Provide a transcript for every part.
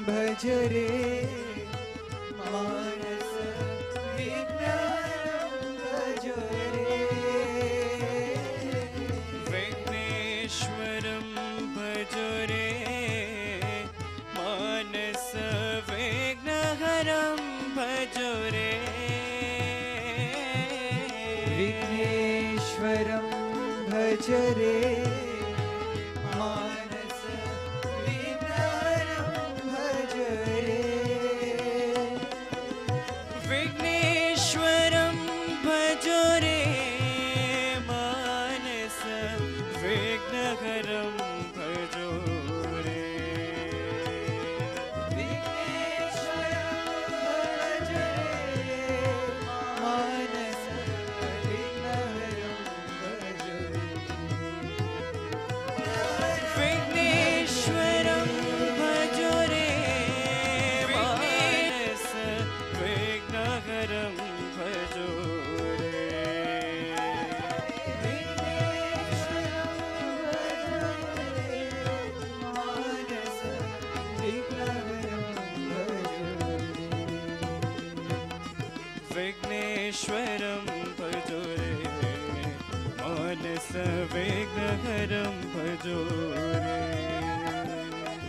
भज रे मानस विघ्नहरं भज रे विघ्नेश्वरं भज रे मानस विघ्नहरं भज रे विघ्नेश्वरं भज रे मानस विघ्नहरं भज रे विघ्नेश्वरं भज रे मानस विघ्नहरं भज रे विघ्नेश्वरं भज रे मानस विघ्नेश्वरं भज रे विघ्नेश्वरं भज रे मानस विघ्नहरं भज रे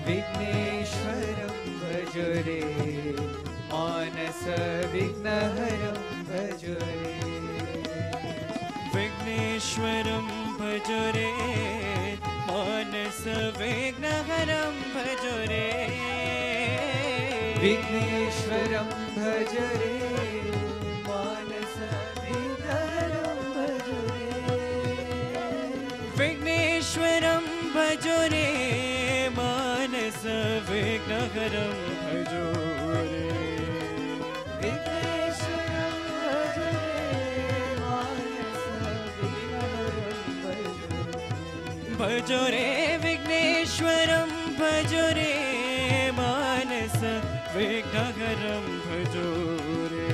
विघ्नेश्वरं भज रे मानस विघ्नहरं भज रे विघ्नेश्वरं भज रे मानस विघ्नहरं भज रे विघ्नेश्वरं भज रे मानस विघ्नहरं भज रे विघ्नेश्वरं भज रे मानस विघ्नहरं भज रे विघ्नेश्वरं भज रे मानस विघ्नहरं भज रे भज रे विघ्नेश्वरं भज रे मानस विघ्नहरं भज रे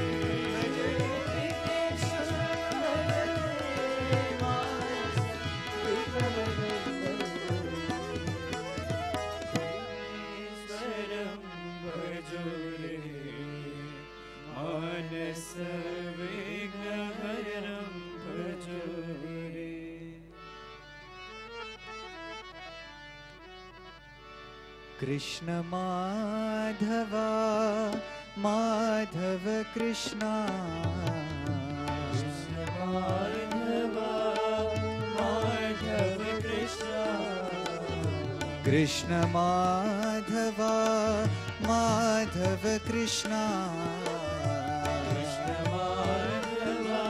मानस विघ्नहरं भज रे कृष्ण माधवा माधव कृष्णा माधवा माधव कृष्ण कृष्ण माधवा माधव कृष्णा कृष्ण माधवा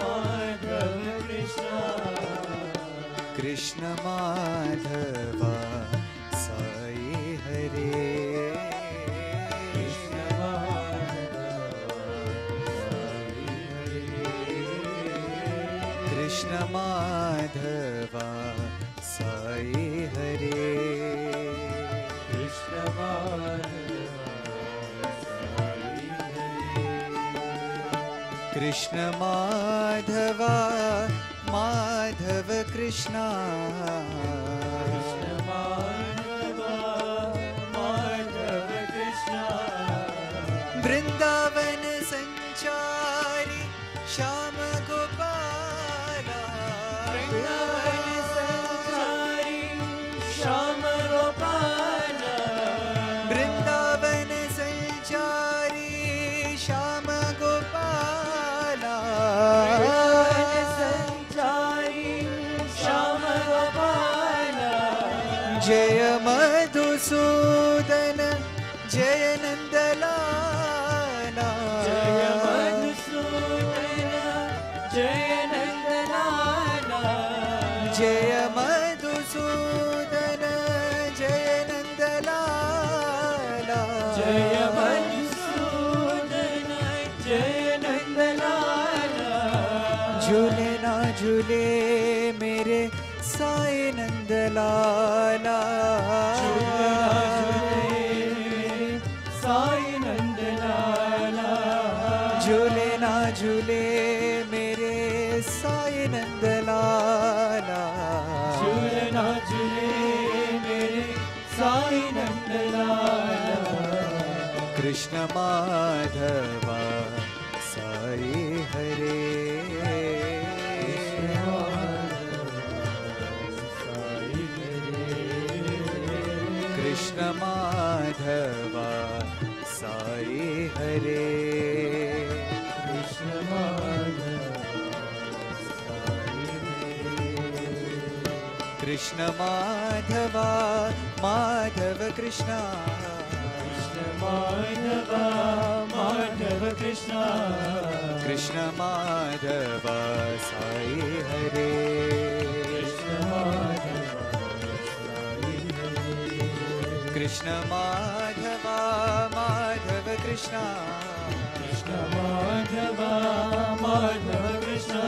माधव कृष्ण कृष्ण माधवा साई हरे कृष्ण माधवा साई हरे कृष्ण माधवा साई हरे कृष्ण माधवा माधव कृष्णा कृष्ण माधवा माधव कृष्ण वृंदावन संचारी श्याम गोपाला वृंदावन संचारी श्याम गोपाला वृंदावन संचारी श्याम गोपाला संचारी श्याम गोपाला जय मधुसूदन जय नंदलाला जय मधुसूदन जय नंदलाला जय मधुसूदन जय नंदलाला जय मधुसूदन जय नंदलाला झूले ना झूले मेरे साई नंदलाला साई नंदलाला झूले ना झूले मेरे साई नंदलाला झूले ना झूले मेरे साई नंदलाला कृष्ण माधव साई हरे कृष्ण माधव साई हरे कृष्ण कृष्ण माधव माधव कृष्ण माधव माधव कृष्ण कृष्ण माधव साई हरे कृष्ण माधव माधव कृष्ण कृष्ण माधव माधव कृष्ण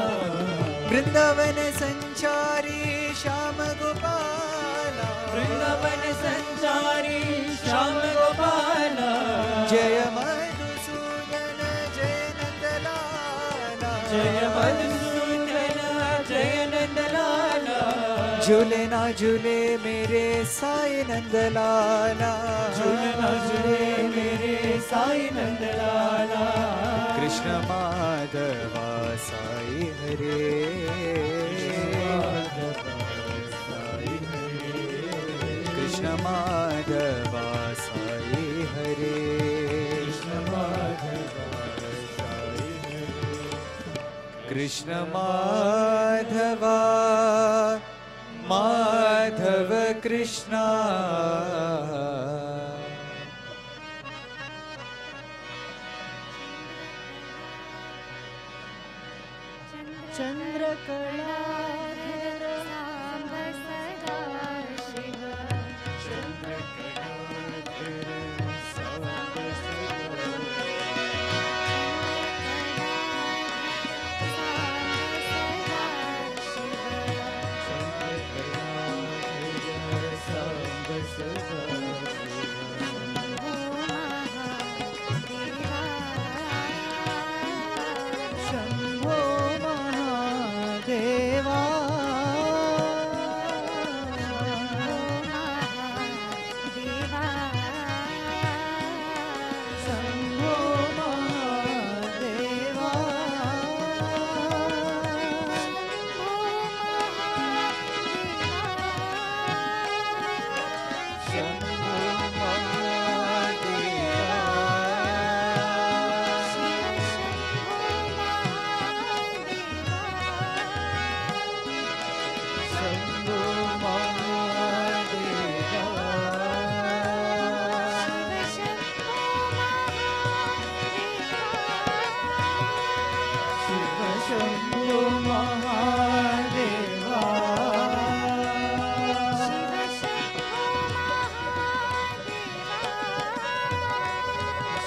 वृंदावन संचारी श्याम गोपाल वृंदावन संचारी श्याम गोपाल जय मधुसूदन जय नंदलाला जय मधुसूदन जय नंदलाला झूले ना झूले मेरे साई नंदलाला झूले ना झूले मेरे साई नंदलाला कृष्ण माधव साई हरे कृष्ण माधव साई हरे कृष्ण माधव माधव कृष्ण चंद्रकलाधर सांब सदा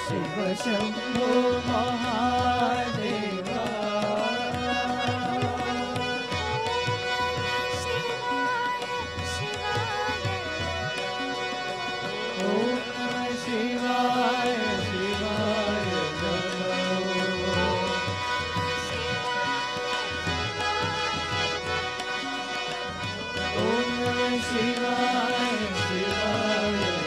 शिव शंभो महादेवा ओम नमः शिवाय शिवाय ओम नमः शिवाय शिवाय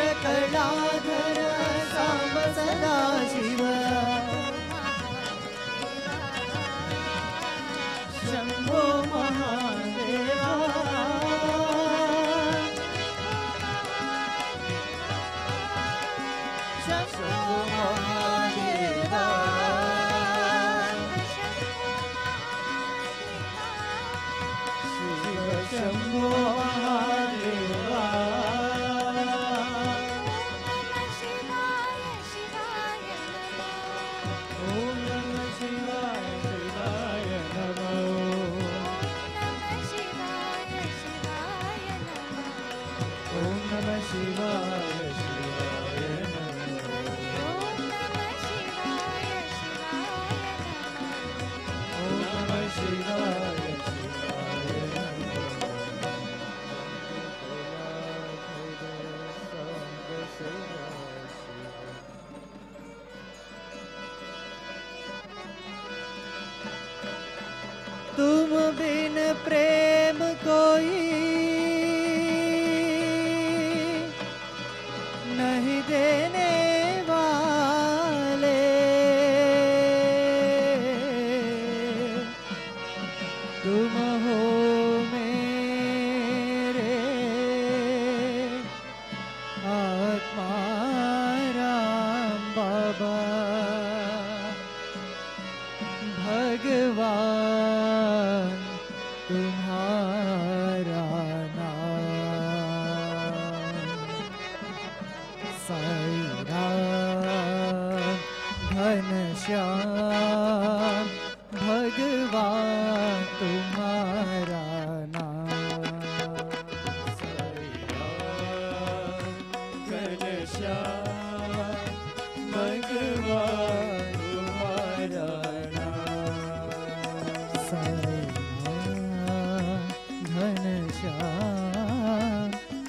चंद्रकलाधर सांब सदा शिव शंभो महादेवा शंभो महादेवा शिव शंभो महादेवा शिवाय शिवाय बाबा भगवान तुम्हारा नाम साई राम घनश्याम भगवान तुम्हारा नाम साई राम घनश्याम भगवान तुम्हारा नाम साई राम घनश्याम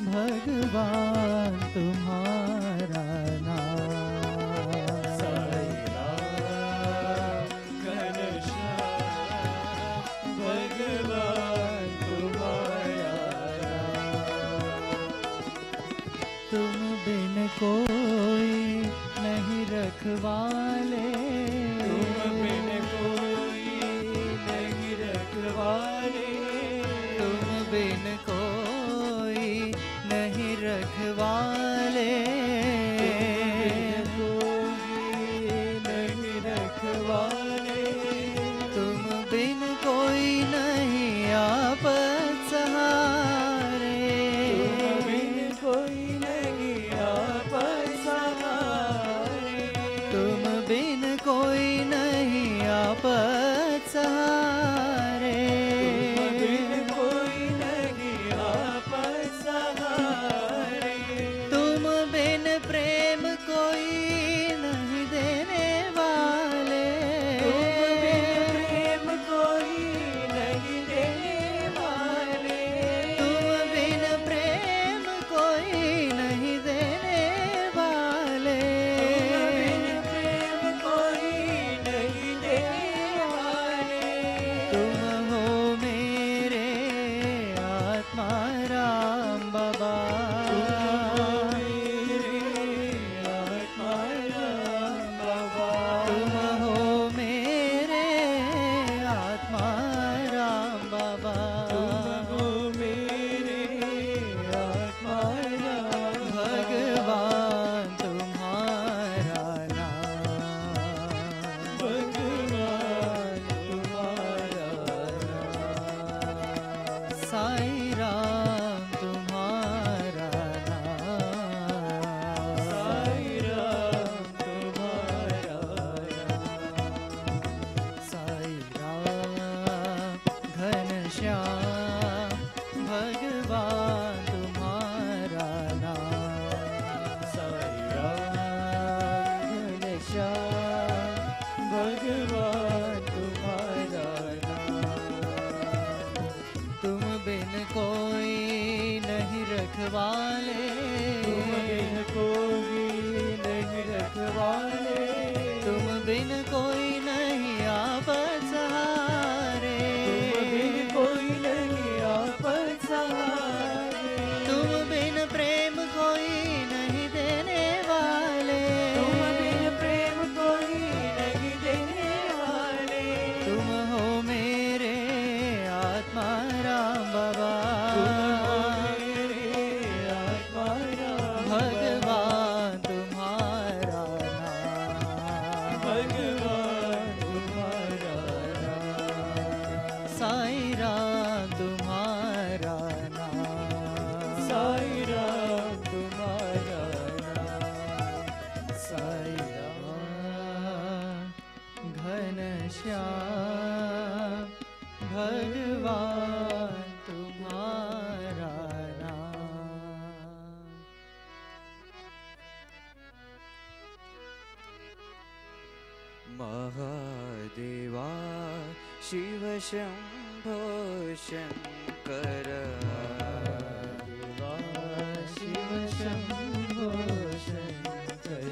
भगवान तुम्हारा नाम साई राम घनश्याम भगवान तुम्हारा तुम बिन कोई नहीं रखवाले तुम बिन कोई नहीं रखवाले तुम बिन कोई नहीं रखवाले नहीं रखवाले तुम बिन कोई नहीं आपत सहारे तुम बिन कोई नहीं आपत सहारे तुम बिन कोई नहीं आपत सहारे बिन कोई नहीं आपत सहारे तुम बिन प्रेम कोई नहीं देने वाले तुम बिन प्रेम कोई नहीं देने वाले तुम बिन प्रेम कोई नहीं देने वाले तुम बिन प्रेम कोई नहीं देने वाले तुम हो मेरे आत्मा राम बाबा तुम हो मेरे आत्मा राम बाबा तुम हो मेरे आत्मा राम भगवान तुम्हारा नाम भगवान तुम्हारा नाम साई राम तुम्हारा नाम साई राम तुम्हारा नाम साई राम घनश्याम भगवान तुम्हारा नाम साई राम घनश्याम भगवान तुम्हारा नाम तुम बिन कोई नहीं रखवाले तुम बिन कोई नहीं रखवाले तुम बिन कोई नहीं आपत सहारे तुम बिन कोई नहीं आपत सहारे तुम बिन प्रेम कोई नहीं देने वाले तुम बिन प्रेम कोई नहीं देने वाले तुम हो मेरे आत्मा राम बाबा भगवान तुम्हारा नाम भगवान तुम्हारा नाम साई राम तुम्हारा नाम साई राम तुम्हारा नाम साई राम घनश्याम भगवान तुम्हारा नाम महादेवा शिव शंभो शंकर शिव शंभो शंकर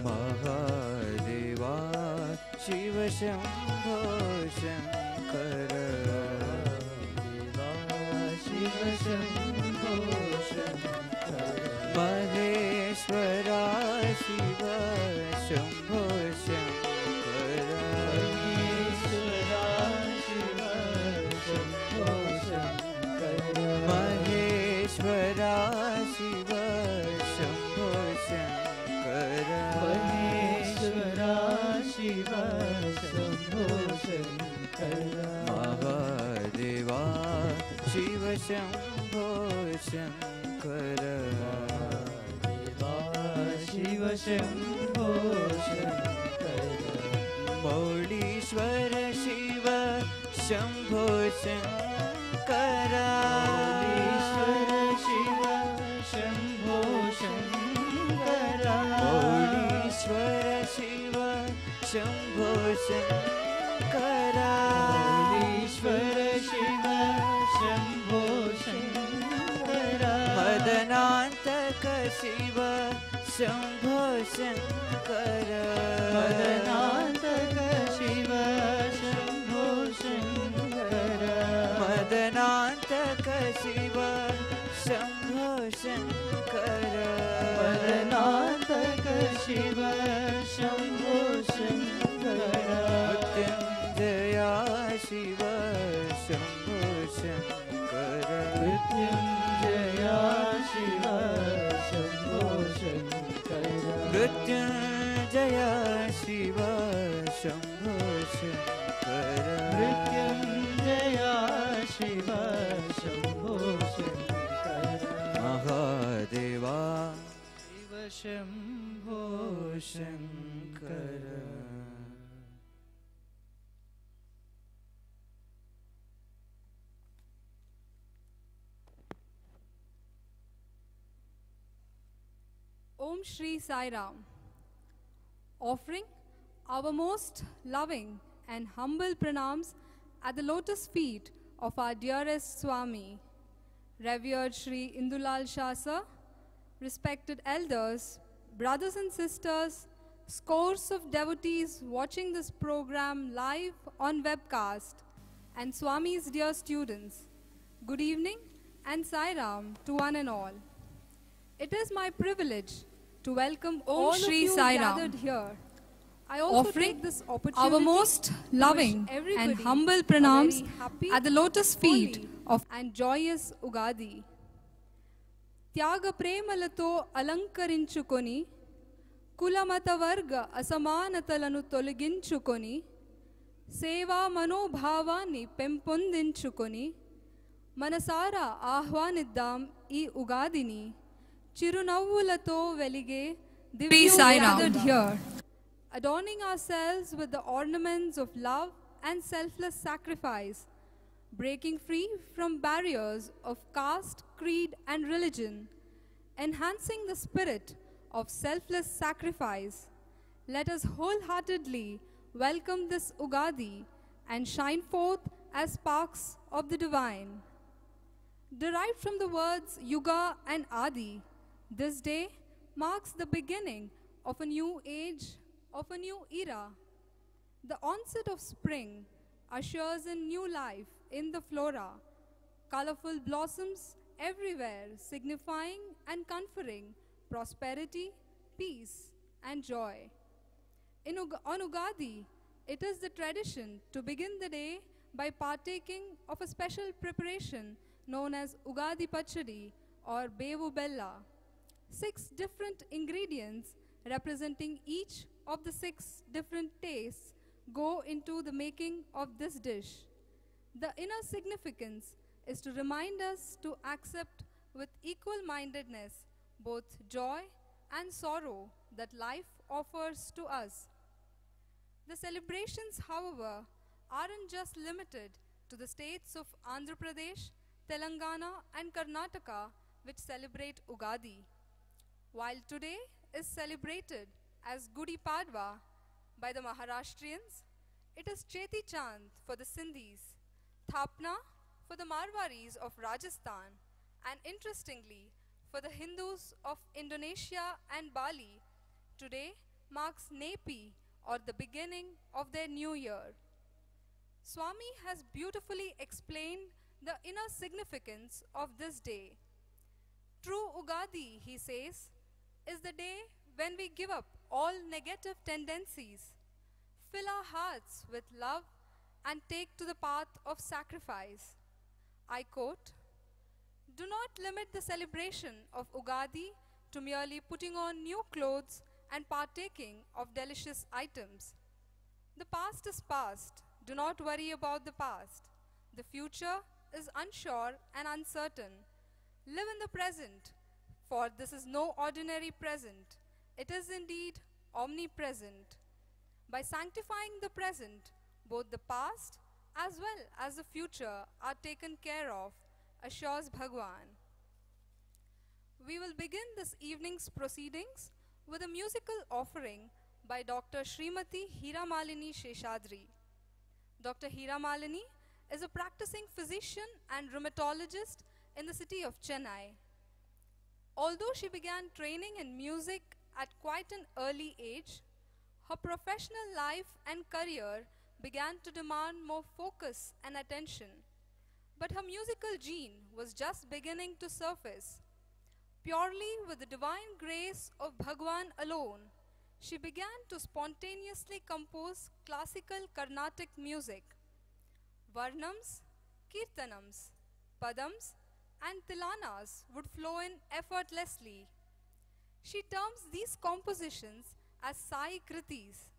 महादेवा शिव शंभो शंकर शिव शंभो शंकर महेश्वरा शिव शंभो शंकर महेश्वरा शिव शंभो शंकर महेश्वरा शिव शंभो शंकर शम्भो शङ्कर शिव शम्भो शङ्कर मौलीश्वर शिव शम्भो शङ्कर शिव शम्भो शङ्कर मौलीश्वर शिव शम्भो शङ्कर ईश्वर Shiv Shambho Shankar मदनान्तक Shiv Shambho Shankar मदनान्तक Shiv Shambho Shankar मदनान्तक Shiv Shambho Shankar मदनान्तक Shiv Shambho Shankar मृत्युञ्जया Shiv Shambho Shankar मृत्युञ्जया Shiv Shambho Shankar मृत्युञ्जया Shiv Shambho Shankar मृत्युञ्जया Shiv Shambho Shankar Mahadeva Shiv Shambho Shankar Om Shri Sai Ram. Offering our most loving and humble pranams at the lotus feet of our dearest Swami, revered Shri Indulal Shah Sir, respected elders, brothers and sisters, scores of devotees watching this program live on webcast, and Swami's dear students. Good evening and Sai Ram to one and all. It is my privilege to welcome all of you gathered here. I also take this opportunity our most loving to wish and everybody humble a pranams very happy, at the lotus feet holy of and joyous Ugadi. త్యాగ ప్రేమలతో అలంకరించుకొని కులమత వర్గ అసమానతలను తొలగించుకొని సేవా మనోభావాన్ని పెంపొందించుకొని మనసారా ఆహ్వానిద్దాం ఈ ఉగాదిని చిరునవ్వులతో వెలిగే gathered here, adorning ourselves with the ornaments of love and selfless sacrifice, breaking free from barriers of caste, creed, and religion, enhancing the spirit of selfless sacrifice. Let us wholeheartedly welcome this Ugadi and shine forth as sparks of the divine. Derived from the words Yuga and Adi, this day marks the beginning of a new age, of a new era. The onset of spring ushers in new life in the flora, colorful blossoms everywhere signifying and conferring prosperity, peace, and joy. On Ugadi, it is the tradition to begin the day by partaking of a special preparation known as Ugadi Pachadi or Bevu Bella. 6 different ingredients representing each of the 6 different tastes go into the making of this dish. The inner significance is to remind us to accept with equal-mindedness both joy and sorrow that life offers to us. The celebrations, however, aren't just limited to the states of Andhra Pradesh, Telangana and Karnataka which celebrate Ugadi. While today is celebrated as Gudi Padwa by the Maharashtrians, it is Cheti Chand for the Sindhis, Thapna for the Marwaris of Rajasthan, and interestingly, for the Hindus of Indonesia and Bali, today marks Nepi or the beginning of their new year. Swami has beautifully explained the inner significance of this day. True Ugadi, he says, is the day when we give up all negative tendencies, fill our hearts with love, and take to the path of sacrifice. I quote, "Do not limit the celebration of Ugadi to merely putting on new clothes and partaking of delicious items. The past is past. Do not worry about the past. The future is unsure and uncertain. Live in the present, for this is no ordinary present. It is indeed omnipresent. By sanctifying the present, both the past as well as the future are taken care of, assures Bhagwan. We will begin this evening's proceedings with a musical offering by Dr. Srimati Hiramalini Sheshadri. Dr. Hiramalini is a practicing physician and rheumatologist in the city of Chennai. Although she began training in music at quite an early age, her professional life and career began to demand more focus and attention. But her musical gene was just beginning to surface. Purely with the divine grace of Bhagwan alone, she began to spontaneously compose classical Carnatic music. Varnams, Kirtanams, Padams, and Tilanas would flow in effortlessly. She terms these compositions as Sai Kritis,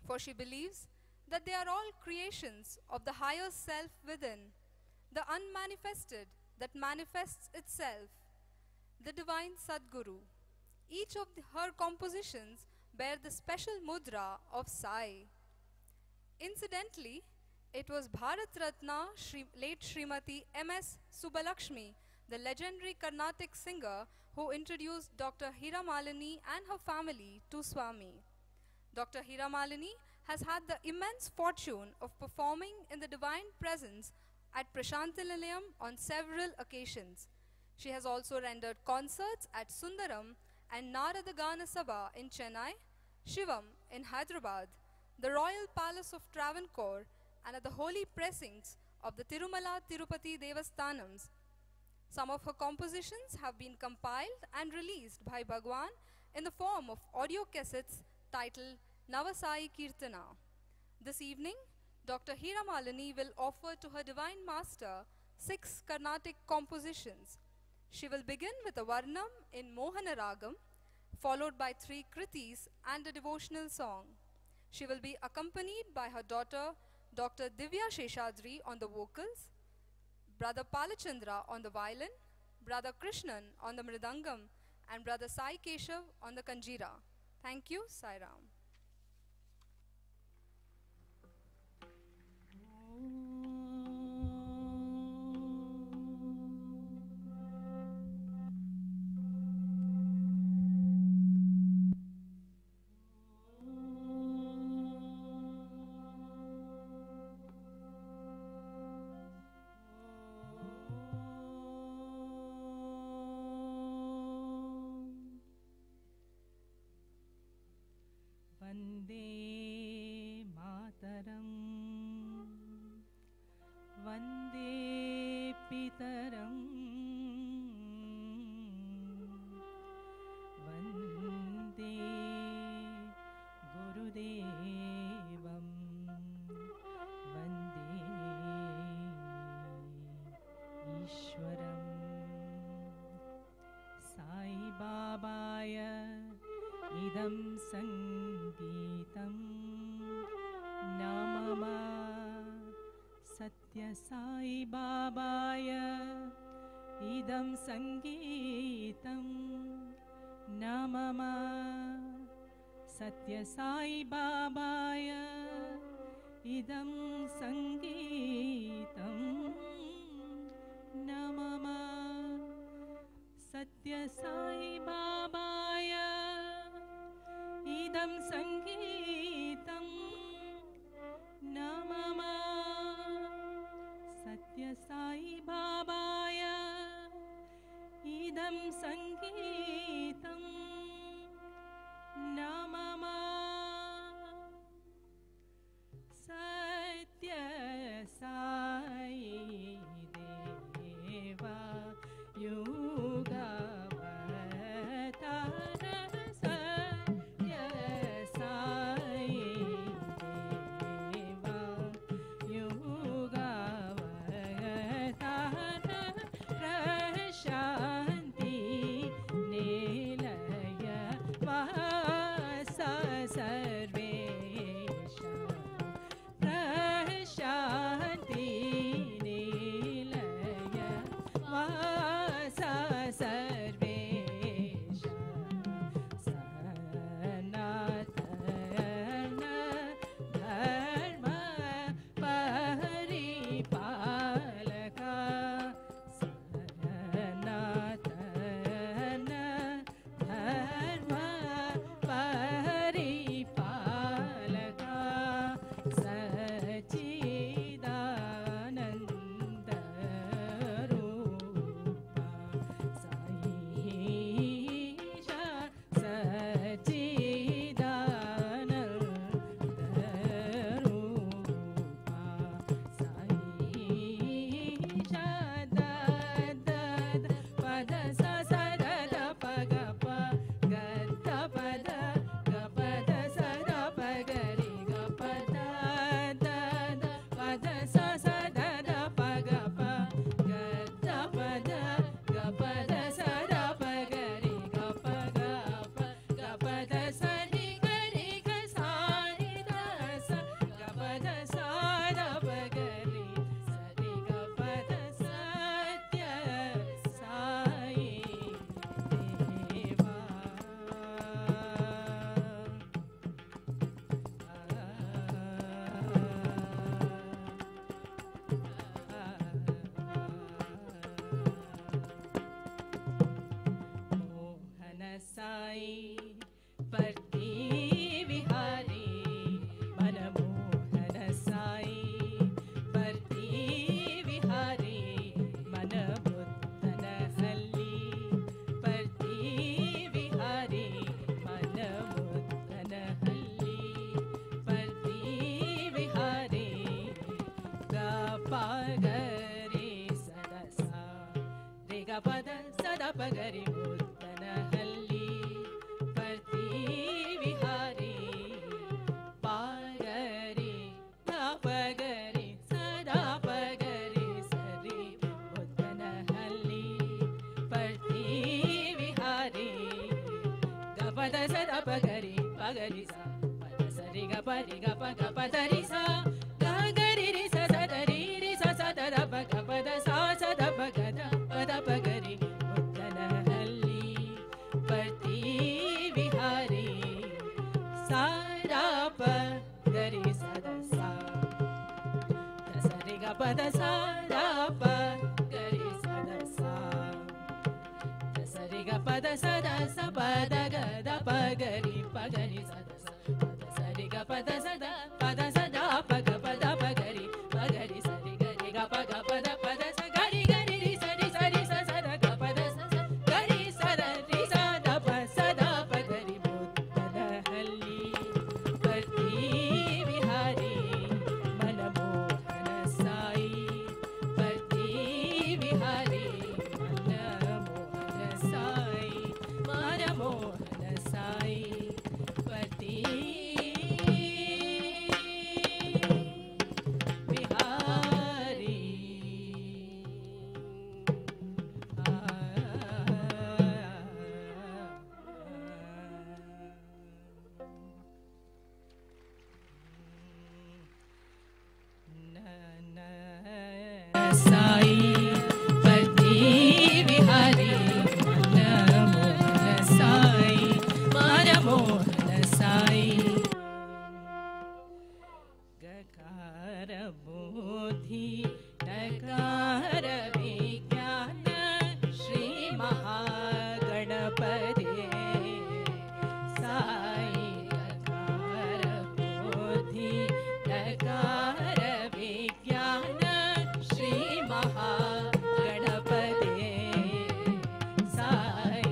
for she believes that they are all creations of the higher self within, the unmanifested that manifests itself, the divine Sadguru. Each of her compositions bear the special mudra of Sai. Incidentally, it was Bharat Ratna late Srimati M.S. Subbalakshmi, the legendary Carnatic singer, who introduced Dr. Hiramalini and her family to Swami. Dr. Hiramalini has had the immense fortune of performing in the divine presence at Prashantilalayam on several occasions. She has also rendered concerts at Sundaram and Narada Gana Sabha in Chennai, Shivam in Hyderabad, the Royal Palace of Travancore, and at the holy precincts of the Tirumala Tirupati Devasthanams. Some of her compositions have been compiled and released by Bhagwan in the form of audio cassettes titled Navasai Kirtana. This evening, Dr. Hiramalini will offer to her Divine Master 6 Carnatic compositions. She will begin with a Varnam in Mohana Ragam, followed by 3 Kritis and a devotional song. She will be accompanied by her daughter, Dr. Divya Sheshadri on the vocals, Brother Palachandra on the violin, Brother Krishnan on the mridangam, and Brother Sai Keshav on the kanjira. Thank you, Sai Ram. Vande Mataram, Vande Pitaram, Vande Gurudevam, Vande Ishwaram, Sai Babaya Idam Sangeetam Namama Sathya Sai Babaya Idam Sangeetam Namama Sathya Sai Babaya Idam Sangeetam Namama Sathya Sai Babaya Idam Sangeetam Namama Sathya Sai Babaya Idam Sangeetam Namama Sathya Sai Deva Yuga Vatara Sathya Sai ri ga pa ga pa da ri sa ga ga ri ri sa sa da ri sa sa da da pa da sa sa da pa ga ri Muddenahalli Parti Vihari sa ra pa ga ri sa da sa ri ga pa da sa ra pa ga ri sa da sa ri ga pa da sa pa da ga da pa ga ri sa da sa ri ga pa da sa da pa da pa ga ri sa ri ga pa da sa ga ri ri sa sa da ga pa da sa ga ri sa da pa ga ri Muddenahalli Parti Vihari Manmohan Sai Parti Vihari Manmohan Sai Manmohan Sai Parti Sai Parti Vihari Manmohan Sai Manmohan Sai Gakara Buddhi Dakara Vijnana Shri Mahaganapati Sai Gakara Buddhi Dakara Vijnana Shri Mahaganapati Sai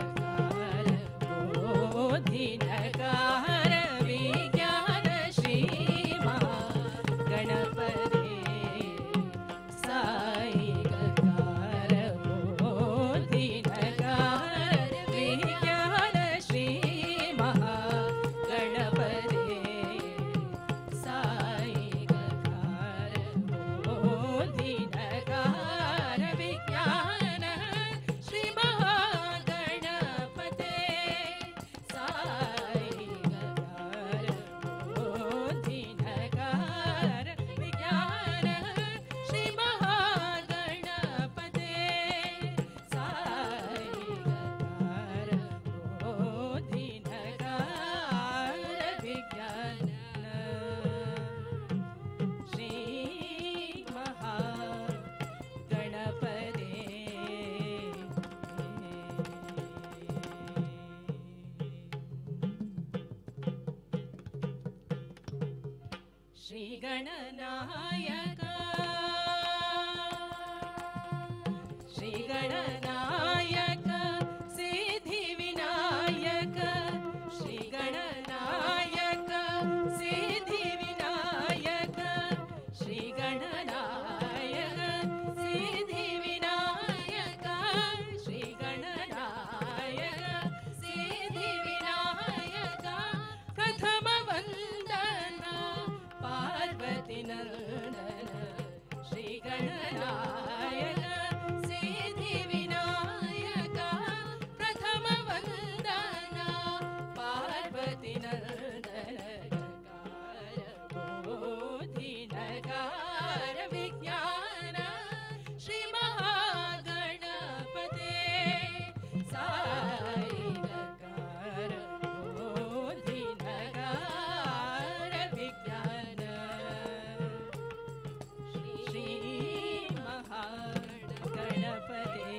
Gakara Buddhi Dakara Vijnana Shri Mahaganapati Sai Gakara Buddhi Dakara Vijnana Shri Mahaganapati Sai Gakara Buddhi Dakara Vijnana Shri Mahaganapati Sai Gakara Buddhi Dakara Vijnana Shri Mahaganapati Sai Gakara Buddhi Dakara Vijnana Shri Mahaganapati Shri Gananayaka Shri Gananayaka Siddhi Vinayaka Shri Gananayaka Siddhi Vinayaka Shri Gananayaka Siddhi Vinayaka Shri Gananayaka Siddhi Vinayaka Prathama Vandana Parvati Nandana Shri Gananayaka Siddhi Vinayaka Prathama Vandana Parvati Nandana Gakara Buddhi Dakara Vijnana Shri Mahaganapati Sai Gakara Buddhi Dakara Vijnana Shri Mahaganapati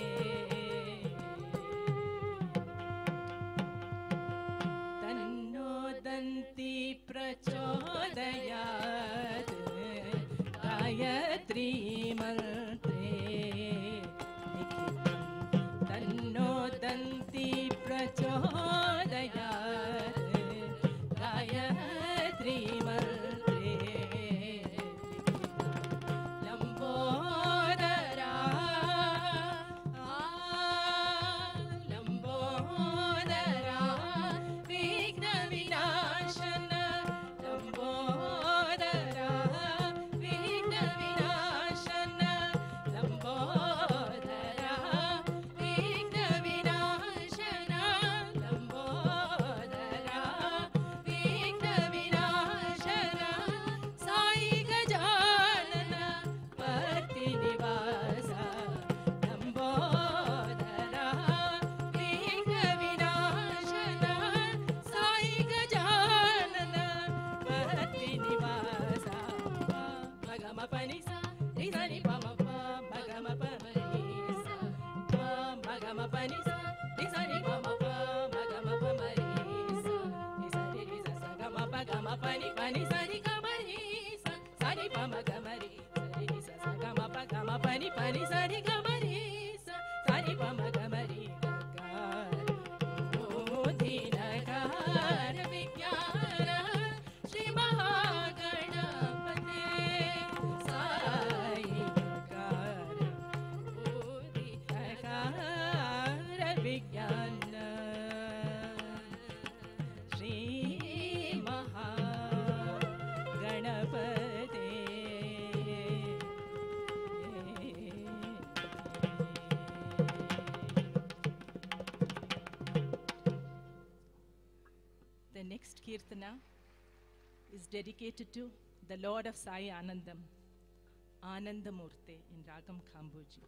Tanno Danti Prachodayat Gayatri Mantre Tanno Danti Prachodayat Gayatri Mantre Lambodara Lambodara Vigna Vinashana Lambodara Vigna Vinashana Lambodara Vigna Vinashana Lambodara Vigna Vinashana pani pani sari gamari sa sari pa ma gamari sari ni sa sa gama pa gama pani pani sari gamari sa sari pa ma gamari ga o dinakar vigyana Shri Mahaganapate Sai Gakar o dinakar vigyana Shri Mahaganapate. The next Kirtana is dedicated to the Lord of Sai Anandam, Anandamurte in Ragam Kamboji.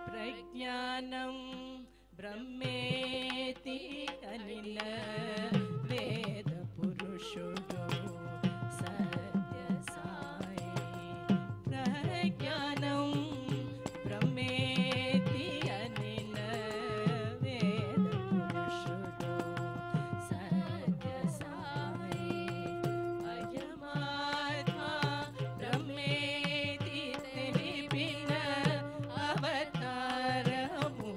Prajnanam Brahmeti Anila Veda Purushudo Sathya Sai Prajnanam Brahmeti Anila Veda Purushudo Sathya Sai Ayamatma Brahmeti Telipina Avataramu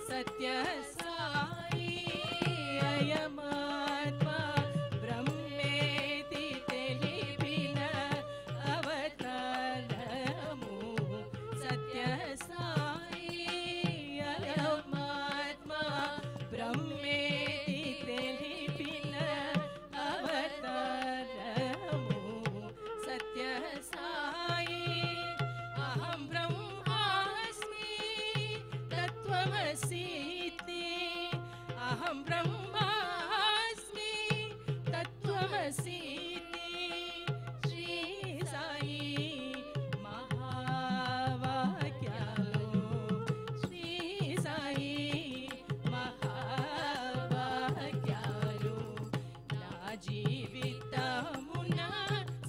Sathya Sai Ayamatma Brahmeti Telipina Avataramu Sathya Sai Ayamatma Brahmeti Telipina Avataramu Sathya Sai Aham Brahmasmi Tattvamasi ब्रह्मास्मि तत्त्वमसीति श्री साई महावाक्यालो श्री साई महावाक्यालो నా జీవితమున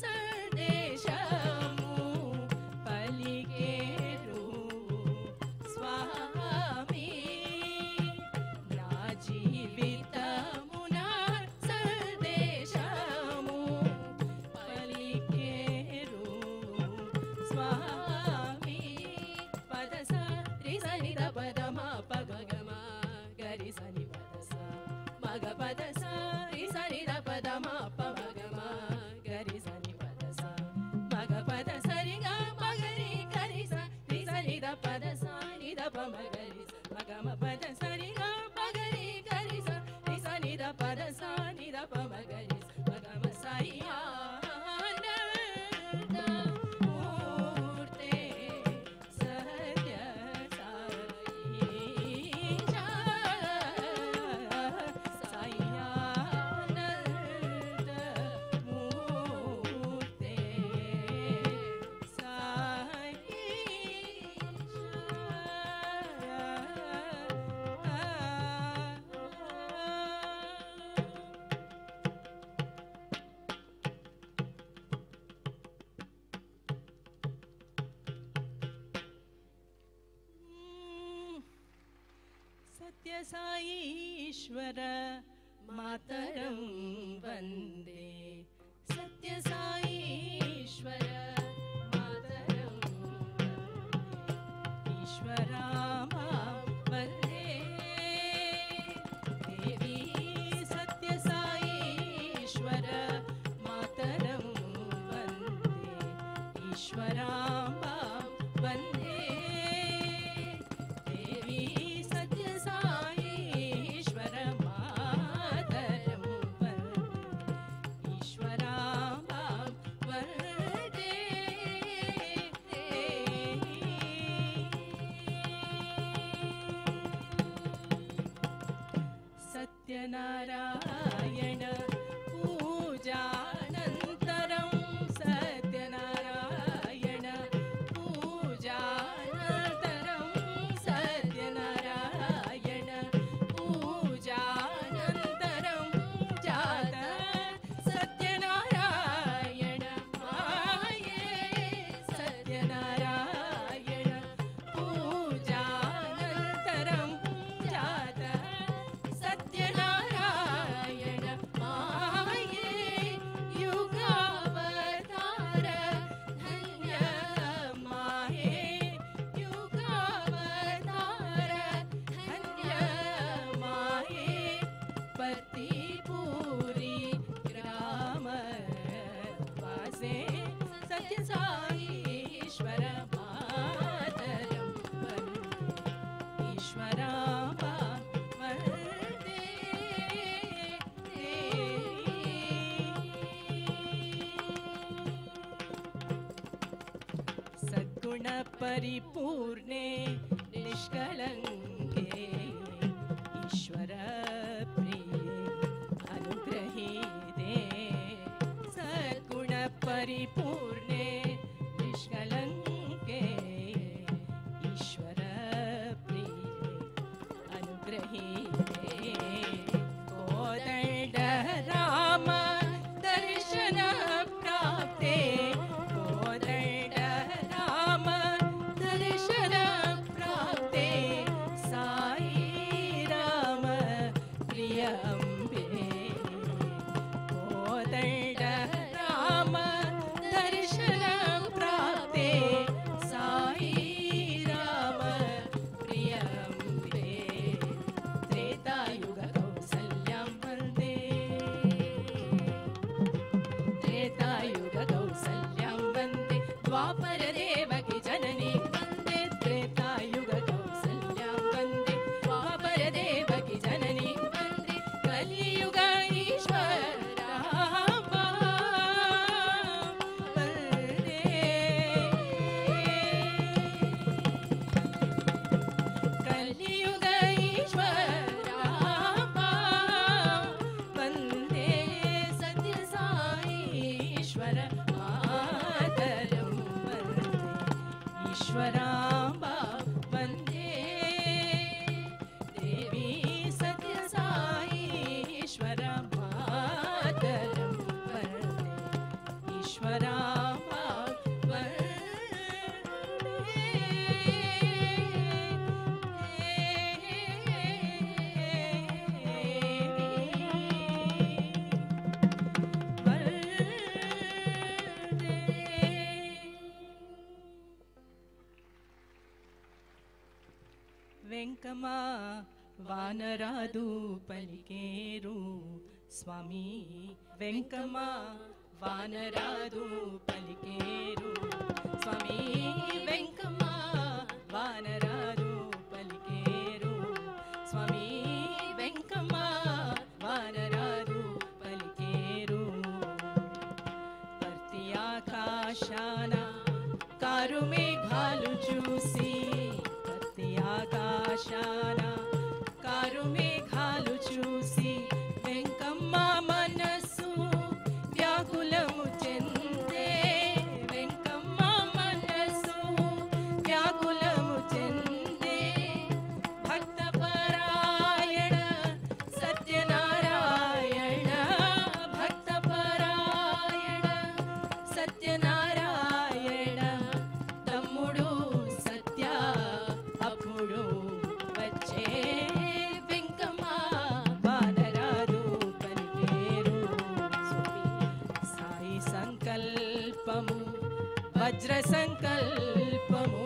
సందేశము పలికేరు స్వామి నా జీవితమున సందేశము పలికేరు స్వామి పదస రిసని పదమ పగమ గరి సని పదస మగ పదస రిసని పదమ పగమ గరి సని పదస మగ పద సరిగ మగరి గరి స రిసని పదస నిద పమగరి మగమ పద సరిగ మగరి గరి స రిసని పదస నిద పమగరి మగమ సాయియా మూర్తే సత్య सत्य साईश्वर मातरं वन्दे सत्य साईश्वर मातरं वन्दे ईश्वरा मां वन्दे देवी सत्य साईश्वर मातरं वन्दे ईश्वरा मां वन्दे देवी सत्य साईश्वर मातरं वन्दे ईश्वरा मां वन्दे सत्यनारायण पूजानन्तरं सत्यनारायण पूजानन्तरं सत्यनारायण पूजानन्तरं जात सत्यनारायण माये सत्यनारायण पूजानन्तरं जात सत्यनारायण माये युगावतार धन्य माये युगावतार धन्य माये पतिपूरी ग्राम वासे सत्य साईश्वर मातरं वन्दे ईश्वरा मां वन्दे सद्गुण परिपूर्णे निष्कलङ्के ईश्वर प्रिये अनुग्रहीते सद्गुण परिपूर्णे निष्कलङ्के ईश्वर प्रिये अनुग्रहीते कोदण्ड राम दर्शन प्राप्ते कोदण्ड राम दर्शन प्राप्ते साई राम प्रिय अम्बे कोदण्ड राम दर्शन प्राप्ते साई राम प्रिय अम्बे त्रेतायुग कौसल्यां वन्दे त्रेतायुग कौसल्यां वन्दे द्वापर देवकी जननी वन्दे त्रेतायुग कौसल्यां वन्दे द्वापर देवकी जननी वन्दे कलियुग ईश्वरा वन्दे कलियुग ईश्वरा వెంకమా వానరాదు పలికేరు స్వామి వెంకమా వానరాదు పలికేరు స్వామి వెంకమా వానరాదు పలికేరు స్వామి వెంకమా వానరాదు పలికేరు పర్తి ఆకాశాన కారు మేఘాలు చూసి పర్తి ఆకాశాన కారు మేఘాలు చూసి వెంకమ్మ మనసు వ్యాకులము చెందే వెంకమ్మ మనసు వ్యాకులము చెందే భక్తపరాయణ సత్యనారాయణ భక్తపరాయణ సత్యనారాయణ తమ్ముడు సత్య అప్పుడు వచ్చే వెంకమ్మ వానరాదు పలికేరు సాయి సంకల్పము వజ్ర సంకల్పము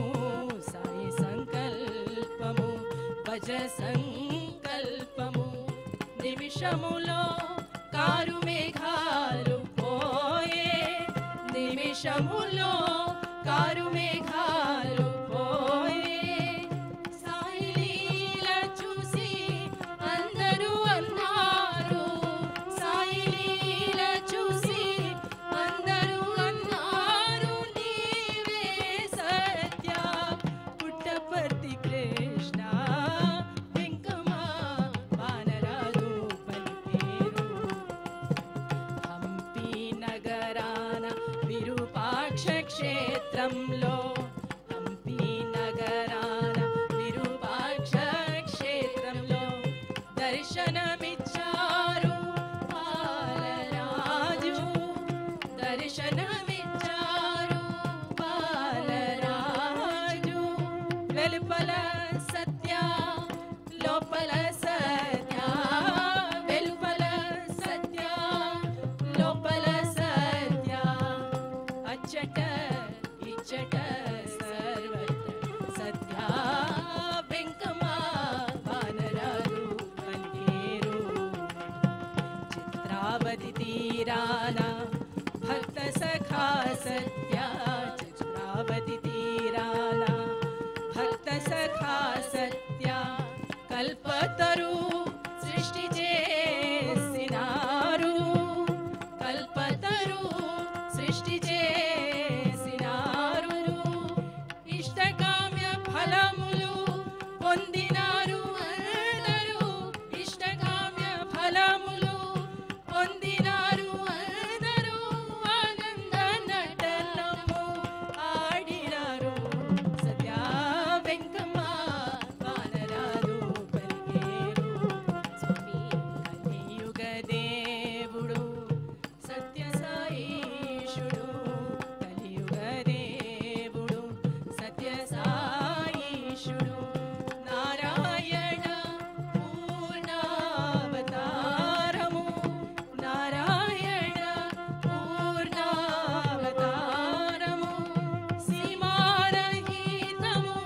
సాయి సంకల్పము వజ్ర సంకల్పము నిమిషములో కారు మేఘాలు పోయే నిమిషములో కారు మేఘాలు పోయే సాయి లీల చూసి అందరూ అన్నారు సాయి లీల చూసి అందరూ అన్నారు నీవే సత్య పుట్టపర్తి కృష్ణ వెంకమ్మ వానరాదు పలికేరు హంపి నగరాన విరూపాక్ష క్షేత్రంలో హంపి నగరాన విరూపాక్ష క్షేత్రంలో దర్శనమిచ్చారు బాలరాజు దర్శనమిచ్చారు బాలరాజు వెలుపల సత్య లోపల సత్య వెలుపల సత్య లోపల సత్య అచ్చట ఇచ్చట సర్వత్ర సత్య వెంకమ్మ వానరాదు పలికేరు చిత్రావతి తీరాన భక్త సఖా సత్య చిత్రావతి తీరాన భక్త సఖా సత్య కల్పతరు సృష్టి చేసినారు కల్పతరు సృష్టి చేసినారు ఇష్టకామ్య ఫలములు పొందినారు అందరూ ఇష్టకామ్య ఫలములు పొందినారు అందరూ ఆనంద నటనము ఆడినారు సత్య వెంకమ్మ వానరాదు పలికేరు స్వామి కలియుగ దేవుడు సత్య సాయిషుడు కలియుగ దేవుడు సత్య సాయిషుడు నారాయణ పూర్ణావతారము నారాయణ పూర్ణావతారము సీమారహితము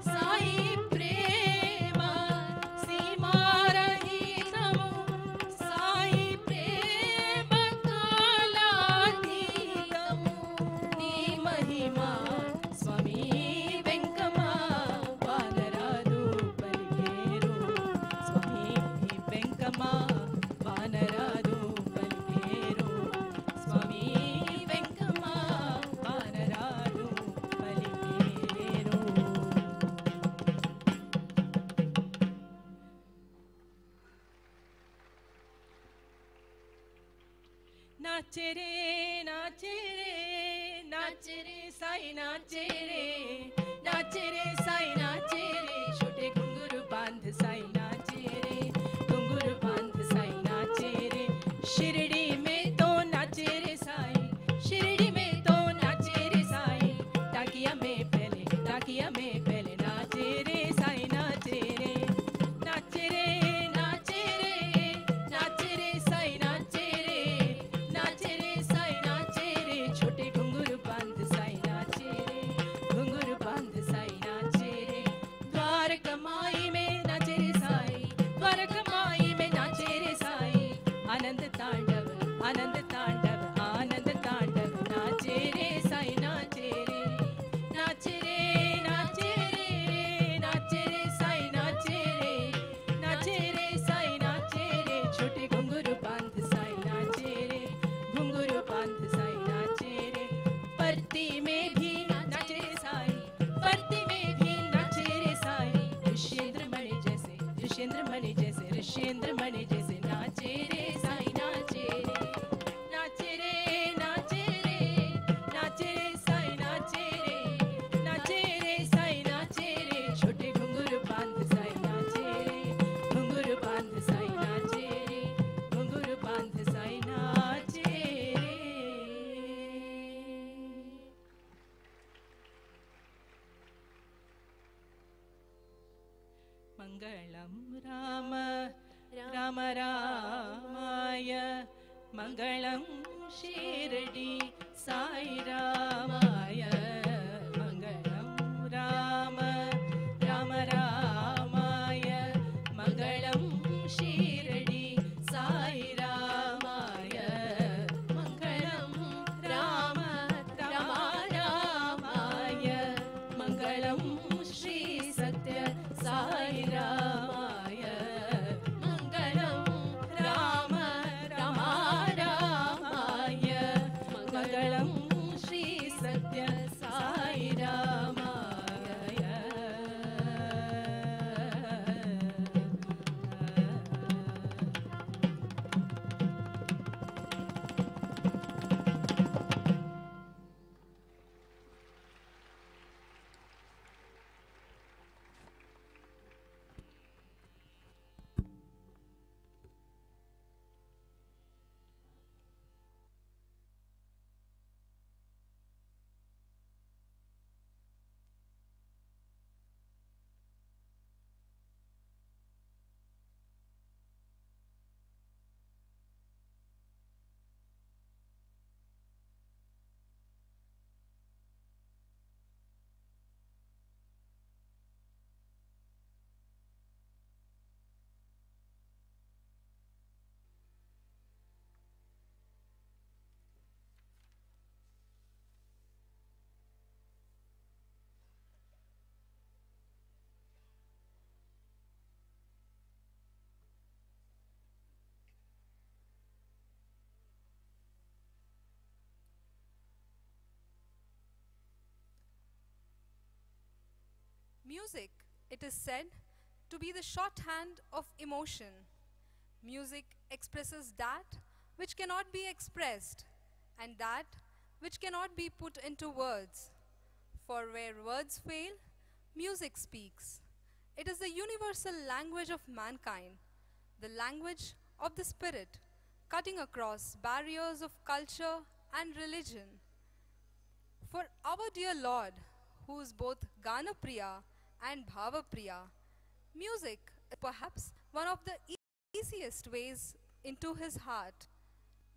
సాయి ప్రేమ సీమారహితము సాయి ప్రేమ కాలాతీతము నీ మహిమా స్వామి వెంకమ్మ వానరాదు పలికేరు స్వామి వెంకమ్మ వానరాదు పలికేరు స్వామి వెంకమ్మ వానరాదు పలికేరు నాచెరే నాచెరే నాచెరే సాయి నాచెరే నాచెరే సాయి నాచెరే छोटे घुंघरू बांध साई नाचेरे घुंघरू बांध साई नाचेरे शिरडी में तो नाचेरे साई शिरडी में तो नाचेरे साई टाकिया में पहले नाचेरे साई नाचेरे नाचेरे नाचेरे नाचेरे साई नाचेरे नाचेरे साई नाचेरे छोटे घुंघरू बांध साई नाचेरे घुंघरू बांध साई नाचेरे द्वारका माई में चंद्रमणि जैसे नाचे रे साईं नाचे रे नाचे रे नाचे रे नाचे रे साईं नाचे रे साईं नाचे रे छोटे घुंघरू बांध साईं नाचे रे घुंघरू बांध साईं नाचे रे घुंघरू बांध साईं नाचे रे मङ्गलं राम राम रामाय मङ्गलं शिरडी साई रामाय मङ्गलं राम राम रामाय मङ्गलं शिरडी साई रामाय मङ्गलं राम राम रामाय मङ्गलं श्री सत्य साई रामाय मङ्गलं राम राम रामाय मङ्गलं श्री सत्य साई रामाय Music, it is said, to be the shorthand of emotion. Music expresses that which cannot be expressed and that which cannot be put into words. For where words fail, music speaks. It is the universal language of mankind, the language of the spirit, cutting across barriers of culture and religion. For our dear Lord, who is both Ganapriya and Bhavapriya, music is perhaps one of the easiest ways into his heart.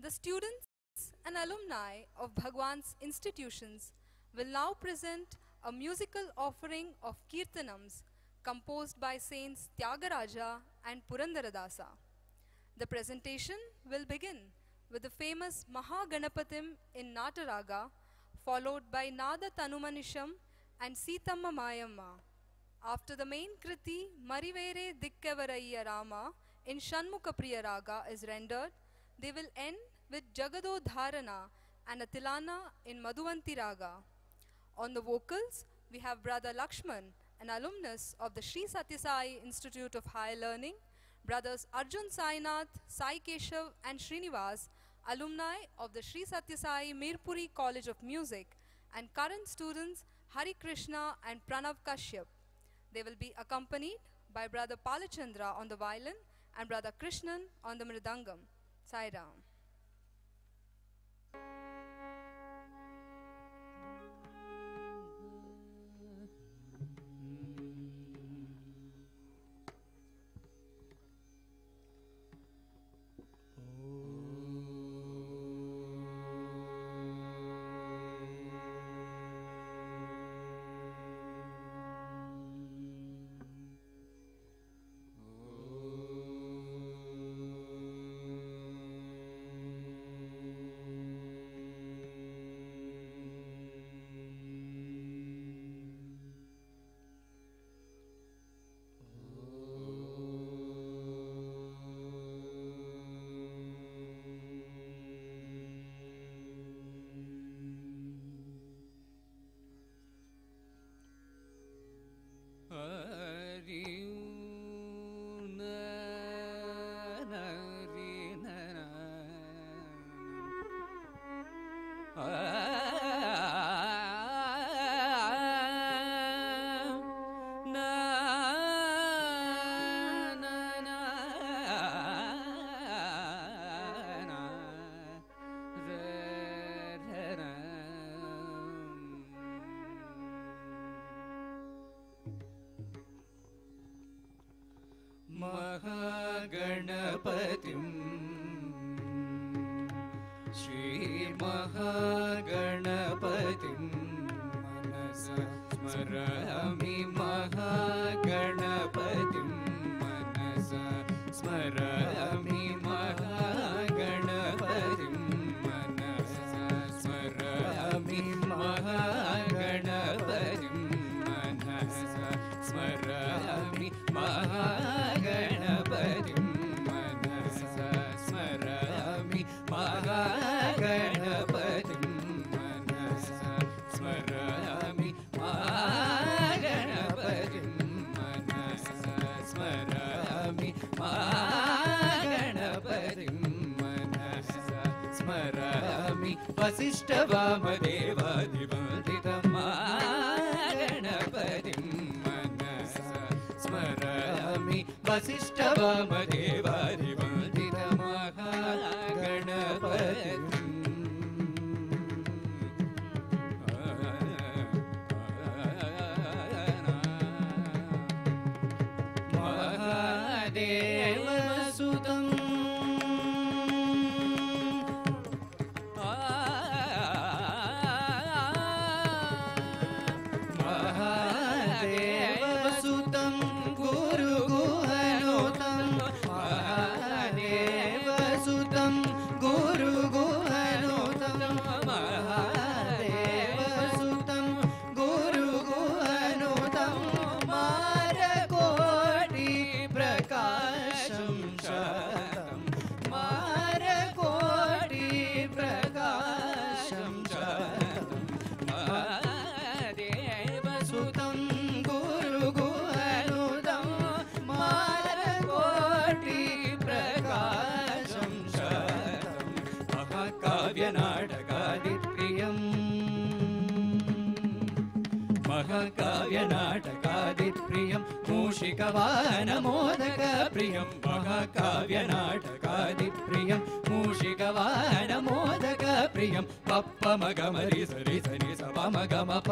The students and alumni of Bhagwan's institutions will now present a musical offering of Kirtanams composed by Saints Tyagaraja and Purandaradasa. The presentation will begin with the famous Mahaganapatim in Nataraga, followed by Nada Tanumanisham and Sitamma Mayamma. After the main Kriti, Marivere Dikkavaraiya Rama in Shanmukapriya Raga is rendered, they will end with Jagado Dharana and a Tilana in Madhuvanti Raga. On the vocals, we have Brother Lakshman, an alumnus of the Sri Sathya Sai Institute of Higher Learning, Brothers Arjun Sainath, Sai Keshav and Srinivas, alumni of the Sri Sathya Sai Mirpuri College of Music, and current students Hari Krishna and Pranav Kashyap. They will be accompanied by Brother Palachandra on the violin and Brother Krishnan on the mridangam. Sai Ram. महागणपतिं श्रीमहागणपतिं मनसा स्मरामि महागणपतिं मनसा स्मरामि महागणपतिं मनसा स्मरामि महागणपतिं मनसा स्मरामि महागणपतिं मनसा स्मरामि महागणपतिं मनसा स्मरामि महागणपतिं मनसा स्मरामि महागणपतिं मनसा स्मरामि वसिष्ठवामदेवादिवन्दितं महागणपतिं मनसा स्मरामि वसिष्ठवामदेवादिवन्दितं महागणपतिं महादेवसुतं महादेवसुतं गुरुगुहनुतं महादेवसुतं गुरुगुहनुतं महादेवसुतं गुरुगुहनुतं मारकोटिप्रकाशं शतं मारकोटिप्रकाशं शतं महादेवसुतं गुरुगुहनुतं मारकोटिप्रकाशं शतं महाकाव्यनाटकादिप्रियं महाकाव्यनाटकादिप्रियं मूषिकवाहनमोदकप्रियं महाकाव्यनाटकादिप्रियं मूषिकवाहनमोदकप्रियं पप्पमगमरि सरि सनि सपमगमप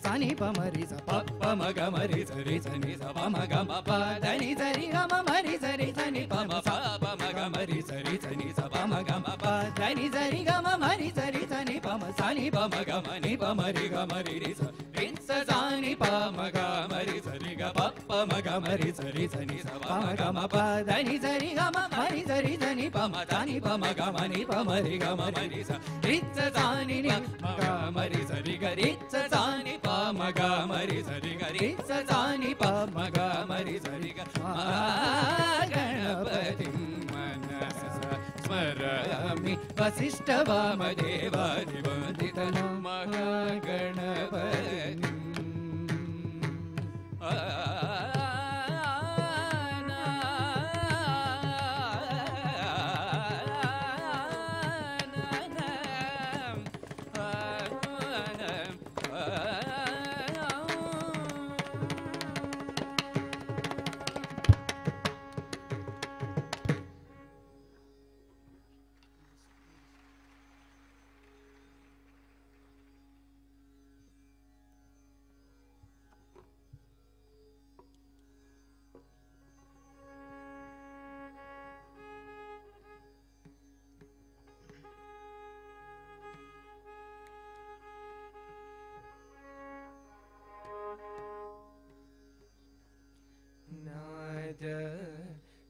सनि पमरि स पप्पमगमरि सरि सनि सपमगमप धनि सरि गममरि सरि सनि पम पमगमरि सरि सनि सपमगमप धनि सरि गममरि सरि सनि पम सनि पमगमनि पमरि गमरि रि स रित्स सानि पमगमरि सरि ग पप्पमगमरि सरि सनि सपमगमप धनि सरि गममरि सरि सनि पम सनि पमगमनि पमरि गमरि स रित्स सानि गमरि सरि ग रित्स सानि पमगमरि सरि ग रित्स सानि पमगमरि सरि ग महागणपतिं मनसा स्मरामि वसिष्ठवामदेवादिवन्दितं महागणपतिं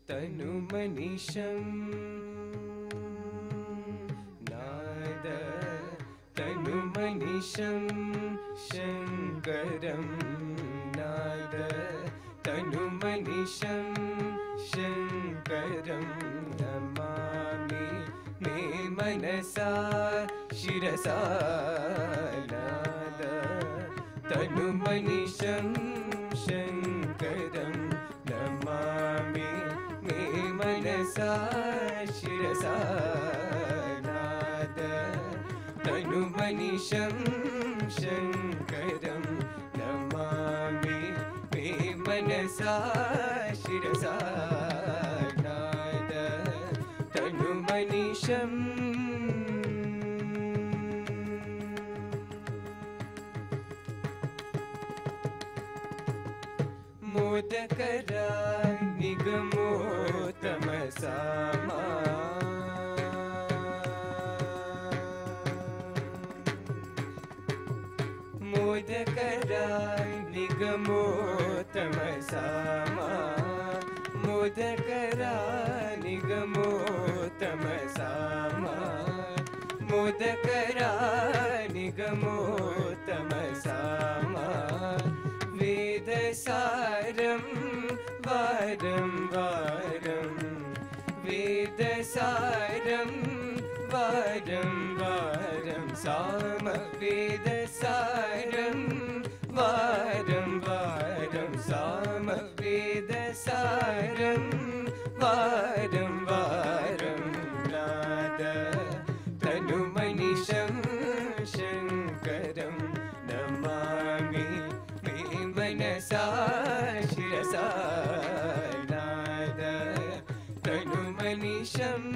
तनुमनिशं नाद तनुमनिशं शङ्करं नाद तनुमनिशं शङ्करं नमामि मे मनसा शिरसा नाद तनुमनिशं शङ्करं नमामि मे मनसा शिरसा नाद तनुमनिशं शङ्करं नमामि मे मनसा शिरसा नाद तनुमनिशं मोदकरा निगमो सामा मुदकरा निगमोत्तम सामा मुदकरा निगमोत्तम सामा वेदसारं वारं वारं वेदसारं वारं वारं साम वेदसारं वारं वारं साम वेदसारं वारं वारं नाद तनुमनिशं शङ्करं नमामि मे मनसा शिरसा नाद तनुमनिशम्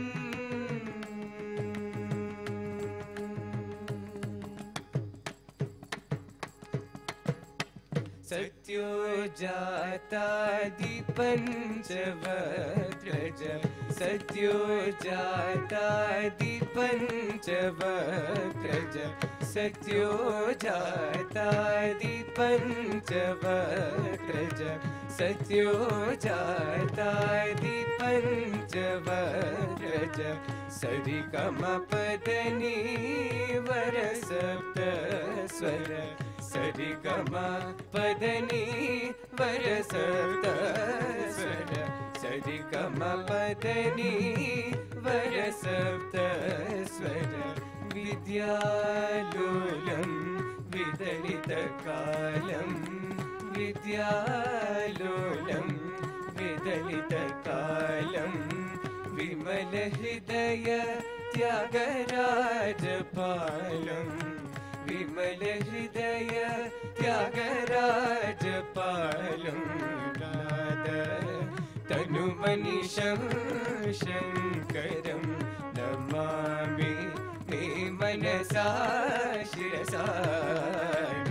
सत्यो जातादिपञ्चवक्त्रज सत्यो जातादिपञ्चवक्त्रज सत्यो जातादिपञ्चवक्त्रज सत्यो जातादिपञ्चवक्त्रज सरिगमपदनी वरसप्तस्वर सरिगमा पदनी वरसप्तस्वर सरिगमा पदनी वरसप्तस्वर विद्यालोलं विदलितकालं विद्यालोलं विदलितकालं विमलहृदय त्यागराजपालम् विमलहृदय त्यागराजपालं नाद तनुमनिशं शङ्करं नमामि मे मनसा शिरसा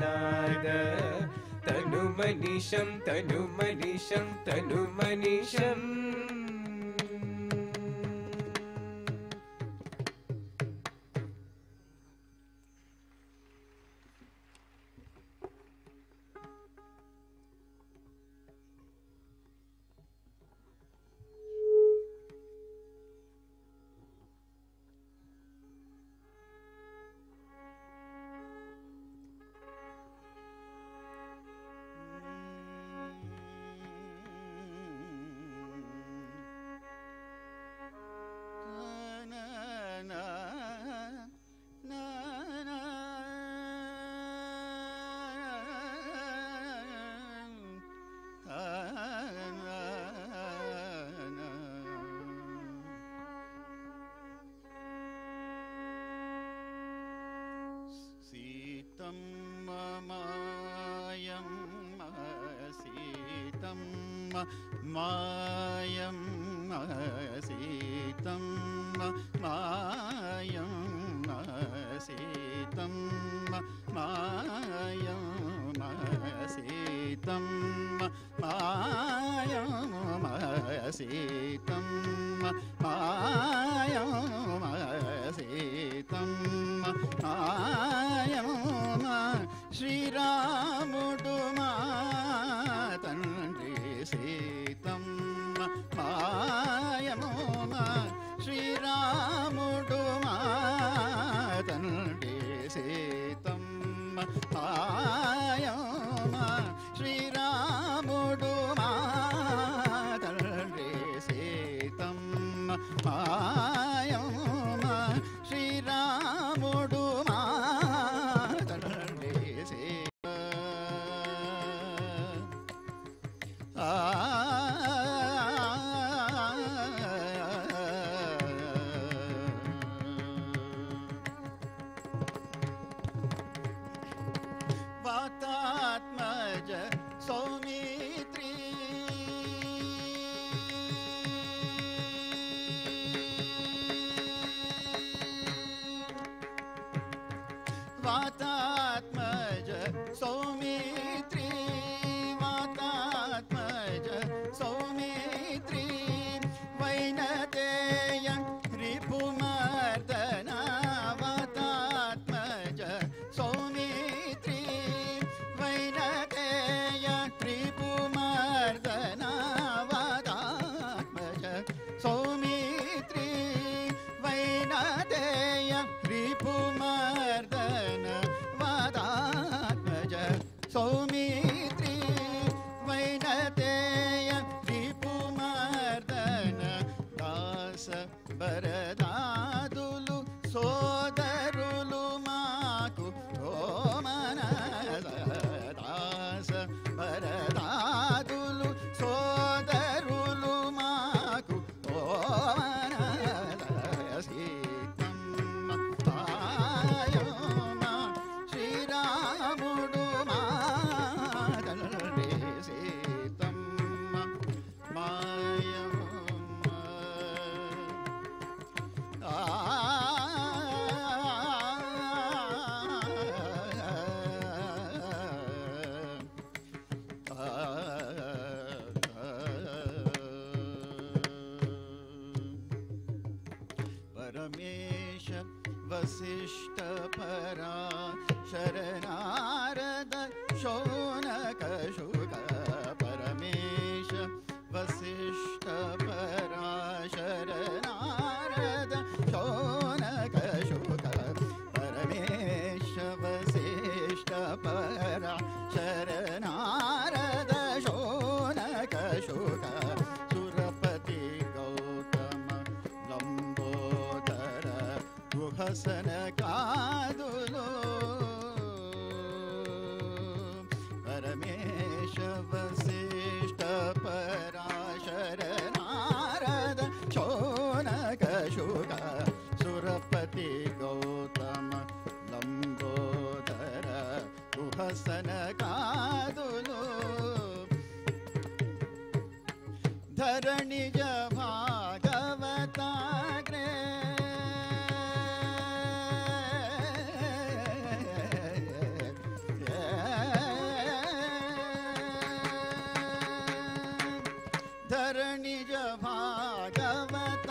नाद तनुमनिशं तनुमनिशं तनुमनिशम् मायं सीतं मायं सीतं मायं सीतं मायं सीतं मायं सीतं मायं श्रीरामुडु मातन्त्री सीतं मायमो श्रीरामुडु मातन्त्री सीतं मायमो श्रीरामुडु मातन्त्री सीतं मायमो श्रीरामुडु मातन्त्री सीतं वातात्मज सौमित्री वातात्मज सौमित्री वातात्मज सौमित्री वैनतेय रिपुमर्दना वातात्मज सौमित्री वैनतेय रिपुमर्दना వరదాదులు సోదరులు మాకు ఓమన దాస వరదాదులు సోదరులు మాకు ఓమన సీతమ్మ పాయమ్మ శ్రీరాముడు మా తండ్రి సీతమ్మ మాయమ్మ परमेश वसिष्ठ परा शरनारद शौनक शुक परमेश वसिष्ठ परा शरनारद शौनक शुक परमेश वसिष्ठ परा शरनारद शौनक शुक सुरपति गौतम लंबोदर गुहसन कादुलो परमेश वसिष्ठ पराशर नारद शौनक शुक सुरपति गौतम लंबोदर गुहसन कादुलो धरणिज भागवताग्रे धरणिज भागवताग्रे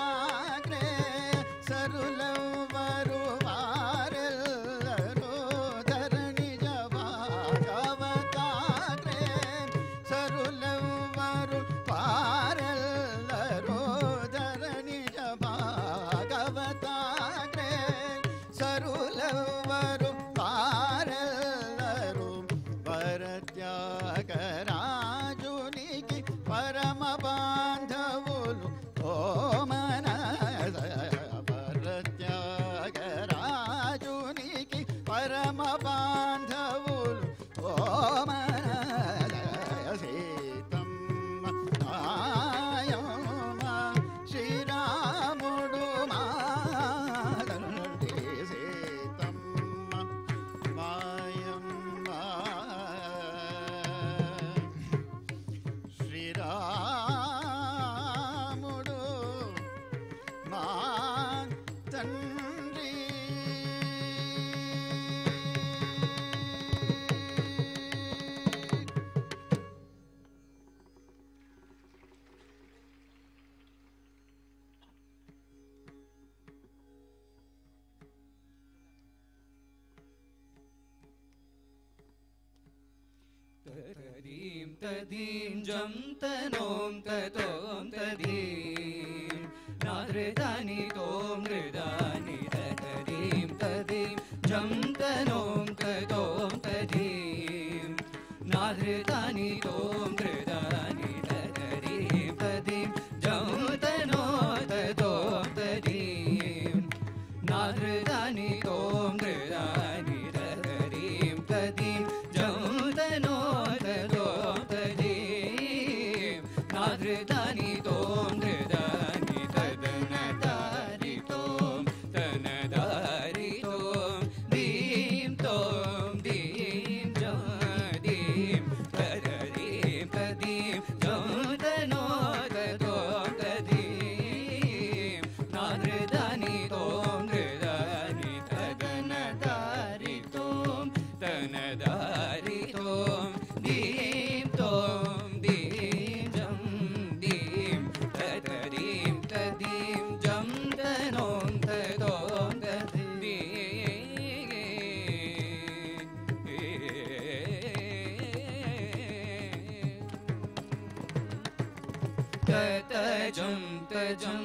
सरुलवरु वारेल्लरू धरणिज भागवताग्रे सरुलवरु वारेल्लरू धरणिज भागवताग्रे सरुलवरु वारेल्लरू वरत्यागराजुनिकी परम बांधवुलु ओमन वरत्यागराजुनिकी परम बांधवुलु ओमन सीतम्म आयम्म श्रीरामुडु మా తండ్రి సీతమ్మ మాయమ్మ శ్రీరాముడు మా తండ్రి तदीं तदीं जं तनों ततों तदीं नादृदानि तों नृदानि तदीं तदीं जं तनों ततों तदीं नादृदानि तों नृदानि तदीं तदीं जं तनों ततों तदीं नादृदानि तों नृदानि तदीं तदीं जं तनों नादृदानि तों नृदानि तदनदारि तों तनदारि तों दीं तों दीं जं दीं तदरीं तदीं जं तनों ततों तदीं नादृदानि तों नृदानि तदनदारि तों तनदारि तों दीं तों दीं जं दीं तदरीं तदीं जं तनों ततों तदीं तजं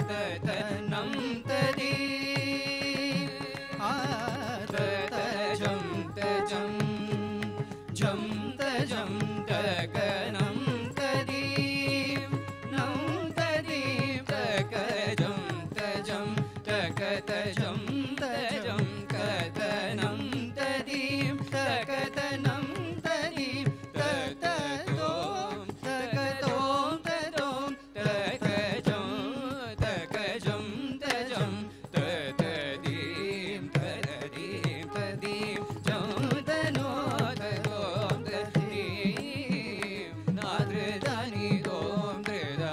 ततनं तदीं तजं तजं जं तजं तकनं तदीं नं ni dom drida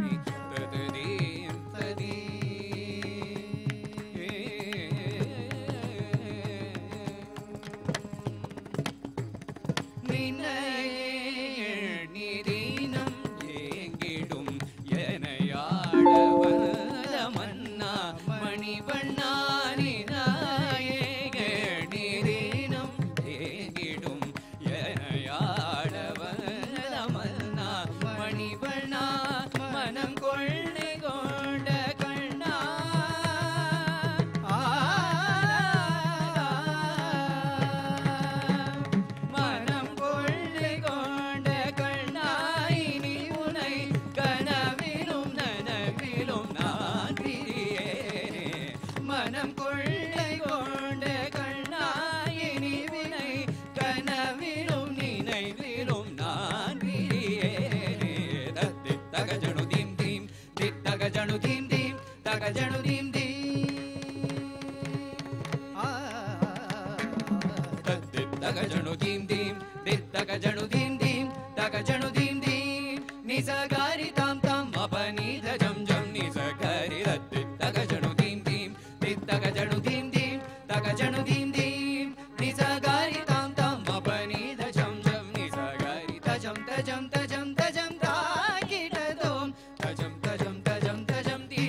ni tadadim tadi ni dinam yengidum yenayadavala manna mani vanna ni naye ni dinam yengidum yenayadavala manna mani vanna manam kolne gonda kanna manam kolne gonda kanna ini unai kanavilum nanavilum நான் பிரியேனே மனம் கொள்ளை கொண்ட கண்ணா இனி வினை கனவிலும் நினைவிலும் நான் பிரியேனே தக ஜனு தீம் தீம் தக ஜனு தீம் தீம் தக ஜனு தீம் தக ஜனு தீம் தீம் தக ஜனு தீம் தீம் தக ஜனு தீம் தீம் நிசகாரி தாம் தாம் மபனி ஜம் ஜம் நிசகாரி ரத்தி தக ஜனு தீம் தீம் தக ஜனு தீம் தீம் தக ஜனு தீம் தீம் நிசகாரி தாம் தாம் மபனி ஜம் ஜம் நிசகாரி தஜம் தஜம் தஜம் தஜம் தா கிட்டதோம் தஜம் தஜம் தஜம் தஜம் தீ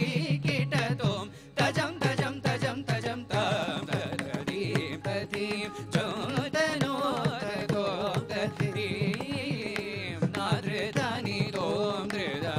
கிட்டதோம் தஜம் தஜம் தஜம் தஜம் தாம் ததீம் ததீம் ஜோதனோ ததோம் ததீம் நாத்ரதானி தோம் திருதா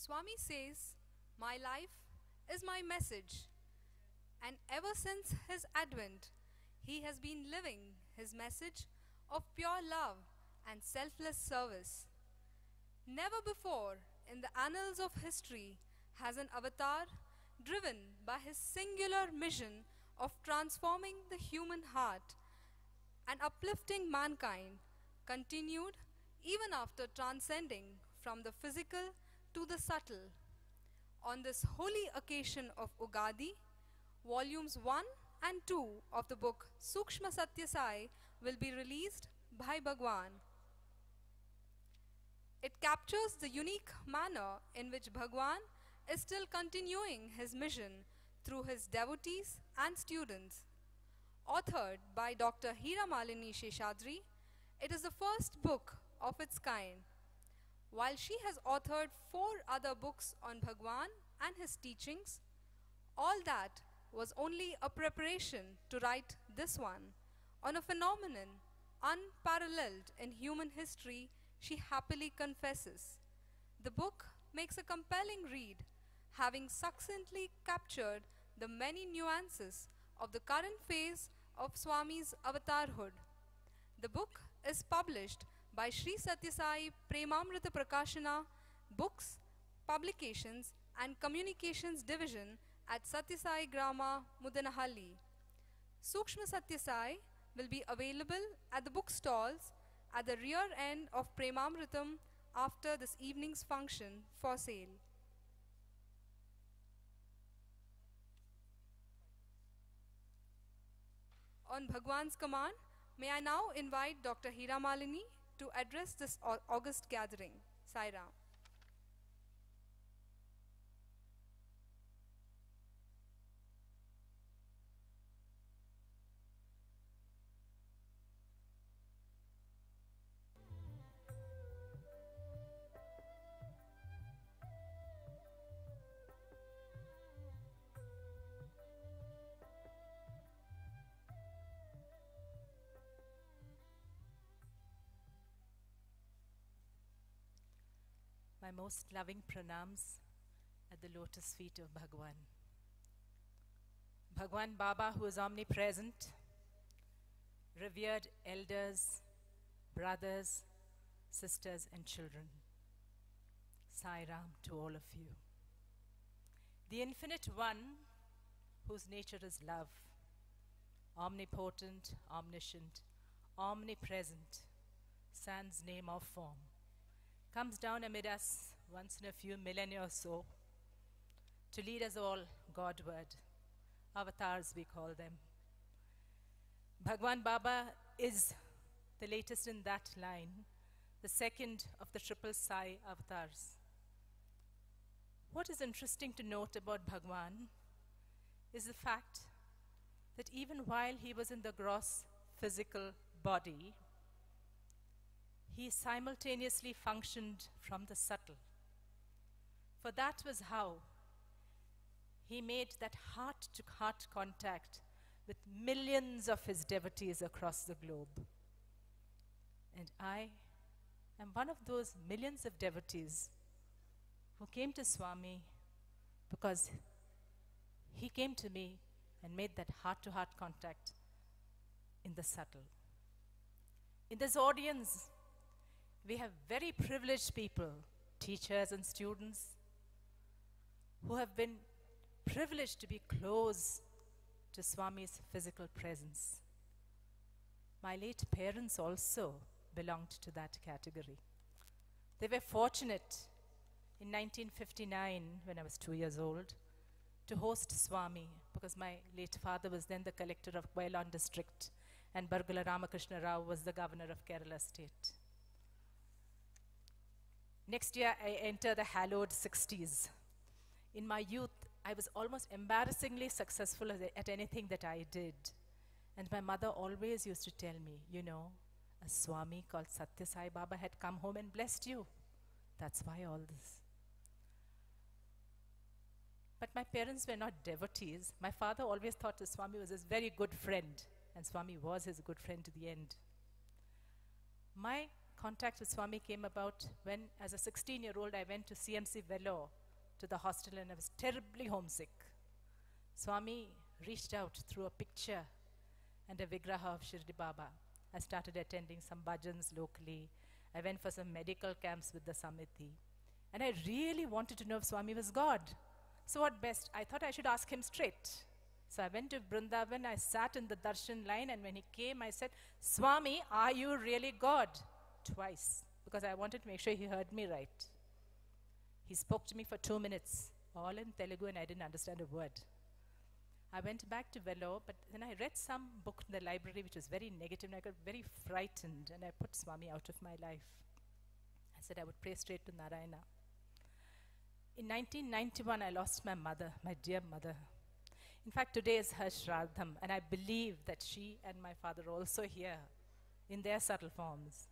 Swami says, "My life is my message." And ever since his advent, he has been living his message of pure love and selfless service. Never before in the annals of history has an avatar driven by his singular mission of transforming the human heart and uplifting mankind continued even after transcending from the physical to the subtle. On this holy occasion of Ugadi, volumes 1 and 2 of the book Sukshma Sathya Sai will be released by Bhagwan. It captures the unique manner in which Bhagwan is still continuing his mission through his devotees and students. Authored by Dr. Hira Malini Sheshadri, it is the first book of its kind. While she has authored 4 other books on Bhagwan and his teachings, all that was only a preparation to write this one on a phenomenon unparalleled in human history, she happily confesses. The book makes a compelling read, having succinctly captured the many nuances of the current phase of Swami's avatarhood. The book is published by Sri Sathya Sai Premamrutham Prakashana Books, Publications and Communications Division at Sathya Sai Grama, Muddenahalli. Sukshma Sathya Sai will be available at the bookstalls at the rear end of Premamrutham after this evening's function for sale. On Bhagwan's command, may I now invite Dr. Hira Malini to address this August gathering. Sai Ram. My most loving pranams at the lotus feet of Bhagwan. Bhagwan Baba, who is omnipresent, revered elders, brothers, sisters and children. Sai Ram to all of you. The Infinite One, whose nature is love, omnipotent, omniscient, omnipresent, sans name or form, comes down amid us once in a few millennia or so to lead us all Godward. Avatars we call them. Bhagwan Baba is the latest in that line, the second of the triple Sai avatars. What is interesting to note about Bhagwan is the fact that even while he was in the gross physical body, he simultaneously functioned from the subtle. For that was how he made that heart-to-heart contact with millions of his devotees across the globe. And I am one of those millions of devotees who came to Swami because he came to me and made that heart-to-heart contact in the subtle. In this audience, we have very privileged people, teachers and students, who have been privileged to be close to Swami's physical presence. My late parents also belonged to that category. They were fortunate in 1959, when I was 2 years old, to host Swami, because my late father was then the collector of Wayalan district, and Bargula Ramakrishna Rao was the governor of Kerala state. Next year, I enter the hallowed 60s. In my youth, I was almost embarrassingly successful at anything that I did. And my mother always used to tell me, you know, a Swami called Sathya Sai Baba had come home and blessed you. That's why all this. But my parents were not devotees. My father always thought that Swami was his very good friend. And Swami was his good friend to the end. My contact with Swami came about when, as a 16-year-old, I went to CMC Vellore to the hostel and I was terribly homesick. Swami reached out through a picture and a vigraha of Shirdi Baba. I started attending some bhajans locally. I went for some medical camps with the Samiti. And I really wanted to know if Swami was God. So what best? I thought I should ask him straight. So I went to Vrindavan, I sat in the darshan line, and when he came, I said, Swami, are you really God? Twice, because I wanted to make sure he heard me right. He spoke to me for 2 minutes, all in Telugu, and I didn't understand a word. I went back to Vellore, but then I read some book in the library which was very negative, and I got very frightened, and I put Swami out of my life. I said I would pray straight to Narayana. In 1991, I lost my mother, my dear mother. In fact, today is her Shraddham, and I believe that she and my father are also here in their subtle forms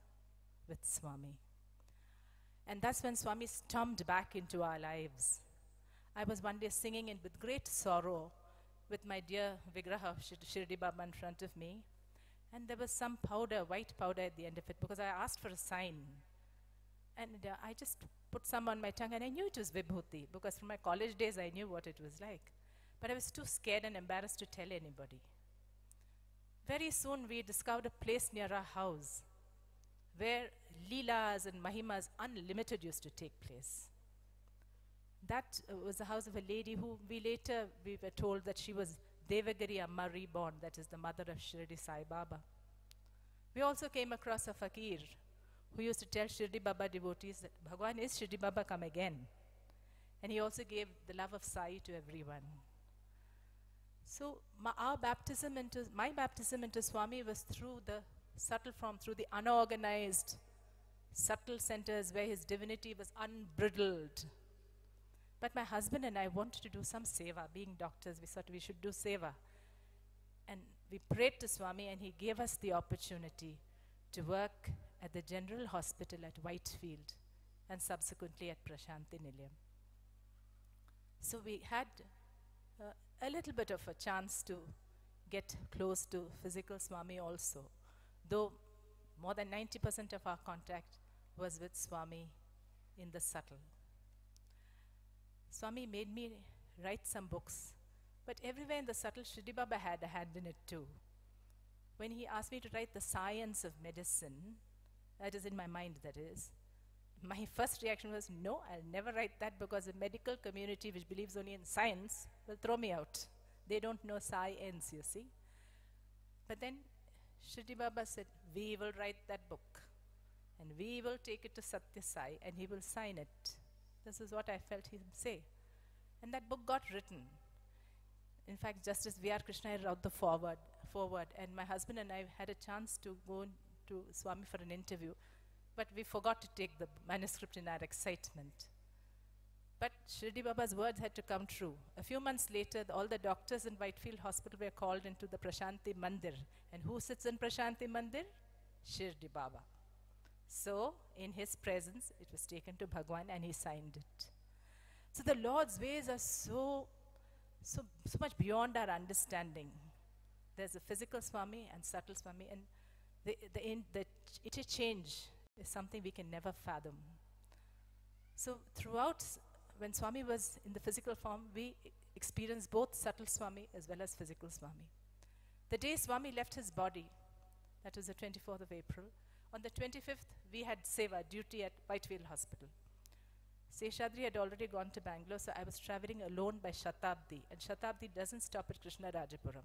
with Swami. And that's when Swami stormed back into our lives. I was one day singing in with great sorrow with my dear Vigraha of Shirdi Baba in front of me, and there was some powder, white powder at the end of it, because I asked for a sign. And I just put some on my tongue, and I knew it was Vibhuti, because from my college days I knew what it was like. But I was too scared and embarrassed to tell anybody. Very soon we discovered a place near our house where Leelas and Mahimas unlimited used to take place. That was the house of a lady who we were told that she was Devagiri Amma reborn, that is the mother of Shirdi Sai Baba. We also came across a fakir who used to tell Shirdi Baba devotees that Bhagwan is Shirdi Baba, come again. And he also gave the love of Sai to everyone. So my baptism into Swami was through the subtle form, through the unorganized, subtle centers where his divinity was unbridled. But my husband and I wanted to do some seva. Being doctors, we thought we should do seva. And we prayed to Swami, and he gave us the opportunity to work at the General Hospital at Whitefield and subsequently at Prashanti Nilayam. So we had a little bit of a chance to get close to physical Swami also, though more than 90% of our contact was with Swami in the subtle. Swami made me write some books, but everywhere in the subtle, Shirdi Baba had a hand in it too. When he asked me to write the science of medicine, that is in my mind, that is, my first reaction was, no, I'll never write that, because the medical community which believes only in science will throw me out. They don't know science, you see. But then Shirdi Baba said, we will write that book, and we will take it to Sathya Sai, and he will sign it. This is what I felt him say. And that book got written. In fact, Justice V.R. Krishna wrote the forward, and my husband and I had a chance to go to Swami for an interview, but we forgot to take the manuscript in our excitement. But Shirdi Baba's words had to come true. A few months later, all the doctors in Whitefield Hospital were called into the Prashanti Mandir. And who sits in Prashanti Mandir? Shirdi Baba. So, in his presence, it was taken to Bhagwan and he signed it. So the Lord's ways are so much beyond our understanding. There's a physical Swami and subtle Swami, and the interchange is something we can never fathom. So throughout, when Swami was in the physical form, we experienced both subtle Swami as well as physical Swami. The day Swami left his body, that was the 24th of April, on the 25th, we had seva, duty at Whitefield Hospital. Seshadri had already gone to Bangalore, so I was traveling alone by Shatabdi, and Shatabdi doesn't stop at Krishna Rajapuram.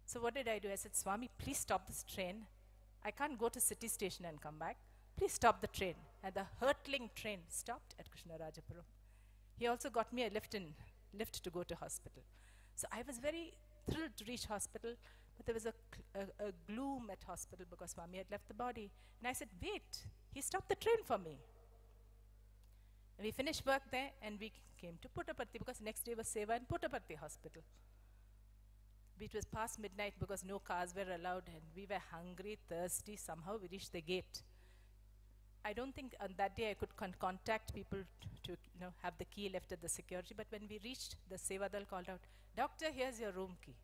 So what did I do? I said, Swami, please stop this train. I can't go to city station and come back. Please stop the train. And the hurtling train stopped at Krishna Rajapuram. He also got me a lift to go to hospital. So I was very thrilled to reach hospital, but there was a gloom at hospital because Swami had left the body. And I said, wait, he stopped the train for me. And we finished work there and we came to Puttaparthi because next day was seva in Puttaparthi hospital. It was past midnight because no cars were allowed and we were hungry, thirsty. Somehow we reached the gate. I don't think on that day I could contact people to have the key left at the security, but when we reached, the Sevadal called out, Doctor, here's your room key.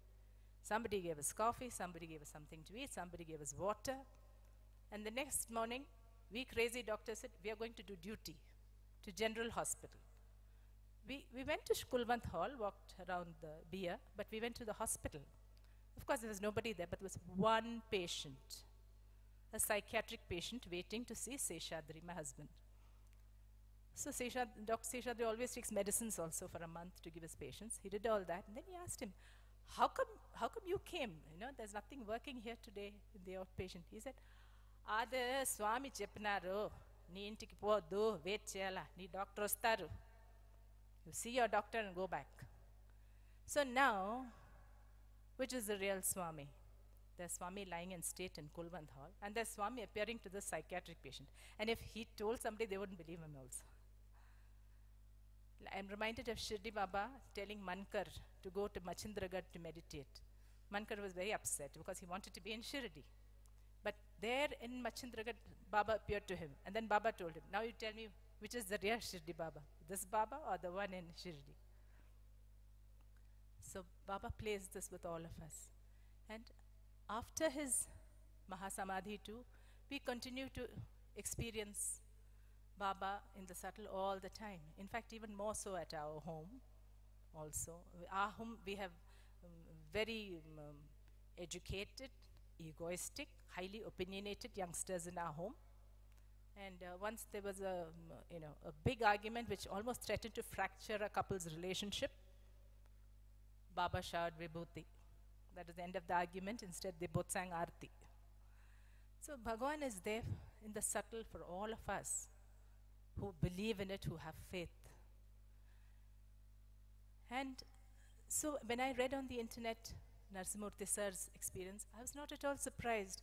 Somebody gave us coffee, somebody gave us something to eat, somebody gave us water. And the next morning, We crazy doctors said, we are going to do duty to General Hospital. We went to Kulwant Hall, walked around the beer, but we went to the hospital. Of course, there was nobody there, but there was one patient, a psychiatric patient waiting to see Seshadri, my husband. So Dr. Seshadri always takes medicines also for a month to give his patients. He did all that, and then he asked him, how come you came? You know, there's nothing working here today in the outpatient. He said, Ade Swami Chepnaru, nee intiki podu, wait cheyala, nee doctor ostaru. You see your doctor and go back. So now, which is the real Swami? There's Swami lying in state in Kulwant Hall, and there's Swami appearing to the psychiatric patient. And if he told somebody, they wouldn't believe him also. I'm reminded of Shirdi Baba telling Mankar to go to Machindragarh to meditate. Mankar was very upset because he wanted to be in Shirdi. But there in Machindragarh, Baba appeared to him. And then Baba told him, now you tell me which is the real Shirdi Baba, this Baba or the one in Shirdi? So Baba plays this with all of us. And after his Mahasamadhi too, we continue to experience Baba in the subtle all the time. In fact, even more so at our home also. Our home, we have very educated, egoistic, highly opinionated youngsters in our home. And once there was a big argument which almost threatened to fracture a couple's relationship. Baba showered Vibhuti. That was the end of the argument. Instead, they both sang Aarti. So Bhagavan is there in the subtle for all of us who believe in it, who have faith. And so when I read on the internet Narasimhamurthy sir's experience, I was not at all surprised.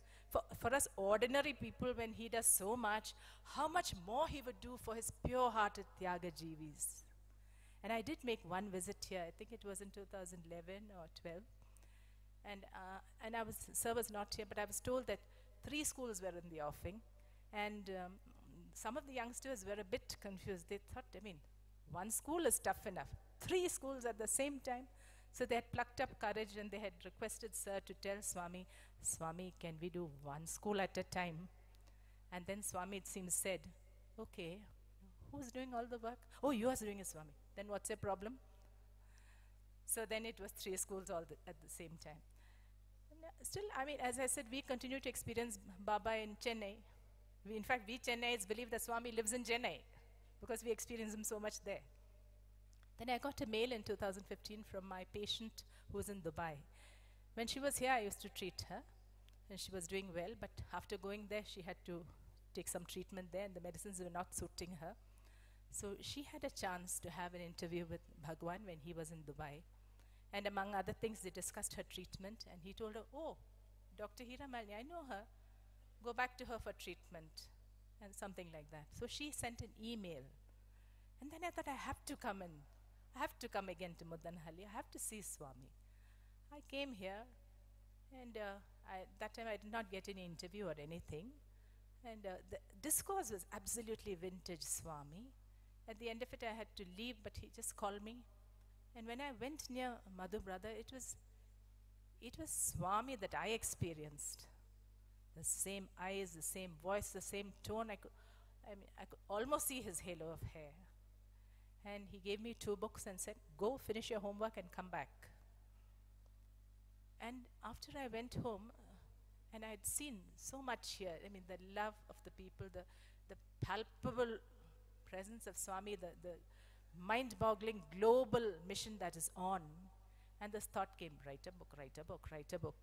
For us ordinary people, when he does so much, how much more he would do for his pure-hearted Tyagajeevis. And I did make one visit here. I think it was in 2011 or 12. And sir was not here, but I was told that 3 schools were in the offing. And some of the youngsters were a bit confused. They thought, one school is tough enough. 3 schools at the same time. So they had plucked up courage and they had requested sir to tell Swami, Swami, can we do 1 school at a time? And then Swami, it seems, said, okay, who's doing all the work? Oh, you are doing it, Swami. Then what's your problem? So then it was 3 schools all at the same time. And still, as I said, we continue to experience Baba in Chennai. In fact, we Chennaites believe that Swami lives in Chennai because we experience him so much there. Then I got a mail in 2015 from my patient who was in Dubai. When she was here, I used to treat her, and she was doing well, but after going there, she had to take some treatment there, and the medicines were not suiting her. So she had a chance to have an interview with Bhagwan when he was in Dubai. And among other things, they discussed her treatment, and he told her, oh, Dr. Hiramalini, I know her. Go back to her for treatment, and something like that. So she sent an email. And then I thought, I have to come again to Muddenahalli. I have to see Swami. I came here, and that time I did not get any interview or anything. And the discourse was absolutely vintage Swami. At the end of it, I had to leave, but he just called me. And when I went near Madhu brother, it was Swami that I experienced. The same eyes, the same voice, the same tone. I could almost see his halo of hair. And he gave me 2 books and said, go finish your homework and come back. And after I went home, and I had seen so much here, the love of the people, the palpable presence of Swami, the mind-boggling global mission that is on. And this thought came, write a book, write a book, write a book.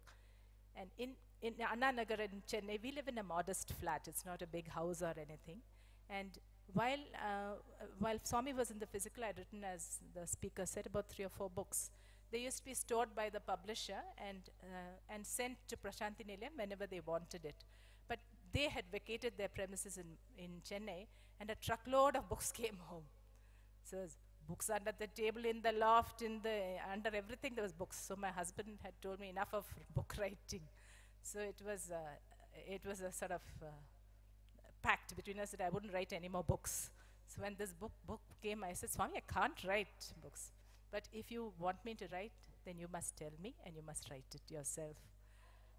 And in Anna Nagar in Chennai, we live in a modest flat. It's not a big house or anything. And while Swami was in the physical, I had written, as the speaker said, about 3 or 4 books. They used to be stored by the publisher and sent to Prashanti Nilayam whenever they wanted it. But they had vacated their premises in Chennai, and a truckload of books came home. So books under the table, in the loft, under everything there was books. So my husband had told me enough of book writing. So it was a sort of pact between us that I wouldn't write any more books. So when this book came, I said, Swami, I can't write books. But if you want me to write, then you must tell me and you must write it yourself.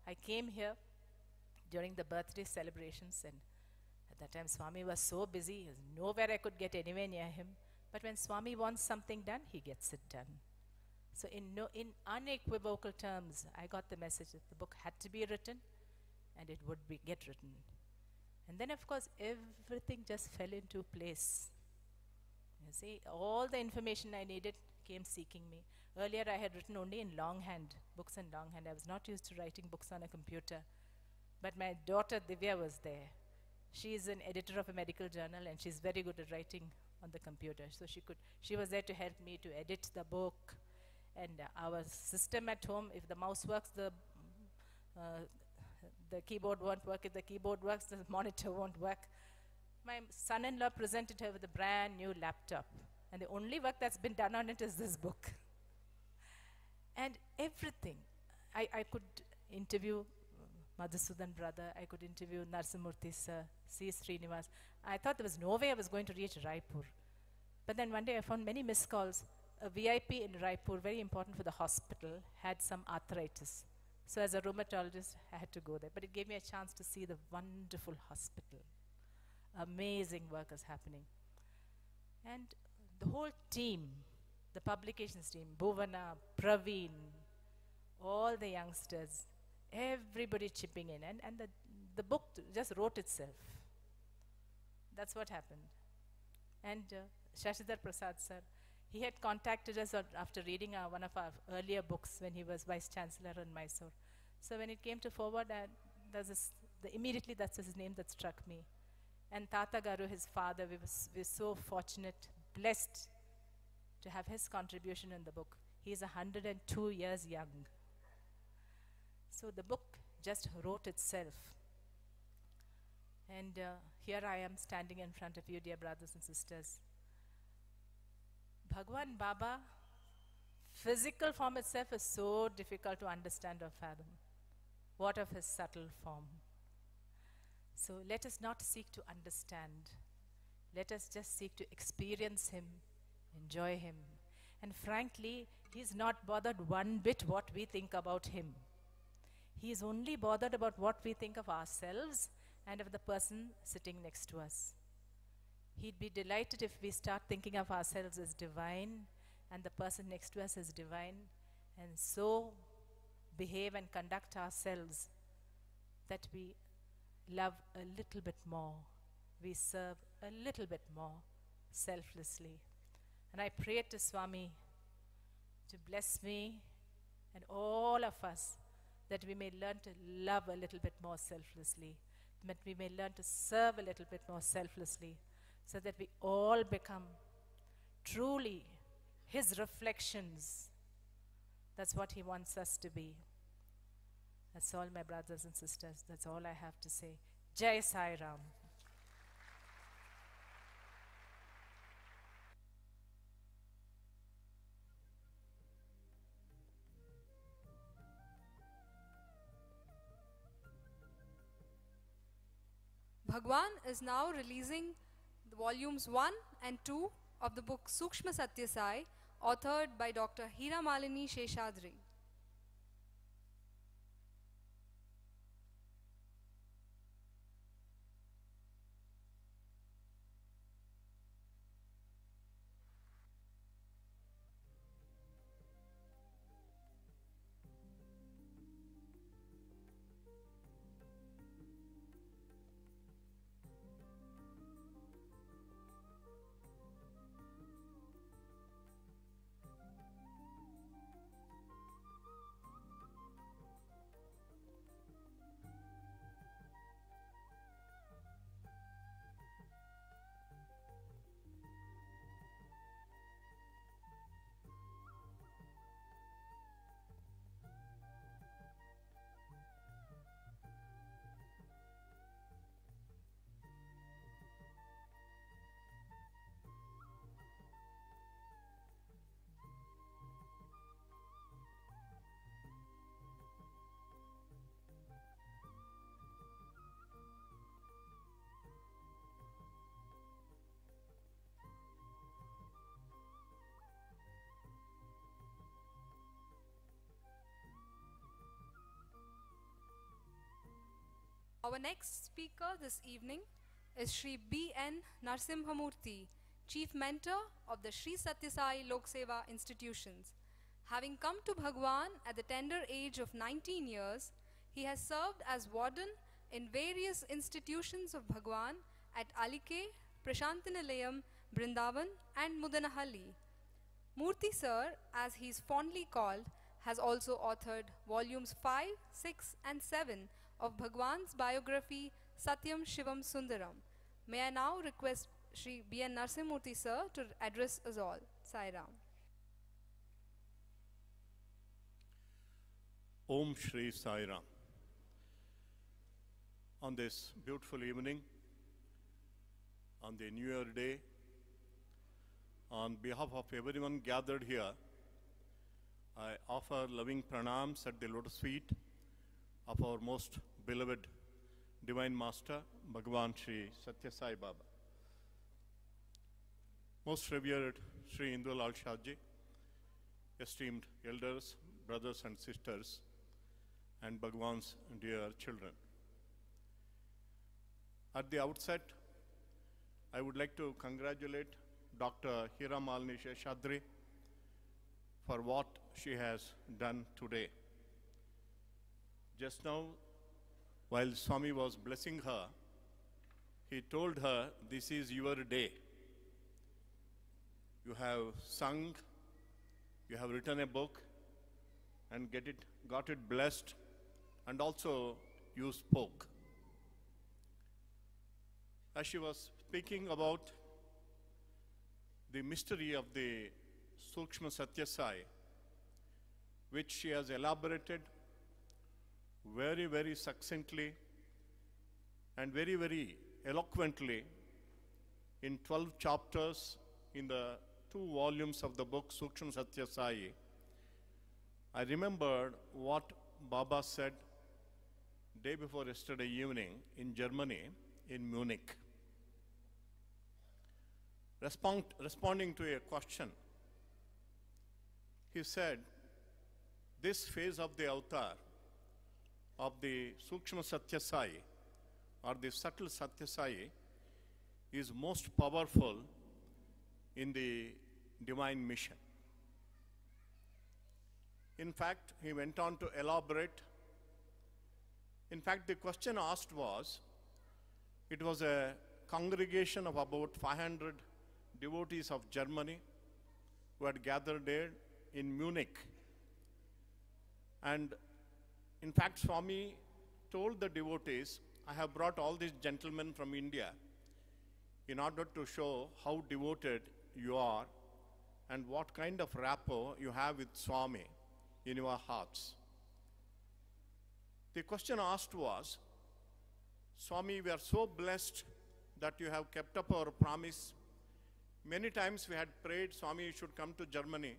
I came here during the birthday celebrations, and At that time, Swami was so busy, nowhere I could get anywhere near him. But when Swami wants something done, he gets it done. So in unequivocal terms, I got the message that the book had to be written and it would get written. And then, of course, everything just fell into place. You see, all the information I needed came seeking me. Earlier, I had written only in longhand, books in longhand. I was not used to writing books on a computer. But my daughter Divya was there. She is an editor of a medical journal and she's very good at writing on the computer. So she was there to help me to edit the book. And our system at home, if the mouse works, the keyboard won't work. If the keyboard works, the monitor won't work. My son-in-law presented her with a brand new laptop. And the only work that's been done on it is this book. And everything. I could interview Madhusudan brother. I could interview Narsimurthy sir, C. Srinivas. I thought there was no way I was going to reach Raipur. But then one day I found many missed calls. A VIP in Raipur, very important for the hospital, had some arthritis. So as a rheumatologist, I had to go there. But it gave me a chance to see the wonderful hospital. Amazing work is happening. And the whole team, the publications team, Bhuvana, Praveen, all the youngsters, everybody chipping in. And the book just wrote itself. That's what happened. And Shashidhar Prasad sir, he had contacted us after reading one of our earlier books when he was Vice Chancellor in Mysore. So when it came to forward, immediately that's his name that struck me. And Tata Garu, his father, we were so fortunate, blessed to have his contribution in the book. He is 102 years young. So the book just wrote itself. And here I am standing in front of you, dear brothers and sisters. Bhagwan Baba, physical form itself is so difficult to understand or fathom. What of his subtle form? So let us not seek to understand. Let us just seek to experience him, enjoy him. And frankly, he's not bothered one bit what we think about him. He is only bothered about what we think of ourselves and of the person sitting next to us. He'd be delighted if we start thinking of ourselves as divine and the person next to us as divine, and so behave and conduct ourselves that we love a little bit more, we serve a little bit more selflessly. And I pray to Swami to bless me and all of us that we may learn to love a little bit more selflessly, that we may learn to serve a little bit more selflessly, so that we all become truly his reflections. That's what he wants us to be. That's all, my brothers and sisters. That's all I have to say. Jai Sai Ram. Bhagwan is now releasing the volumes 1 and 2 of the book Sukshma Sathya Sai, authored by Dr. Hiramalini Sheshadri. Our next speaker this evening is Sri B.N. Narsimhamurthy, Chief Mentor of the Sri Sathya Sai Lok Seva institutions. Having come to Bhagwan at the tender age of 19 years, he has served as warden in various institutions of Bhagwan at Alike, Prashantinilayam, Brindavan and Muddenahalli. Murthy sir, as he is fondly called, has also authored volumes 5, 6 and 7 of Bhagwan's biography Satyam Shivam Sundaram. May I now request Sri B.N. Narsimhamurthy sir to address us all. Sai Ram. Om Shri Sai Ram. On this beautiful evening, on the New Year day, on behalf of everyone gathered here, I offer loving pranams at the lotus feet of our most beloved Divine Master, Bhagavan Sri Sathya Sai Baba. Most revered Sri Indulal Shahji, esteemed elders, brothers and sisters, and Bhagwan's dear children. At the outset, I would like to congratulate Dr. Hiramalini Sheshadri for what she has done today. Just now, while Swami was blessing her, he told her, this is your day. You have sung, you have written a book, and got it blessed, and also you spoke. As she was speaking about the mystery of the Sukshma Sathya Sai, which she has elaborated very, very succinctly and very, very eloquently in 12 chapters in the 2 volumes of the book Sukshma Sathya Sai, I remembered what Baba said day before yesterday evening in Germany, in Munich. Responding to a question, he said, this phase of the avatar of the Sukshma Sathya Sai or the subtle Sathya Sai is most powerful in the divine mission. In fact, he went on to elaborate. In fact, the question asked was, it was a congregation of about 500 devotees of Germany who had gathered there in Munich. And in fact, Swami told the devotees, I have brought all these gentlemen from India in order to show how devoted you are and what kind of rapport you have with Swami in your hearts. The question asked was, Swami, we are so blessed that you have kept up our promise. Many times we had prayed, Swami, you should come to Germany.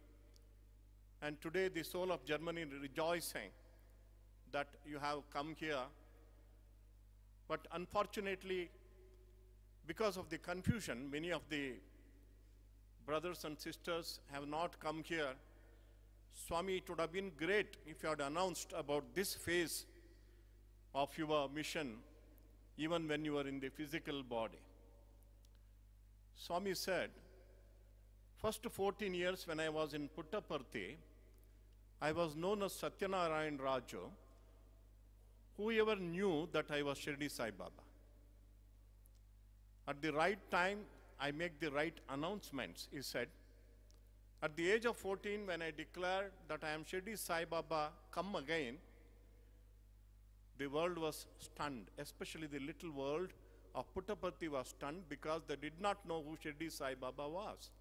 And today the soul of Germany is rejoicing that you have come here. But unfortunately, because of the confusion, many of the brothers and sisters have not come here. Swami, it would have been great if you had announced about this phase of your mission, even when you were in the physical body. Swami said, first 14 years when I was in Puttaparthi, I was known as Satyanarayan Raju. Whoever knew that I was Shirdi Sai Baba. At the right time, I make the right announcements, he said. At the age of 14, when I declared that I am Shirdi Sai Baba, come again, the world was stunned, especially the little world of Puttaparthi was stunned because they did not know who Shirdi Sai Baba was.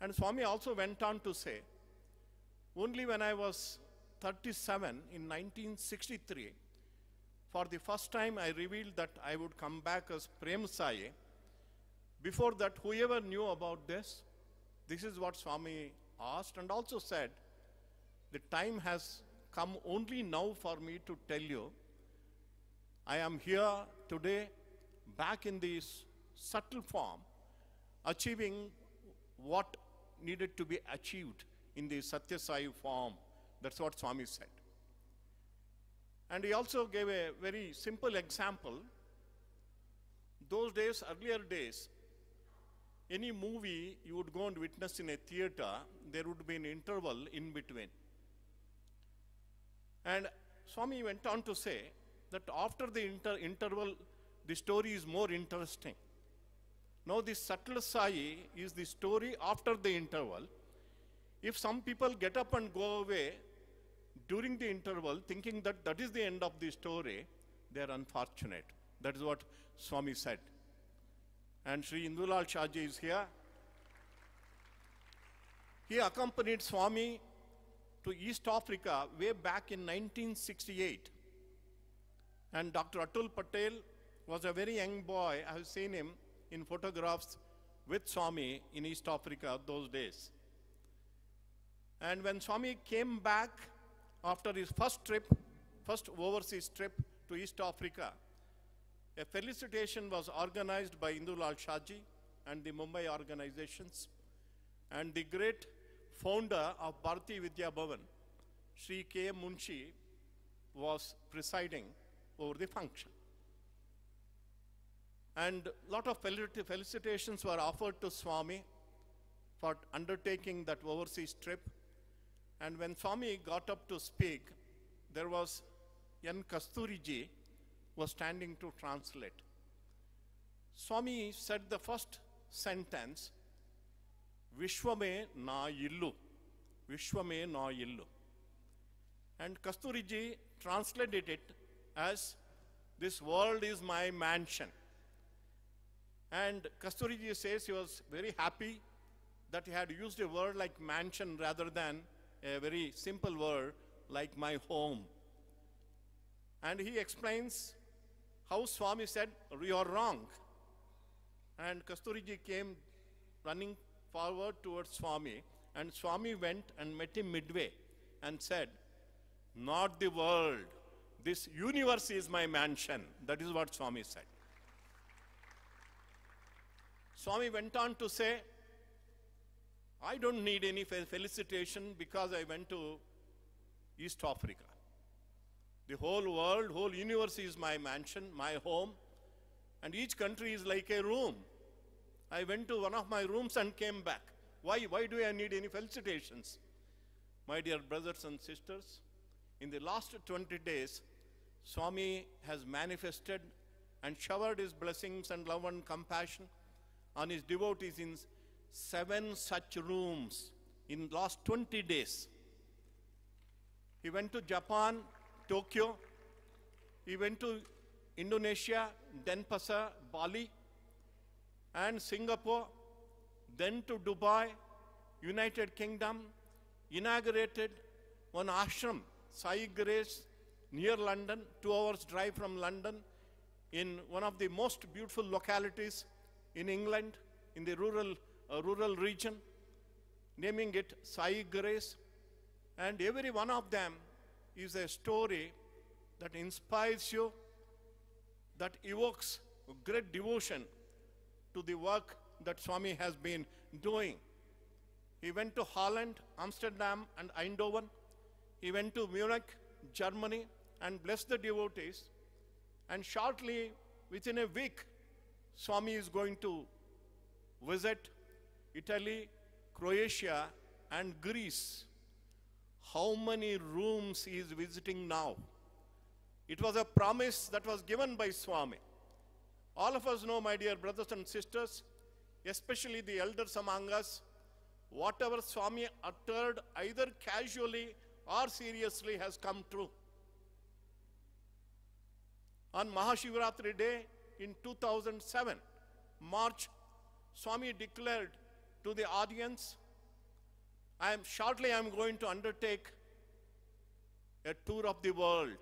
And Swami also went on to say, only when I was 37 in 1963, for the first time I revealed that I would come back as Prem Sai. Before that, whoever knew about this is what Swami asked and also said, the time has come only now for me to tell you, I am here today back in this subtle form, achieving what needed to be achieved in the Sathya Sai form. That's what Swami said. And he also gave a very simple example. those days, earlier days, any movie you would go and witness in a theater, there would be an interval in between. And Swami went on to say that after the interval, the story is more interesting. Now this Sathya Sai is the story after the interval. If some people get up and go away during the interval thinking that that is the end of the story, they are unfortunate. That is what Swami said. And Sri Indulal Shaji is here. He accompanied Swami to East Africa way back in 1968. And Dr. Atul Patel was a very young boy. I have seen him in photographs with Swami in East Africa those days. And when Swami came back after his first overseas trip to East Africa, a felicitation was organized by Indulal Shaji and the Mumbai organizations, and the great founder of Bharati Vidya Bhavan, Sri K. Munshi, was presiding over the function. And a lot of felicitations were offered to Swami for undertaking that overseas trip. And when Swami got up to speak, there was N. Kasturiji was standing to translate. Swami said the first sentence, Vishwame na illu. Vishwame na illu. And Kasturiji translated it as, this world is my mansion. And Kasturiji says he was very happy that he had used a word like mansion rather than a very simple word like my home. And he explains how Swami said, you are wrong. And Kasturiji came running forward towards Swami, and Swami went and met him midway and said, not the world, this universe is my mansion. That is what Swami said. Swami went on to say, I don't need any felicitation because I went to East Africa. The whole world, whole universe is my mansion, my home, and each country is like a room. I went to one of my rooms and came back. Why do I need any felicitations? My dear brothers and sisters, in the last 20 days, Swami has manifested and showered his blessings and love and compassion on his devotees in 7 such rooms in last 20 days. He went to Japan, Tokyo. He went to Indonesia, Denpasar, Bali, and Singapore, then to Dubai, United Kingdom, inaugurated one ashram, Sai Grace, near London, 2 hours drive from London, in one of the most beautiful localities in England, in the rural region, naming it Sai Grace. And every one of them is a story that inspires you, that evokes great devotion to the work that Swami has been doing. He went to Holland, Amsterdam, and Eindhoven. He went to Munich, Germany, and blessed the devotees. And shortly, within a week, Swami is going to visit Italy, Croatia, and Greece. How many rooms he is visiting now? It was a promise that was given by Swami. All of us know, my dear brothers and sisters, especially the elders among us, whatever Swami uttered, either casually or seriously, has come true. On Mahashivratri day in 2007, March, Swami declared to the audience, shortly I am going to undertake a tour of the world.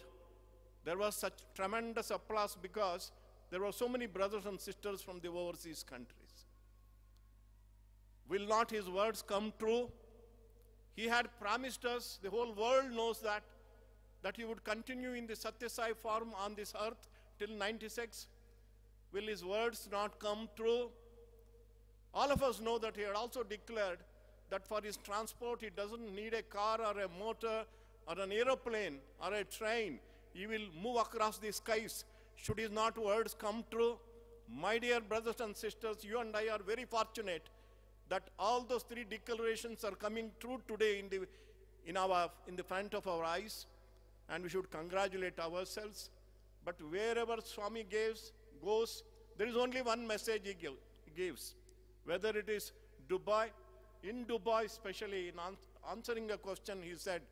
There was such tremendous applause because there were so many brothers and sisters from the overseas countries. Will not his words come true? He had promised us, the whole world knows that he would continue in the Sathya Sai form on this earth till 96. Will his words not come true? All of us know that he had also declared that for his transport he doesn't need a car or a motor or an aeroplane or a train. He will move across the skies. Should his not words come true? My dear brothers and sisters, you and I are very fortunate that all those three declarations are coming true today in the front of our eyes, and we should congratulate ourselves. But wherever Swami goes, there is only one message he gives. Whether it is Dubai, in Dubai especially, in answering a question, he said,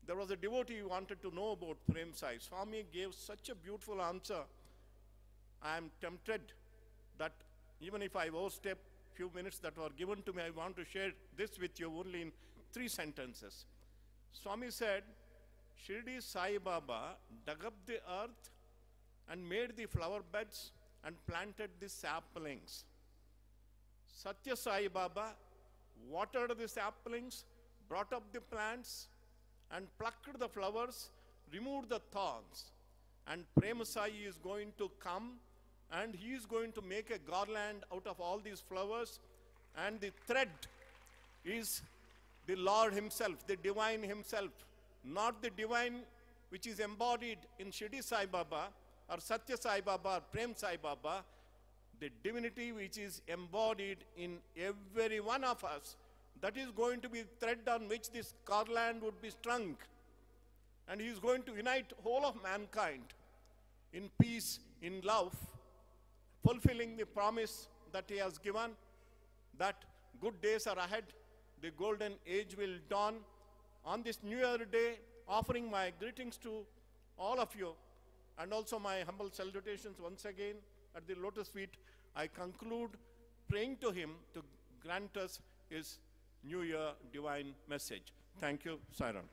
there was a devotee who wanted to know about Prem Sai. Swami gave such a beautiful answer. I am tempted that even if I overstep few minutes that were given to me, I want to share this with you only in 3 sentences. Swami said, Shirdi Sai Baba dug up the earth and made the flower beds and planted the saplings. Sathya Sai Baba watered the saplings, brought up the plants, and plucked the flowers, removed the thorns. And Prem Sai is going to come, and he is going to make a garland out of all these flowers, and the thread is the Lord himself, the divine himself, not the divine which is embodied in Shirdi Sai Baba or Sathya Sai Baba or Prem Sai Baba, the divinity which is embodied in every one of us. That is going to be the thread on which this garland would be strung. And he is going to unite whole of mankind in peace, in love, fulfilling the promise that he has given, that good days are ahead, the golden age will dawn. On this New Year day, offering my greetings to all of you, and also my humble salutations once again at the lotus feet, I conclude praying to him to grant us his New Year divine message. Thank you, Sairam.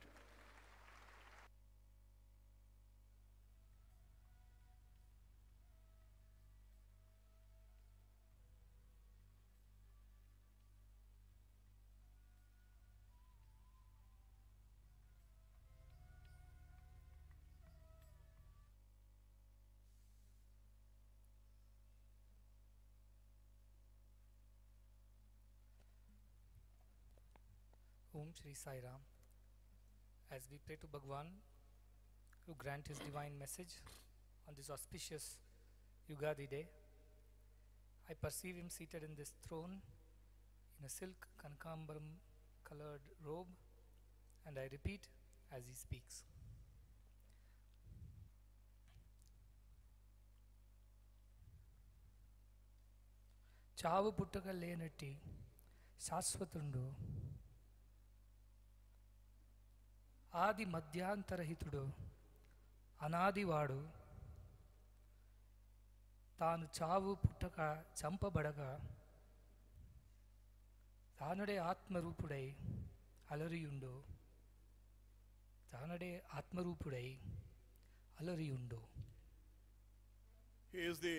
Om Shri Sai Ram. As we pray to Bhagwan to grant his divine message on this auspicious Ugadi day, I perceive him seated in this throne in a silk Kankambaram colored robe, and I repeat as he speaks. చావు పుట్టుక లేనట్టి శాశ్వతుండు, ఆది మధ్యాంతరహితుడు, అనాదివాడు, తాను చావు పుట్టక చంపబడగా తానుడే ఆత్మరూపుడై అలరియుండు, తానుడే ఆత్మరూపుడై అలరియుండు. He is the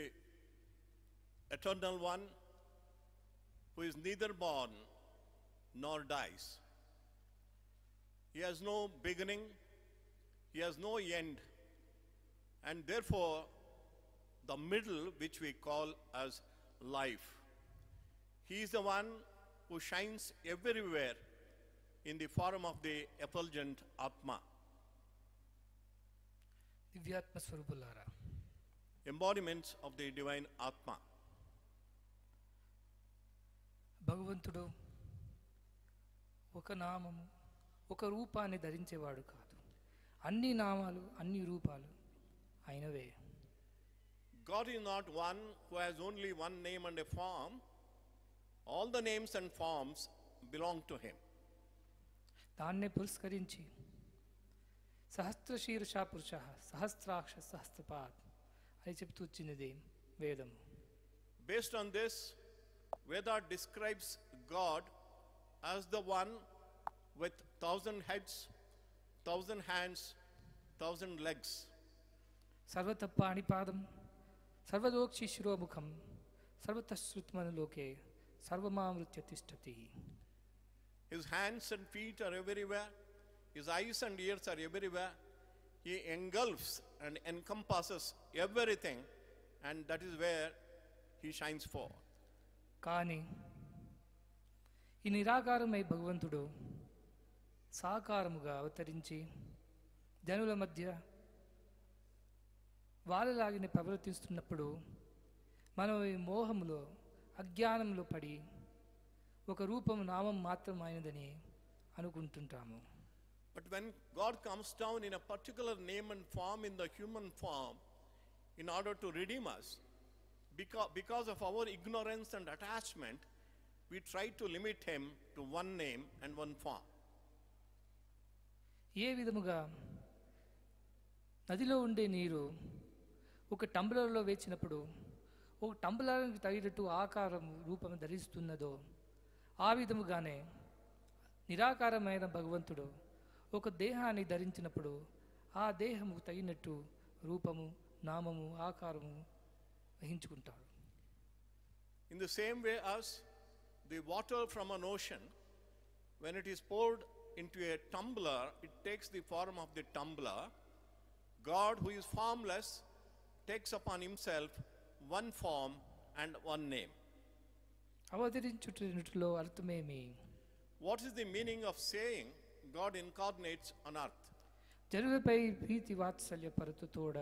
eternal one who is neither born nor dies. He has no beginning, he has no end, and therefore the middle, which we call as life. He is the one who shines everywhere in the form of the effulgent Atma. దివ్యాత్మ స్వరూపులారా, Embodiments of the divine Atma. భగవంతుడు ఒక నామము ఒక రూపాన్ని ధరించేవాడు కాదు. అన్ని నామాలు అన్ని రూపాలు అయినవే. God is not one who has only one name and a form. All the names and forms belong to him. దాన్నే పురస్కరించి సహస్రశీర్ష పురుష సహస్రాక్ష సహస్రపాద్ అని చెప్తూ వచ్చినది వేదం. Based on this, Veda describes God as the one with 1,000 heads, 1,000 hands, 1,000 legs. సర్వతపాణిపాదం సర్వలోక్షి శిరోముఖం సర్వతశ్రుత్మనులోకే సర్వమామృత్య తిష్టతి. His hands and feet are everywhere. His eyes and ears are everywhere. He engulfs and encompasses everything, and that is where he shines forth. కానీ ఈ నిరాకారమై భగవంతుడు సాకారముగా అవతరించి జనుల మధ్య వాళ్ళలాగిన ప్రవర్తిస్తున్నప్పుడు మనం ఈ మోహములో అజ్ఞానంలో పడి ఒక రూపం నామం మాత్రమైనదని అనుకుంటుంటాము. But when God comes down in a particular name and form in the human form in order to redeem us, because of our ignorance and attachment, we try to limit him to one name and one form. ఏ విధముగా నదిలో ఉండే నీరు ఒక టంబ్లర్లో వేచినప్పుడు ఒక టంబ్లర్కి తగినట్టు ఆకారం రూపం ధరిస్తున్నదో, ఆ విధముగానే నిరాకారమైన భగవంతుడు ఒక దేహాన్ని ధరించినప్పుడు ఆ దేహము తగినట్టు రూపము నామము ఆకారము వహించుకుంటాడు. In the same way as the water from an ocean, when it is poured into a tumbler, it takes the form of the tumbler. God, who is formless, takes upon himself one form and one name. అవతరించుటలో అర్థమేమి? What is the meaning of saying God incarnates on earth? జరువుపై Preethi Vatsalya పరతుతోడ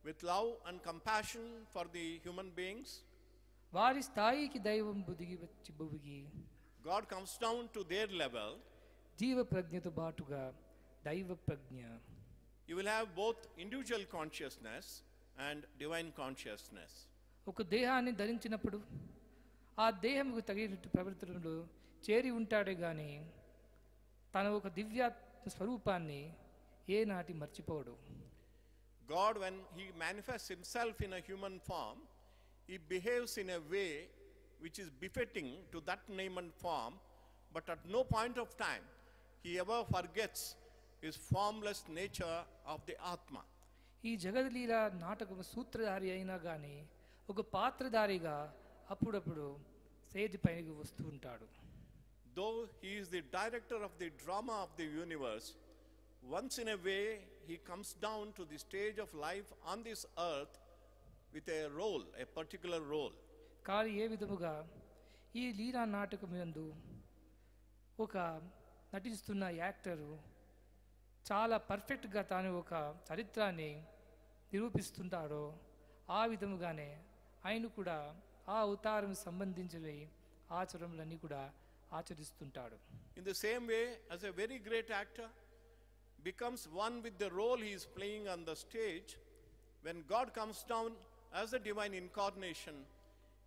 With love and compassion for the human beings, వారి స్థాయికి దైవం బుదిగి వచ్చి భువిగి God comes down to their level. జీవ ప్రజ్ఞతో బాటుగా దైవ ప్రజ్ఞ. You will have both individual consciousness and divine consciousness. ఒక దేహాన్ని ధరించినప్పుడు ఆ దేహముకు తగినట్టు ప్రవర్తనలో చేరి ఉంటాడే కానీ తన ఒక దివ్యాత్మ స్వరూపాన్ని ఏనాటి మర్చిపోడు. God, when he manifests himself in a human form, he behaves in a way which is befitting to that name and form, but at no point of time he ever forgets his formless nature of the Atma. ఈ జగద్లీల నాటకం సూత్రధారి అయినా కానీ ఒక పాత్రధారిగా అప్పుడప్పుడు stage పైకి వస్తూ ఉంటాడు. Though he is the director of the drama of the universe, once in a way he comes down to the stage of life on this earth with a role, a particular role. కానీ ఏ విధముగా ఈ లీలా నాటకం యందు ఒక నటిస్తున్న actor చాలా పర్ఫెక్ట్గా తాను ఒక చరిత్రాన్ని నిరూపిస్తుంటాడో ఆ విధముగానే ఆయన కూడా ఆ అవతారం సంబంధించిన ఆచరణలన్నీ కూడా ఆచరిస్తుంటాడు. In the same way, as a very great actor becomes one with the role he is playing on the stage, when God comes down as the divine incarnation,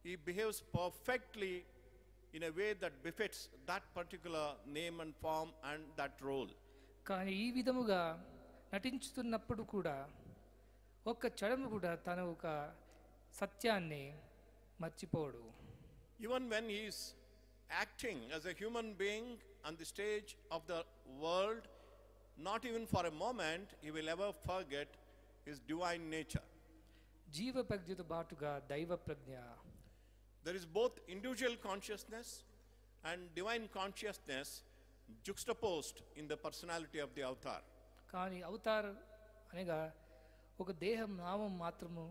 he behaves perfectly in a way that befits that particular name and form and that role. కానీ ఈ విధముగా నటించుతున్నప్పుడు కూడా ఒక్క క్షణము కూడా తన ఒక సత్యాన్ని మర్చిపోడు. Even when he is acting as a human being on the stage of the world, not even for a moment he will ever forget his divine nature. జీవ ప్రజ్ఞతో బాటుగా దైవ ప్రజ్ఞ. There is both individual consciousness and divine consciousness juxtaposed in the personality of the avatar. కానీ Avatar అనగా ఒక దేహం నామం మాత్రము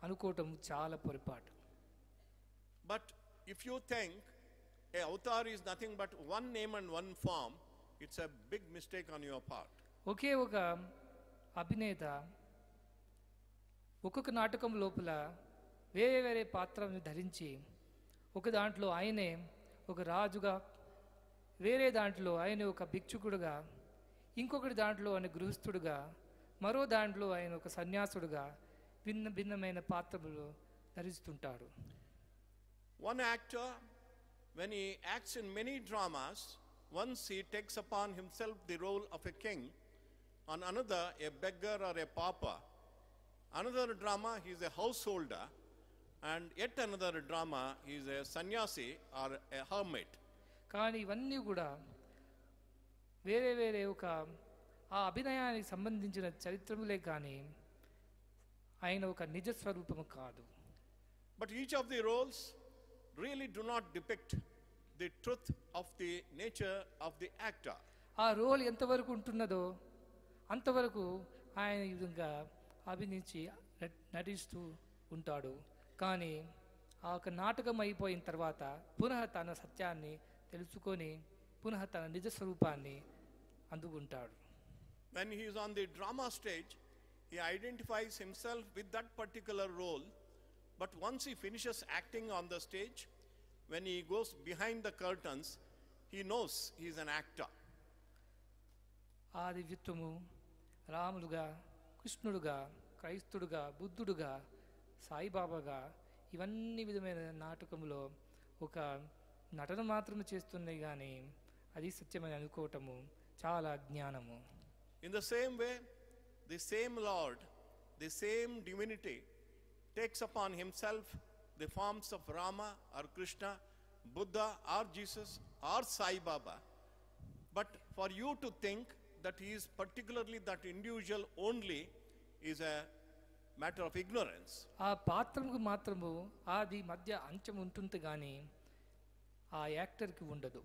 అనుకోవటం చాలా పొరపాటు. But if you think a avatar is nothing but one name and one form, it's a big mistake on your part. ఒకే ఒక అభినేత ఒక్కొక్క నాటకం లోపల వేరే వేరే పాత్రను ధరించి ఒక దాంట్లో ఆయనే ఒక రాజుగా, వేరే దాంట్లో ఆయన ఒక భిక్షుకుడుగా, ఇంకొకటి దాంట్లో ఆయన గృహస్థుడుగా, మరో దాంట్లో ఆయన ఒక సన్యాసుడుగా భిన్న భిన్నమైన పాత్రలు ధరిస్తుంటాడు. One actor, when he acts in many dramas, once he takes upon himself the role of a king, on another a beggar or a pauper, another drama he is a householder, and yet another drama he is a sannyasi or a hermit. కానీ ఇవన్నీ కూడా వేరే వేరే ఒక ఆ అభినయానికి సంబంధించిన చరిత్రములే కానీ ఆయన ఒక నిజ స్వరూపము కాదు. But each of the roles really do not depict the truth of the nature of the actor. ఆ రోల్ ఎంతవరకు ఉంటున్నదో అంతవరకు ఆయన ఈ విధంగా అభినయించి నటిస్తూ ఉంటాడు. కానీ ఆ ఒక నాటకం అయిపోయిన తర్వాత పునః తన సత్యాన్ని తెలుసుకొని పునః తన నిజ స్వరూపాన్ని అందుకుంటాడు. When he is on the drama stage, he identifies himself with that particular role, But once he finishes acting on the stage, when he goes behind the curtains, he knows he is an actor. ఆ దివ్యత్వము రాములుగా, కృష్ణుడుగా, క్రైస్తుడుగా, బుద్ధుడుగా, సాయిబాబాగా ఇవన్నీ విధమైన నాటకములో ఒక నటన మాత్రమే చేస్తున్నాయి కానీ అది సత్యమని అనుకోవటము చాలా అజ్ఞానము. In the same way, the same Lord, the same divinity takes upon himself the forms of Rama or Krishna, Buddha or Jesus or Sai Baba. But for you to think that he is particularly that individual only is a matter of ignorance. ఆ పాత్రకు మాత్రము ఆది మధ్య అంచం ఉంటుంది కానీ ఆ యాక్టర్కి ఉండదు.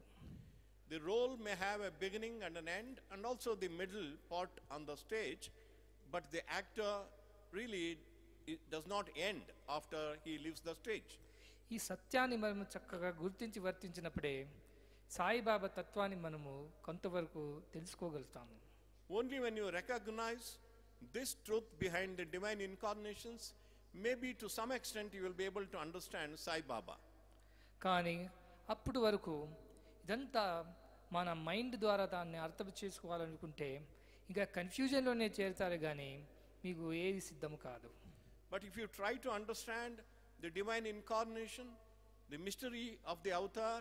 The role may have a beginning and an end and also the middle part on the stage, but the actor really it does not end after he leaves the stage. ఈ సత్యాన్ని మనము చక్కగా గుర్తించి వర్తించినప్పుడే సాయిబాబా తత్వాన్ని మనము కొంతవరకు తెలుసుకోగలుగుతాము. Only when you recognize this truth behind the divine incarnations, maybe to some extent you will be able to understand Sai Baba. కానీ అప్పుడు వరకు ఇదంతా మన మైండ్ ద్వారా దాన్ని అర్థం చేసుకోవాలనుకుంటే ఇంకా కన్ఫ్యూజన్లోనే చేరుతారు కానీ మీకు ఏది సిద్ధము కాదు. But if you try to understand the divine incarnation, the mystery of the avatar,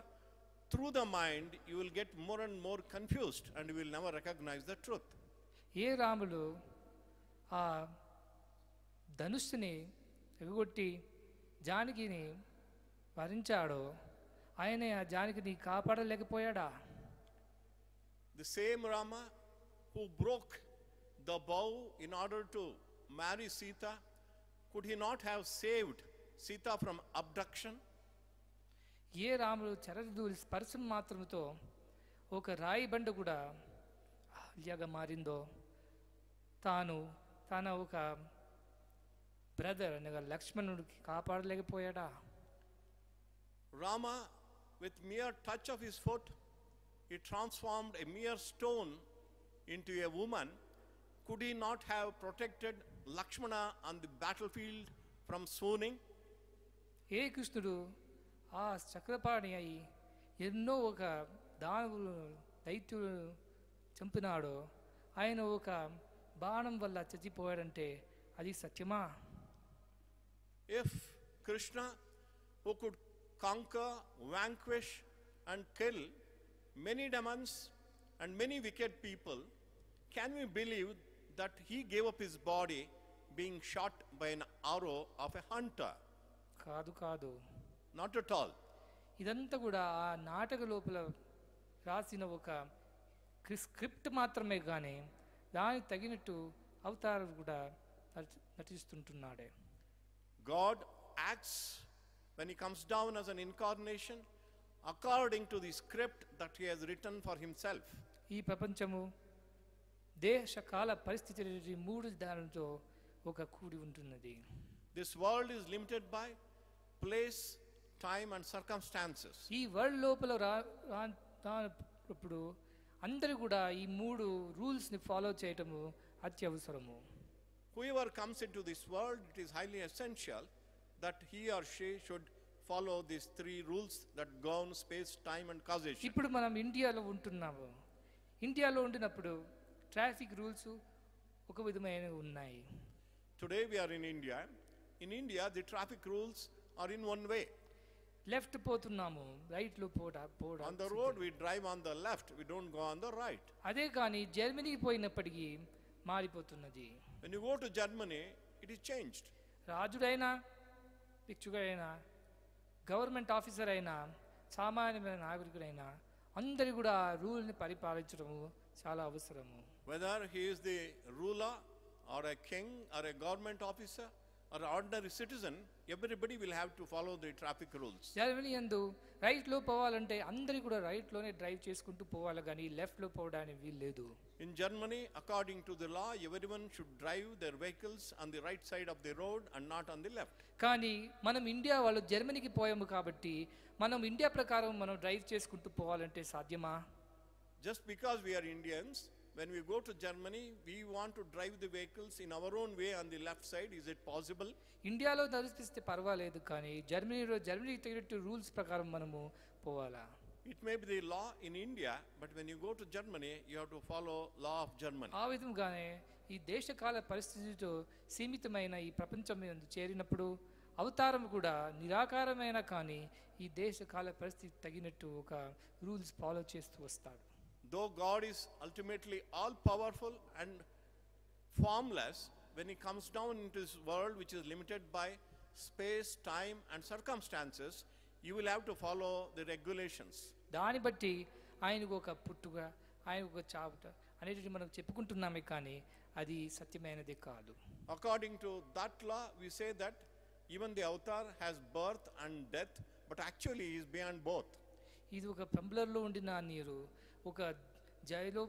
through the mind, you will get more and more confused and you will never recognize the truth. ఏ రాములు ఆ ధనుస్సుని ఎగగొట్టి జానకిని వరించాడో ఆయన ఆ జానకిని కాపాడలేకపోయాడా? The same Rama who broke the bow in order to marry Sita, could he not have saved Sita from abduction? ఏ రాముడు చరధూళి స్పర్శం మాత్రంతో ఒక రాయి బండ కూడా అలియాగా మారిందో తన ఒక బ్రదర్ అనగా లక్ష్మణుడికి కాపాడలేకపోయాడా? Rama, with mere touch of his foot, he transformed a mere stone into a woman. Could he not have protected Lakshmana on the battlefield from swooning? ఏ కృష్ణుడు ఆ చక్రపాణి అయి ఎన్నో ఒక దానవులు దైత్యులు చంపినాడో ఆయన ఒక బాణం వల్ల చచ్చిపోయాడంటే అది సత్యమా? If Krishna, who could conquer, vanquish and kill many demons and many wicked people, can we believe that he gave up his body being shot by an arrow of a hunter? కాదు. Not at all. ఇదంతా కూడా ఆ నాటక లోపల రాసిన ఒక script మాత్రమే కానీ దానికి తగినట్టు అవతారం కూడా నటిస్తుంటున్నాడే. God acts when he comes down as an incarnation according to the script that he has written for himself. ఈ ప్రపంచము దేశ కాల పరిస్థితి మూడు దానితో ఒక కూడి ఉంటున్నది. This world is limited by place, time and circumstances. ఈ వరల్డ్ లోపల రానప్పుడు అందరూ కూడా ఈ మూడు రూల్స్ని ఫాలో చేయటము అత్యవసరము. Whoever comes into this world, it is highly essential that he or she should follow these three rules that govern space, time and causation. ఇప్పుడు మనం ఇండియాలో ఉంటున్నాము. ఇండియాలో ఉండినప్పుడు ట్రాఫిక్ రూల్స్ ఒక విధమైనవి ఉన్నాయి. Today we are in India. In India, the traffic rules are in one way. Left పోతున్నాము, రైట్లో పోవడం. On the road we drive on the left, we don't go on the right. అదే కానీ జర్మనీకి పోయినప్పటికీ మారిపోతున్నది. When you go to Germany, it is changed. రాజుడైనా, భిక్షుడైనా, గవర్నమెంట్ ఆఫీసర్ అయినా, సామాన్యమైన నాగరికుడైనా అందరూ కూడా ఆ రూల్ని పరిపాలించడము చాలా అవసరము. Whether he is the ruler or a king or a government officer or ordinary citizen, everybody will have to follow the traffic rules. Germany యందు రైట్లో పోవాలంటే అందరూ కూడా రైట్లోనే డ్రైవ్ చేసుకుంటూ పోవాలి కానీ లెఫ్ట్లో పోవడానికి వీలు లేదు. In Germany, according to the law, everyone should drive their vehicles on the right side of the road and not on the left. కానీ మనం ఇండియా వాళ్ళు జర్మనీకి పోయాము కాబట్టి మనం ఇండియా ప్రకారం మనం డ్రైవ్ చేసుకుంటూ పోవాలంటే సాధ్యమా? Just because we are Indians, when we go to Germany, we want to drive the vehicles in our own way on the left side. Is it possible? ఇండియాలో నడిపిస్తే పర్వాలేదు, కానీ జర్మనీకి తగినట్టు రూల్స్ ప్రకారం మనము పోవాలా? It may be the law in India, but when you go to Germany, you have to follow law of Germany. ఆ విధంగానే ఈ దేశకాల పరిస్థితితో సీమితమైన ఈ ప్రపంచం మీద చేరినప్పుడు అవతారం కూడా నిరాకారమైన, కానీ ఈ దేశకాల పరిస్థితి తగినట్టు ఒక రూల్స్ ఫాలో చేస్తూ వస్తాడు. Though God is ultimately all powerful and formless, when he comes down into this world which is limited by space, time and circumstances, you will have to follow the regulations. దాన్ని బట్టి ఆయనకు ఒక పుట్టుక, ఆయనకు ఒక చావుట అనేది మనం చెప్పుకుంటున్నామే, కానీ అది సత్యమైనది కాదు. According to that law, we say that even the avatar has birth and death, but actually he is beyond both. ఇది ఒక పంబ్లర్లో ఉండిన నీరు, ఒక జైలో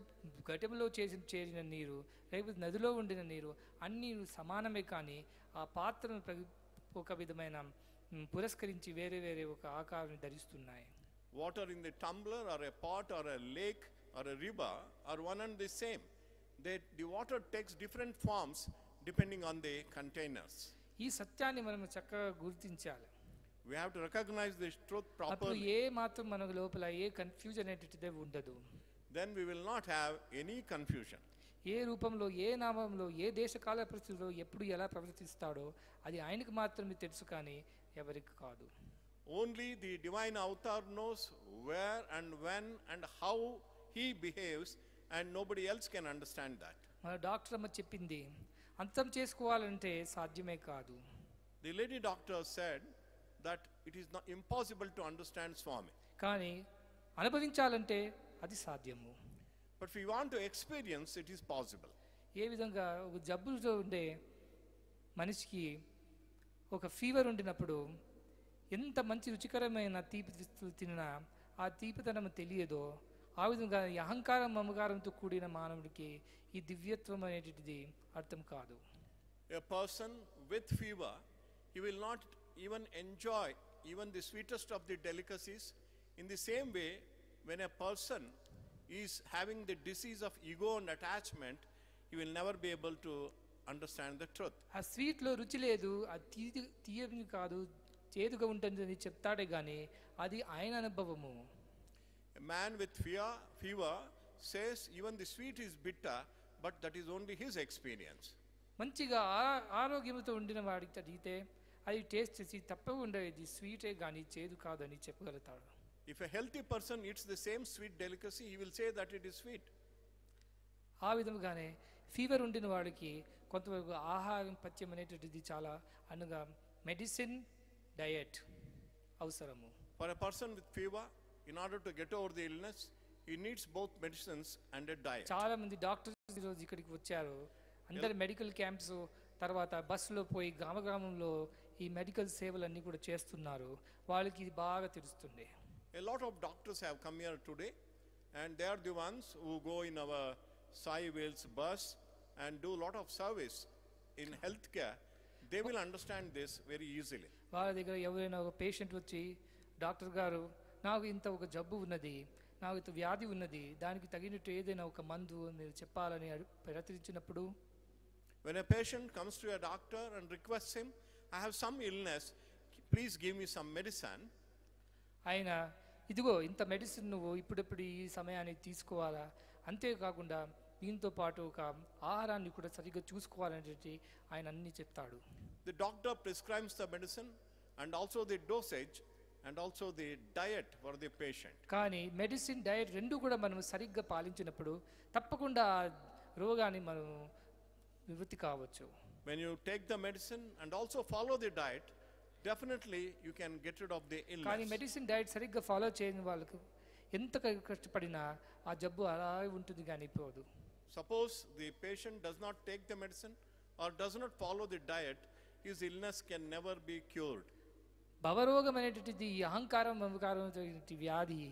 ఘటంలో చేరిన నీరు, లేకపోతే నదిలో ఉండిన నీరు, అన్నీ సమానమే, కానీ ఆ పాత్రను ఒక విధమైన పురస్కరించి వేరే వేరే ఒక ఆకారాన్ని ధరిస్తున్నాయి. Water in the tumbler or a pot or a lake or a river are one and the same. The water takes different forms depending on the containers. ఈ సత్యాన్ని మనం చక్కగా గుర్తించాలి. We have to recognize this truth అప్పుడు properly. ఏ మాత్రం మన లోపల ఏ confusion అనేటిదే ఉండదు. Then we will not have any confusion. ఏ రూపంలో, ఏ నామంలో, ఏ దేశకాల పరిస్థితుల్లో ఎప్పుడు ఎలా ప్రవర్తిస్తాడో అది ఆయనకు మాత్రమే తెలుసు, కానీ ఎవరికి కాదు. Only the divine avatar knows where and when and how he behaves, and nobody else can understand that. మన డాక్టర్ అమ్మ చెప్పింది అంతం చేసుకోవాలంటే సాధ్యమే కాదు. The lady doctor said that it is not impossible to understand Swami. కానీ అనుభవించాలంటే అది సాధ్యము. But if we want to experience, it is possible. ఏ విధంగా ఒక జబ్బుతో ఉండే మనిషికి ఒక ఫీవర్ ఉండినప్పుడు ఎంత మంచి రుచికరమైన తీపి తిన్నా ఆ తీపితనం తెలియదో, ఆ విధంగా ఈ అహంకారం మమకారంతో కూడిన మానవుడికి ఈ దివ్యత్వం అనేటిది అర్థం కాదు. A person with fever, he will not even enjoy even the sweetest of the delicacies. In the same way, when a person is having the disease of ego and attachment, he will never be able to understand the truth. ఆ స్వీట్లో రుచి లేదు, అది తీయని కాదు, చేదుగా ఉంటుందని చెప్తాడే కానీ అది ఆయన అనుభవము. A man with fever says even the sweet is bitter, but that is only his experience. మంచిగా ఆరోగ్యంతో ఉండిన వాడికి అడిగితే అది టేస్ట్ చేసి తప్పకుండా ఇది స్వీటే కానీ చేదు కాదని చెప్పగలుగుతాడు. If a healthy person eats the same sweet delicacy, he will say that it is sweet. ఆ విధంగానే ఫీవర్ ఉండిన వాడికి కొంతవరకు ఆహారం పథ్యం అనేటువంటిది చాలా అనగా మెడిసిన్, డయట్ అవసరము. For a person with fever, in order to get over the illness, he needs both medicines and a diet. చాలా మంది డాక్టర్స్ ఈరోజు ఇక్కడికి వచ్చారు. అందరు మెడికల్ క్యాంప్స్ తర్వాత బస్సులో పోయి గ్రామంలో ఈ మెడికల్ సేవలన్నీ కూడా చేస్తున్నారు. వాళ్ళకి ఇది బాగా తెలుస్తుంది. A lot of doctors have come here today, and they are the ones who go in our Sai Wales bus and do a lot of service in healthcare. They will understand this very easily. వాళ్ళ దగ్గర ఎవరైనా ఒక patient వచ్చి doctor గారు నాకు ఇంత ఒక జబ్బు ఉన్నది, నాకు ఇంత వ్యాధి ఉన్నది, దానికి తగినట్టు ఏదైనా ఒక మందు మీరు చెప్పాలని ప్రయత్నించినప్పుడు, when a patient comes to a doctor and requests him, I have some illness, please give me some medicine, ఆయన ఇదిగో ఇంత మెడిసిన్ నువ్వు ఇప్పుడప్పుడు ఈ సమయానికి తీసుకోవాలా, అంతేకాకుండా దీంతో పాటు ఒక ఆహారాన్ని కూడా సరిగ్గా చూసుకోవాలనేది ఆయన అన్నీ చెప్తాడు. The doctor prescribes the medicine and also the dosage and also the diet for the patient. కానీ మెడిసిన్, డయట్ రెండు కూడా మనం సరిగ్గా పాలించినప్పుడు తప్పకుండా రోగాన్ని మనం నివృత్తి కావచ్చు. When you take the medicine and also follow the diet, definitely you can get rid of the illness. కానీ మెడిసిన్, డయట్ సరిగ్గా ఫాలో చేయని వాళ్ళకు ఎంత కష్టపడినా ఆ జబ్బు అలా ఉంటుంది కానీ పోదు. Suppose the patient does not take the medicine or does not follow the diet, his illness can never be cured. భవరోగం అనేటువంటిది ఈ అహంకారం మమకారం వ్యాధి,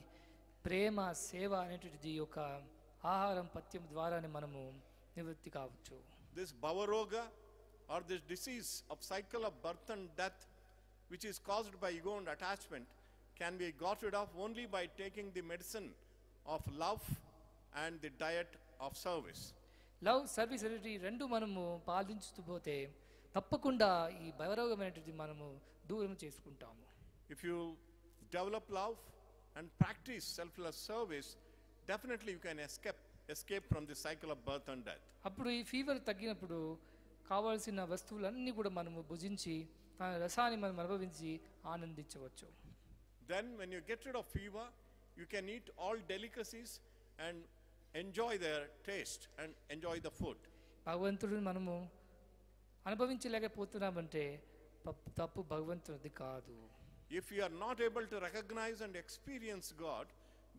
ప్రేమ, సేవ అనేటువంటిది ఒక ఆహారం పథ్యం ద్వారానే మనము నివృత్తి కావచ్చు. This bhavaroga or this disease of cycle of birth and death, which is caused by ego and attachment, can be got rid of only by taking the medicine of love and the diet of service. Love service అనేటి రెండు మనము పాలించుతూ పోతే తప్పకుండా ఈ భవరోగమైనటువంటి మనము దూరం చేసుకుంటాము. If you develop love and practice selfless service, definitely you can escape from the cycle of birth and death. అప్పుడు ఈ ఫీవర్ తగ్గినప్పుడు కావాల్సిన వస్తువులన్నీ కూడా మనము భుజించి ఆ రసాన్ని మనం అనుభవించి ఆనందించవచ్చు. Then when you get rid of fever, you can eat all delicacies and enjoy their taste and enjoy the food. భగవంతుడిని మనము అనుభవించలేకపోతున్నామంటే తప్పు భగవంతుడిది కాదు. If you are not able to recognize and experience God,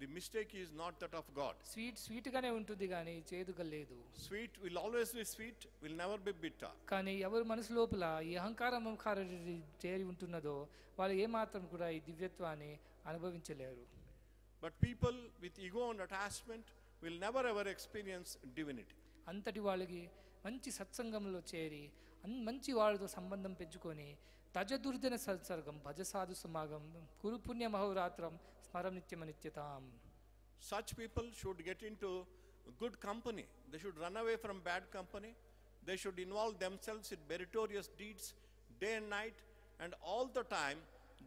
the mistake is not that of God. Sweet గానే ఉంటుంది కానీ చేదుగా లేదు. Sweet will always be sweet, will never be bitter. కానీ ఎవరి మనసు లోపల ఈ అహంకారం చేరి ఉంటున్నదో వాళ్ళు ఏమాత్రం కూడా ఈ దివ్యత్వాన్ని అనుభవించలేరు. But people with ego and attachment will never ever experience divinity. అంతటి వాళ్ళకి మంచి సత్సంగంలో చేరి మంచి వాళ్ళతో సంబంధం పెంచుకొని తజదుర్దిన సత్సర్గం భజ సాధు సమాగం కురు పుణ్య మహోరాత్రం స్మరం నిత్యమనిత్యతాం. Such people should get into good company. They should run away from bad company. They should involve themselves in meritorious deeds day and night, and all the time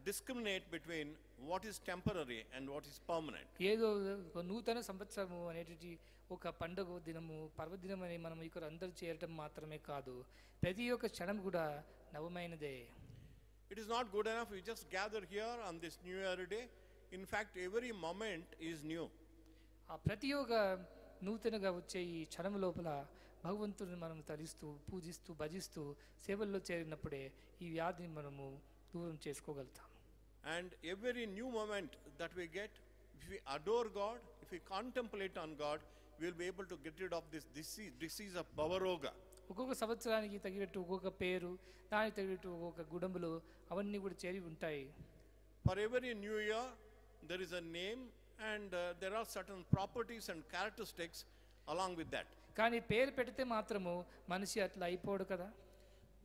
discriminate between what is temporary and what is permanent. ఏదో నూతన సంవత్సరము అనేటి ఒక పండుగ దినము పర్వదినం అని మనం ఇక్కడ అందరూ చేరటం మాత్రమే కాదు, ప్రతి ఒక్క క్షణం కూడా నవమైనదే. It is not good enough we just gather here on this New Year day. In fact, every moment is new. ఆ ప్రతి ఒక్క నూతనగా వచ్చే ఈ క్షణం లోపల భగవంతుడిని మనం తలిస్తూ పూజిస్తూ భజిస్తూ సేవల్లో చేరినప్పుడే ఈ వ్యాధిని మనము దూరం చేసుకోగలుగుతాం. And every new moment that we get, if we adore God, if we contemplate on God, we will be able to get rid of this disease of Bhavaroga. ఒక్కొక్క సంవత్సరానికి తగినట్టు ఒక్కొక్క పేరు, దానికి తగినట్టు ఒక్కొక్క గుణములు అవన్నీ కూడా చేరి ఉంటాయి. For every new year, there is a name and there are certain properties and characteristics along with that. కానీ పేరు పెడితే మాత్రము మనిషి అట్లా అయిపోడు కదా.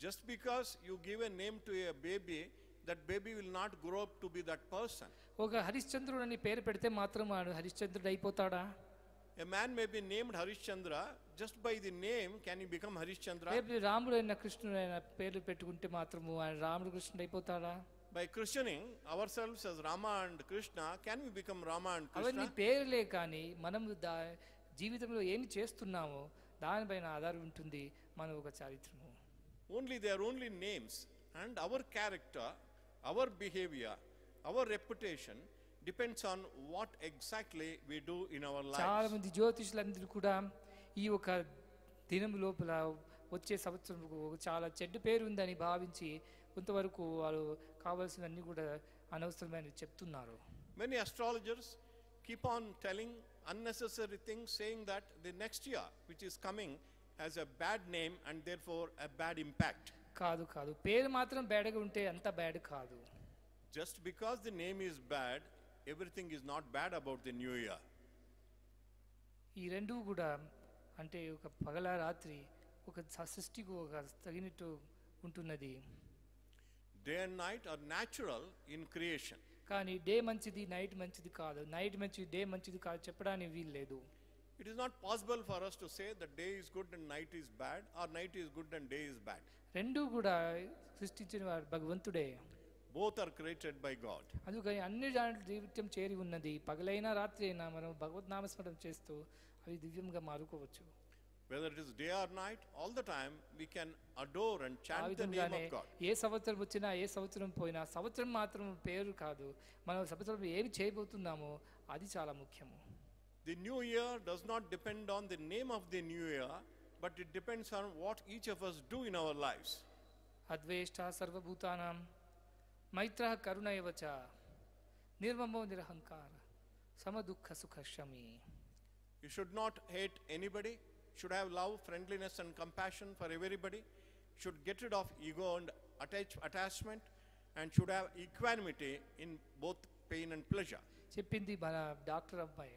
Just because you give a name to a baby, that baby will not grow up to be that person. ఒక హరిశ్చంద్రుడు అని పేరు పెడితే మాత్రం వాడు హరిశ్చంద్రుడు అయిపోతాడా? A man may be named Harishchandra, just by the name can he become Harishchandra? రాముడు అయిన కృష్ణుడు అయిన పేర్లు పెట్టుకుంటే మాత్రము ఆయన రాముడు కృష్ణుడు అయిపోతాడా? By christening ourselves as Rama and Krishna, can we become Rama and Krishna? అవన్నీ పేర్లే కానీ మనం జీవితంలో ఏమి చేస్తున్నామో దానిపైన ఆధారం ఉంటుంది మన ఒక చారిత్రము. Only they are only names, and our character, our behavior, our reputation depends on what exactly we do in our lives. చాలా మంది జ్యోతిషులందరూ కూడా ఈ ఒక దినం లోపల వచ్చే సంవత్సరంకు చాలా చెడ్డ పేరు ఉందని భావించి కొంతవరకు వాళ్ళు కావాల్సినవన్నీ కూడా అనవసరమైన చెప్తున్నారు. Many astrologers keep on telling unnecessary things, saying that the next year which is coming has a bad name and therefore a bad impact. కాదు పేరు మాత్రం బ్యాడ్గా ఉంటే అంత బ్యాడ్ కాదు. Just because the name is bad, everything is not bad about the new year. ఈ రెండు కూడా అంటే ఒక పగల రాత్రి ఒక సృష్టికి ఒక తగినట్టు ఉంటున్నది. Day and night are natural in creation. కానీ డే మంచిది నైట్ మంచిది కాదు, నైట్ మంచిది డే మంచిది కాదు చెప్పడానికి వీలు లేదు. It is not possible for us to say that day is good and night is bad, or night is good and day is bad. రెండు కూడా సృష్టించిన వాడు భగవంతుడే. Both are created by God. అందుకని అన్ని దాంట్లో జీవితం చేరి ఉన్నది. పగలైనా రాత్రి అయినా మనం భగవద్ నామస్మరణ చేస్తూ అవి దివ్యంగా మారుకోవచ్చు. Whether it is day or night, all the time we can adore and chant the name of God. ఏ సంవత్సరం వచ్చినా ఏ సంవత్సరం పోయినా సంవత్సరం మాత్రం పేరు కాదు, మనం సంవత్సరం ఏమి చేయబోతున్నామో అది చాలా ముఖ్యము. The new year does not depend on the name of the new year, but it depends on what each of us do in our lives. అద్వేష్ట సర్వభూతానాం మైత్రః కరుణైవ చ నిర్మమో నిరహంకార సమదుఃఖ సుఖశమీ. You should not hate anybody, should have love, friendliness and compassion for everybody, should get rid of ego and attachment, and should have equanimity in both pain and pleasure. చెప్పింది మన doctor అబ్బాయి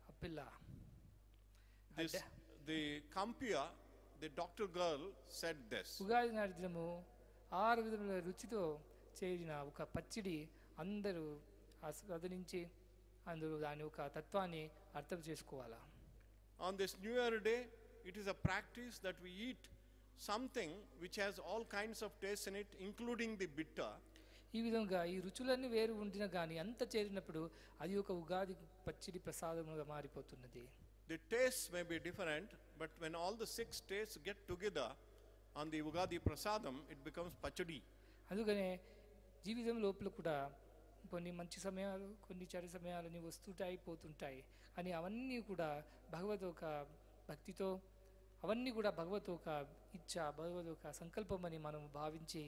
ఆ పిల్ల. The Kampia, the doctor girl said this. Ugadi నాటి దినము 6 విధముల రుచితో చేరిన ఒక పచ్చడి అందరూ ఆస్వాదించి అందరూ దాని ఒక తత్వాన్ని అర్థం చేసుకోవాలా. on this New Year day, it is a practice that we eat something which has all kinds of taste in it, including the bitter. ఈ విధంగా ఈ రుచులన్నీ వేరు ఉండినా కానీ అంత చేరినప్పుడు అది ఒక ఉగాది పచ్చడి ప్రసాదముగా మారిపోతున్నది. The tastes may be different, but when all the 6 tastes get together on the Ugadi prasadam, it becomes pachadi. అందుకనే జీవితం లోపల కూడా కొన్ని మంచి సమయాలు కొన్ని చెడు సమయాలని వస్తుంటాయి పోతుంటాయి, కానీ అవన్నీ కూడా భగవద్ ఒక భక్తితో అవన్నీ కూడా భగవద్ ఒక ఇచ్చ భగవద్ ఒక సంకల్పం అని మనం భావించి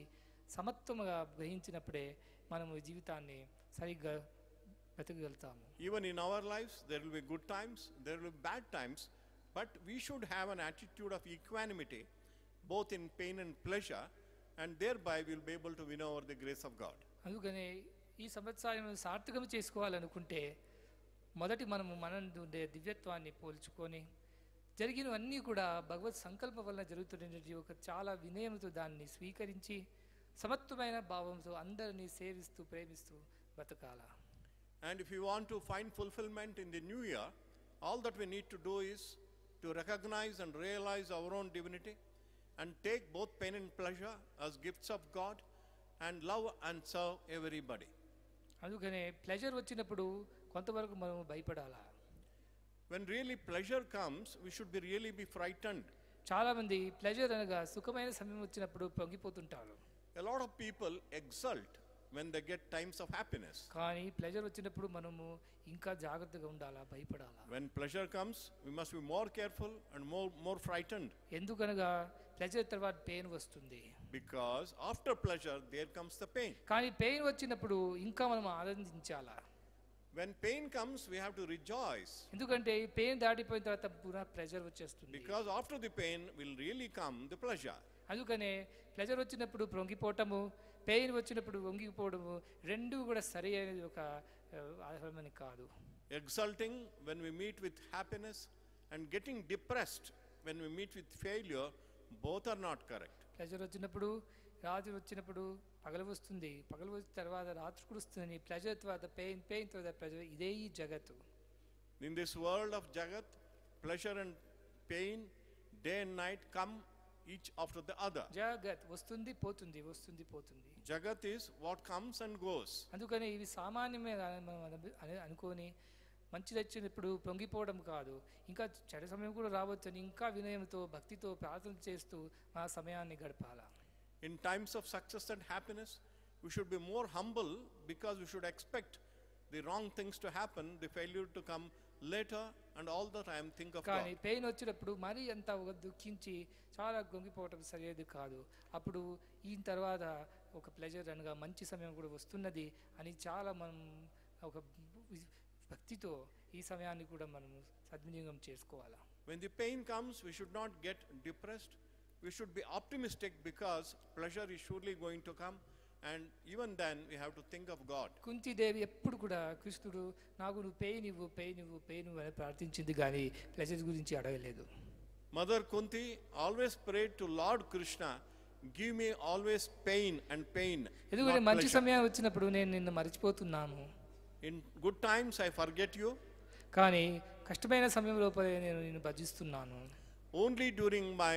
సమత్వముగా గ్రహించినప్పుడే మనము జీవితాన్ని సరిగ్గా బ్రతకగలుగుతాము. Even in our lives, there will be good times, there will be bad times, but we should have an attitude of equanimity, both in pain and pleasure, and thereby we will be able to win over the grace of God. అందుకనే ఈ సంవత్సరాన్ని సార్థకం చేసుకోవాలనుకుంటే మొదటి మనము మనందుండే దివ్యత్వాన్ని పోల్చుకొని జరిగినవన్నీ కూడా భగవత్ సంకల్పం వల్ల జరుగుతున్నటువంటి ఒక చాలా వినయంతో దాన్ని స్వీకరించి సమత్వమైన భావంతో అందరినీ సేవిస్తూ ప్రేమిస్తూ బతకాల. And if you want to find fulfillment in the new year, all that we need to do is to recognize and realize our own divinity and take both pain and pleasure as gifts of God and love and serve everybody. అందుకనే pleasure వచ్చినప్పుడు కొంతవరకు మనం భయపడాలా. When really pleasure comes, we should really be frightened. చాలా మంది pleasure అనగా సుఖమైన సమయం వచ్చినప్పుడు పొంగిపోతుంటారు. A lot of people exult when they get times of happiness. కానీ ప్లెజర్ వచ్చినప్పుడు మనము ఇంకా జాగ్రత్తగా ఉండాలా, భయపడాలా. When pleasure comes, we must be more careful and more frightened. ఎందుకనగా ప్లెజర్ తర్వాత పెయిన్ వస్తుంది. Because after pleasure there comes the pain. కానీ పెయిన్ వచ్చినప్పుడు ఇంకా మనం ఆనందించాలా. When pain comes, we have to rejoice. ఎందుకంటే ఈ పెయిన్ దాటిపోయిన తర్వాత పునః ప్లెజర్ వచ్చేస్తుంది. Because after the pain will really come the pleasure. అందుకనే ప్లెజర్ వచ్చినప్పుడు పొంగిపోవటము, పెయిన్ వచ్చినప్పుడు వంగిపోవడము రెండు కూడా సరి అయినది ఒక ఆహారమని కాదు. Exulting when we meet with happiness and getting depressed when we meet with failure, both are not correct. Pleasure వచ్చినప్పుడు రాత్రి వచ్చినప్పుడు పగలు వస్తుంది, పగలు వచ్చిన తర్వాత రాత్రి కూడా వస్తుంది. ప్లెజర్ తర్వాత పెయిన్, పెయిన్ తర్వాత ప్లెజర్. ఇదే ఈ జగత్తు. In this world of Jagat, pleasure and pain, day and night come each after the other. జగత్ వస్తుంది పోతుంది, వస్తుంది పోతుంది. Jagat is what comes and goes. అందుకని ఇవి సామాన్యమే అనుకోని మంచి వచ్చినప్పుడు పొంగిపోవడం కాదు, ఇంకా చెడు సమయం కూడా రావచ్చని ఇంకా వినయంతో భక్తితో ప్రార్థన చేస్తూ ఆ సమయాన్ని గడపాలా. In times of success and happiness, we should be more humble because we should expect the wrong things to happen, the failure to come later, and all the time think of God. కానీ pain వచ్చినప్పుడు మరీ అంత దుఃఖించి చాలా గొంగిపోవటం సరిది కాదు. అప్పుడు ఈ తర్వాత ఒక ప్లెజర్ అనగా మంచి సమయం కూడా వస్తున్నది అని చాలా మనం ఒక భక్తితో ఈ సమయాన్ని కూడా మనం సద్వినియోగం చేసుకోవాలి. When the pain comes, we should not get depressed. We should be optimistic because pleasure is surely going to come, and even then we have to think of God. Kunti Devi ఎప్పుడు కూడా కృష్ణుడు నాకు నువ్వు పెయిన్ ఇవ్వు, పెయిన్ ఇవ్వు, pain ఇవ్వు అని ప్రార్థించింది, కానీ ప్లెజర్ గురించి అడగలేదు. Mother Kunti always prayed to Lord Krishna, give me always pain and pain. ఎందుకంటే మంచి సమయం వచ్చినప్పుడు నేను నిన్ను మర్చిపోతున్నాను. In good times I forget you. కానీ కష్టమైన సమయం లోపల నేను నిన్ను భజిస్తున్నాను. Only during my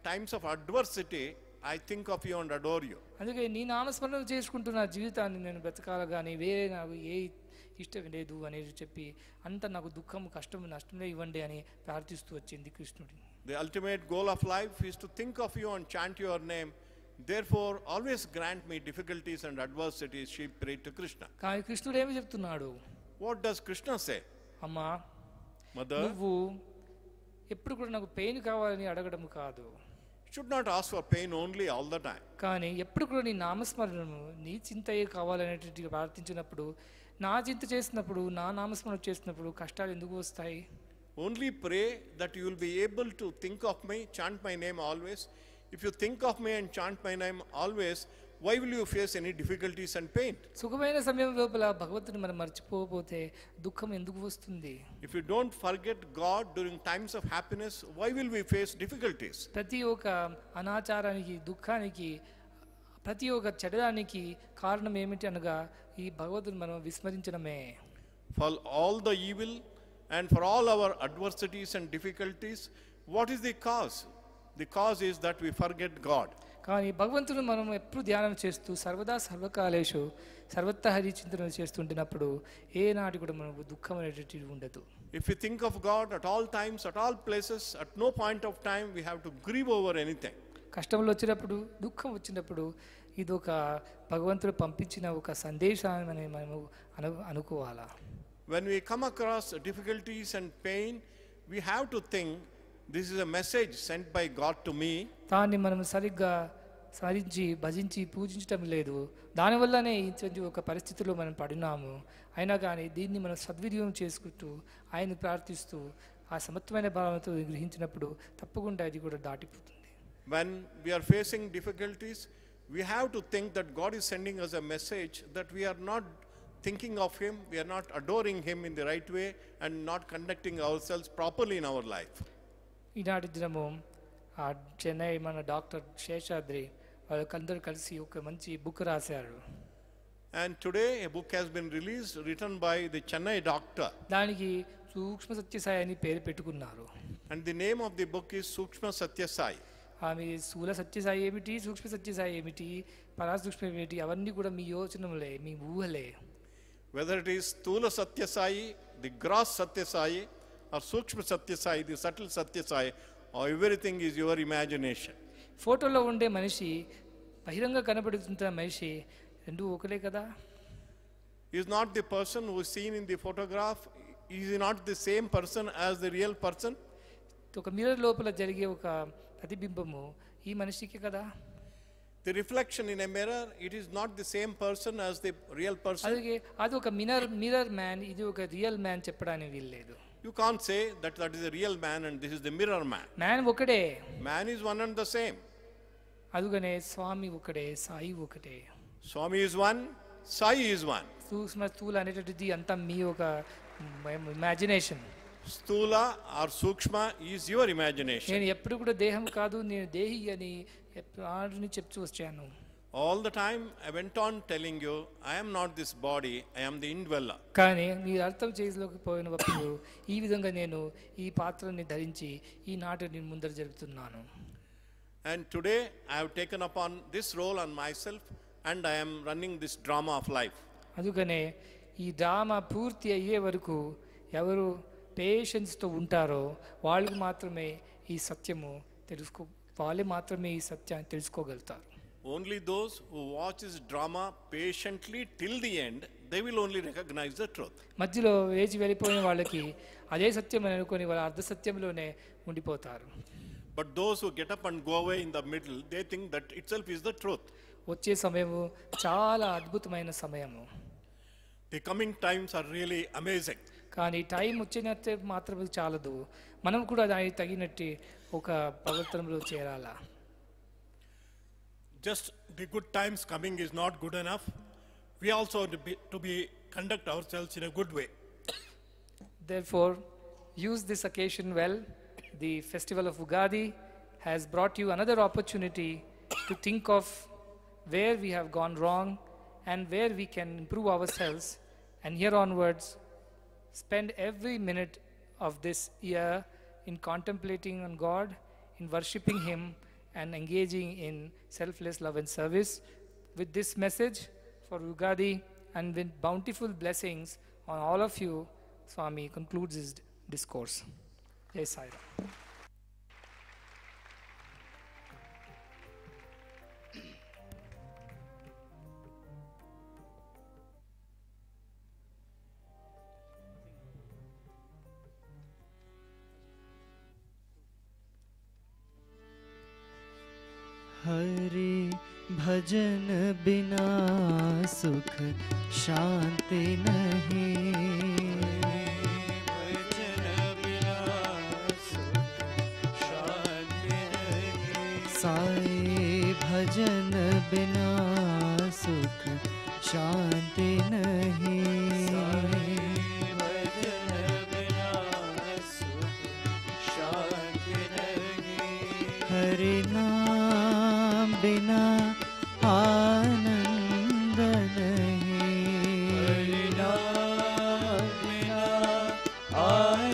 times of adversity I think of you and adore you. అందుకే నీ నామస్మరణ చేసుకుంటున్న జీవితాన్ని నేను బ్రతకాల, కానీ వేరే నాకు ఏ ఇష్టం లేదు అనేది చెప్పి అంత నాకు దుఃఖం కష్టం నష్టమే ఇవ్వండి అని ప్రార్థిస్తూ వచ్చింది కృష్ణుడి. The ultimate goal of life is to think of you and chant your name. Therefore always grant me difficulties and adversities, she prayed to Krishna. కానీ కృష్ణుడు ఏమి చెప్తున్నాడు? What does Krishna say? అమ్మా, Mother, నువ్వు ఎప్పుడు కూడా నాకు పెయిన్ కావాలని అడగడం కాదు. should not ask for pain only all the time. కానీ ఎప్పుడు కూడా నీ నామస్మరణను నీ చింతయే కావాలనేటువంటి ప్రార్థించినప్పుడు, నా చింత చేసినప్పుడు, నా నామస్మరణ చేసినప్పుడు కష్టాలు ఎందుకు వస్తాయి? Only pray that you will be able to think of me, chant my name always. If you think of me and chant my name always, why will you face any difficulties and pain? సుఖమైన సమయం లోపల భగవంతుని మనం మర్చిపోతే దుఃఖం ఎందుకు వస్తుంది? If you don't forget God during times of happiness, why will we face difficulties? ప్రతి ఒక్క అనాచారానికి, దుఃఖానికి, ప్రతి ఒక్క చెడడానికి కారణం ఏమిటి అనగా ఈ భగవంతుని మనం విస్మరించడమే. For all the evil And for all our adversities and difficulties, what is the cause? The cause is that we forget God. కానీ భగవంతుడు మనం ఎప్పుడు ధ్యానం చేస్తూ సర్వదా సర్వకాలేషు సర్వత్ర హరి చింతన చేస్తుంటున్నప్పుడు ఏనాటి కూడా మనకు దుఃఖం అనేటువంటిది ఉండదు. If we think of God at all times, at all places, at no point of time we have to grieve over anything. కష్టంలో వచ్చినప్పుడు దుఃఖం వచ్చినప్పుడు ఇది ఒక భగవంతుడు పంపించిన ఒక సందేశాన్ని మనము అనుకోవాలా. When we come across difficulties and pain, we have to think this is a message sent by God to me. దాన్ని మనం సరిగ్గా స్మరించి భజించి పూజించటం లేదు. దానివల్లనే ఈ ఒక పరిస్థితిలో మనం పడినాము. అయినా కానీ దీన్ని మనం సద్వినియోగం చేసుకుంటూ ఆయన ప్రార్థిస్తూ ఆ సమత్వమైన భావనతో గ్రహించినప్పుడు తప్పకుండా ఇది కూడా దాటిపోతుంది. When we are facing difficulties, we have to think that God is sending us a message that we are not thinking of Him, we are not adoring Him in the right way and not conducting ourselves properly in our life. ఈనాటి దినము ఆ చెన్నై మన doctor Seshadri వాళ్ళకందరూ కలిసి ఒక మంచి book రాశారు. And today a book has been released written by the Chennai doctor. దానికి సూక్ష్మ సత్యసాయి అని పేరు పెట్టుకున్నారు. And the name of the book is Sukshma Sathya Sai. ఆమె స్థూల సత్యసాయి ఏమిటి, సూక్ష్మ సత్యసాయి ఏమిటి, పరాసూక్ష్మ ఏమిటి, అవన్నీ కూడా మీ యోచనలే, మీ ఊహలే. Whether it is Sthula Sathya Sai, the gross Sathya Sai, or Sukshma Sathya Sai, the subtle Sathya Sai, or everything is your imagination. ఫోటోలో ఉండే మనిషి బహిరంగ కనబడుతున్న మనిషి రెండు ఒకలే కదా. Is not the person who is seen in the photograph, is not the same person as the real person? ఒక mirror లోపల జరిగే ఒక ప్రతిబింబము ఈ మనిషికి కదా. The reflection in a mirror, it is not the same person as the real person. అలాగే అది ఒక మిర్రర్ మ్యాన్, ఇది ఒక రియల్ మ్యాన్ చెప్పడానికి వీల్లేదు. You can't say that that is a real man and this is the mirror man. Man ఒకడే. Man is one and the same. అదుగనే స్వామి ఒకటే, సాయి ఒకటే. Swami is one, Sai is one. సూక్ష్మ స్థూల అనేటువంటిది అంతా మీ ఒక imagination. Sthula or Sukshma is your imagination. నేను ఎప్పుడు కూడా దేహం కాదు, నేను దేహి అని ఆడిని చెప్తూ వచ్చాను. All the time I went on telling you, I am not this body, I am the indweller. కానీ మీరు అర్థం చేసుకోకపోయినప్పుడు ఈ విధంగా నేను ఈ పాత్రని ధరించి ఈ నాటిని ముందర జరుపుతున్నాను. And today I have taken upon this role on myself and I am running this drama of life. అందుకనే ఈ డ్రామా పూర్తి అయ్యే వరకు ఎవరు పేషెన్స్తో ఉంటారో వాళ్ళకి మాత్రమే ఈ సత్యము వాళ్ళే మాత్రమే ఈ సత్యాన్ని తెలుసుకోగలుగుతారు. Only those who watch this drama patiently till the end, they will only recognize the truth. మధ్యలో వేచి వెళ్ళిపోయిన వాళ్ళకి అదే సత్యం అని అనుకొని వాళ్ళ అర్ధ సత్యంలోనే ఉండిపోతారు. But those who get up and go away in the middle, they think that itself is the truth. వచ్చే సమయము చాలా అద్భుతమైన సమయము. The coming times are really amazing. కానీ టైం వచ్చినట్టే మాత్రమే చాలదు, మనం కూడా దానికి తగినట్టు ఒక ప్రవర్తనలో చేరాలా. Just the good times coming is not good enough. We also to be conduct ourselves in a good way. Therefore, use this occasion well. The festival of Ugadi has brought you another opportunity to think of where we have gone wrong and where we can improve ourselves. And here onwards, spend every minute of this year in contemplating on God, in worshipping Him, and engaging in selfless love and service. With this message for Ugadi and with bountiful blessings on all of you, Swami concludes his discourse. Jai Sai Ram. Hari भजन बिना सुख शांति नहीं, भजन बिना सुख शांति नहीं, साई भजन बिना सुख शांति नहीं, भजन बिना सुख शांति नहीं, हरि नाम बिना आनंद नहीं, हरि नाम बिना आनंद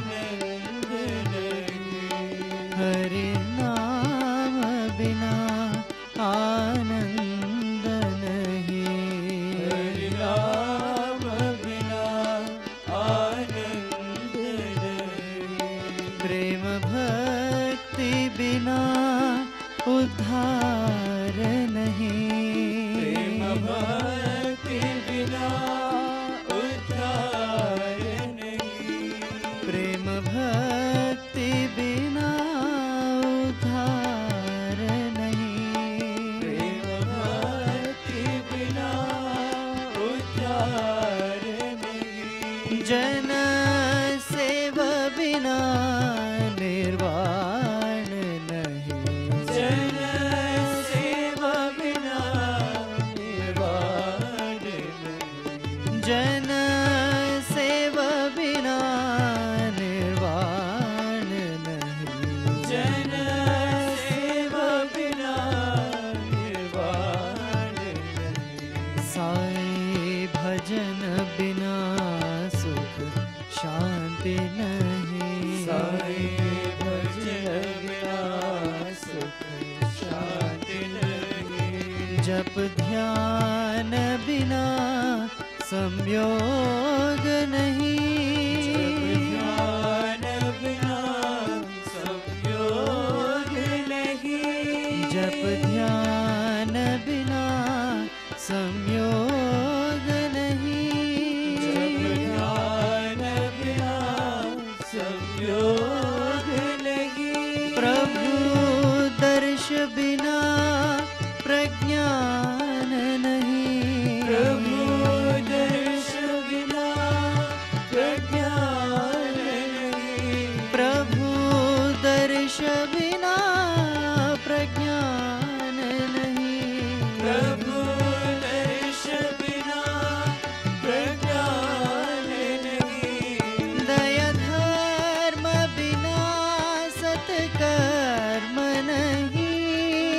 बिना उद्धार नहीं। प्रेम भक्ति बिना उद्धार नहीं। प्रेम भक्ति बिना उद्धार नहीं। प्रेम भक्ति बिना उद्धार नहीं। जन सेव बिना निर्वाण नहीं। जन सेवा बिना निर्वाण नहीं। जन सेव बिना निर्वाण नहीं। जन सेवा बिना निर्वाण नहीं। साई भजन बिना सुख शांति नहीं। साई भजन बिना सुख शांति नहीं। जप ध्यान बिना संयोग नहीं। ध्यान बिना संयोग नहीं। जप ध्यान बिना संयोग नहीं। जप ध्यान बिना संयोग नहीं। प्रभु दर्श बिना प्रज्ञान नहीं। प्रभु दर्श बिना प्रज्ञान नहीं। प्रभु दर्श बिना प्रज्ञान नहीं। प्रभु दर्श बिना प्रज्ञान नहीं। दया धर्म बिना सत्कर्म नहीं।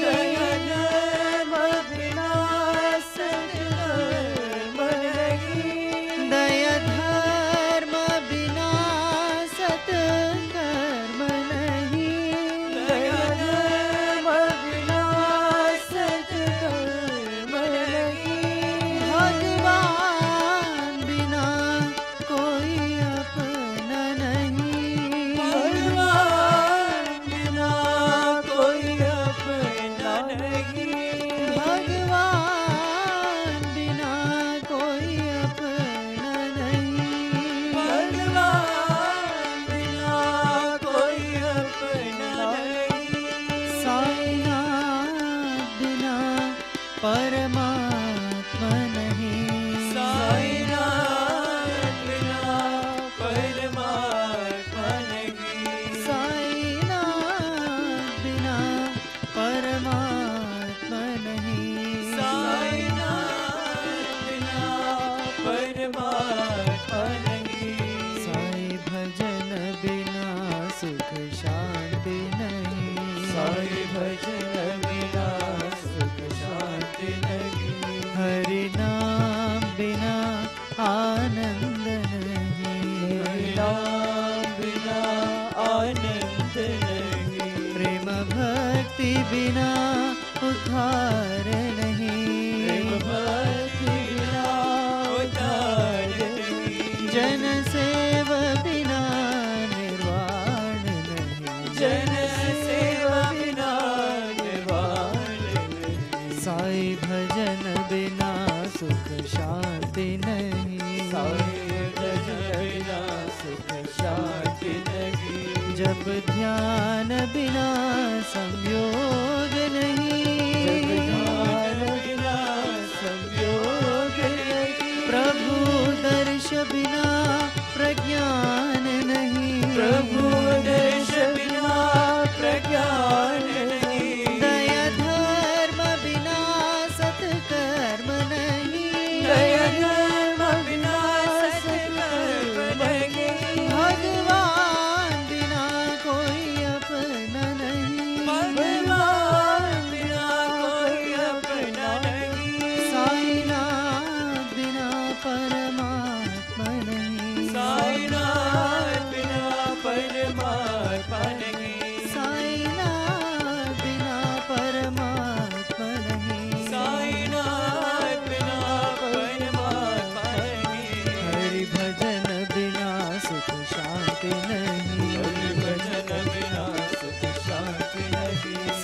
दया धर्म बिना सत्कर्म नहीं। दया धर्म बिना सत्कर्म नहीं। दया धर्म बिना सत्कर्म नहीं। भगवान बिना कोई अपना नहीं। भगवान बिना कोई अपना नहीं। भगवान बिना कोई अपना नहीं। भगवान बिना कोई अपना नहीं। साईनाथ बिना परमात्मा नहीं। साईनाथ बिना परमात्मा नहीं। साईनाथ बिना परमात्मा नहीं। साईनाथ बिना परमात्मा नहीं। साई भजन बिना सुख शांति नहीं। साई भजन बिना सुख शांति नहीं। हरि नाम बिना आनंद नहीं। हरि नाम बिना आनंद नहीं। प्रेम भक्ति बिना उद्धार नहीं। प्रेम भक्ति बिना उद्धार नहीं। जन सेव बिना निर्वाण नहीं। जन सेवा बिना निर्वाण नहीं। साई भजन बिना सुख शांति नहीं। साई भजन बिना सुख शांति नहीं। जप ध्यान बिना संयोग नहीं। जप ध्यान बिना संयोग नहीं। प्रभु दर्श बिना प्रज्ञान नहीं। प्रभु दर्श बिना प्रज्ञान नहीं। दया धर्म बिना सत्कर्म नहीं। दया धर्म बिना सत्कर्म नहीं। भगवान बिना कोई अपना नहीं।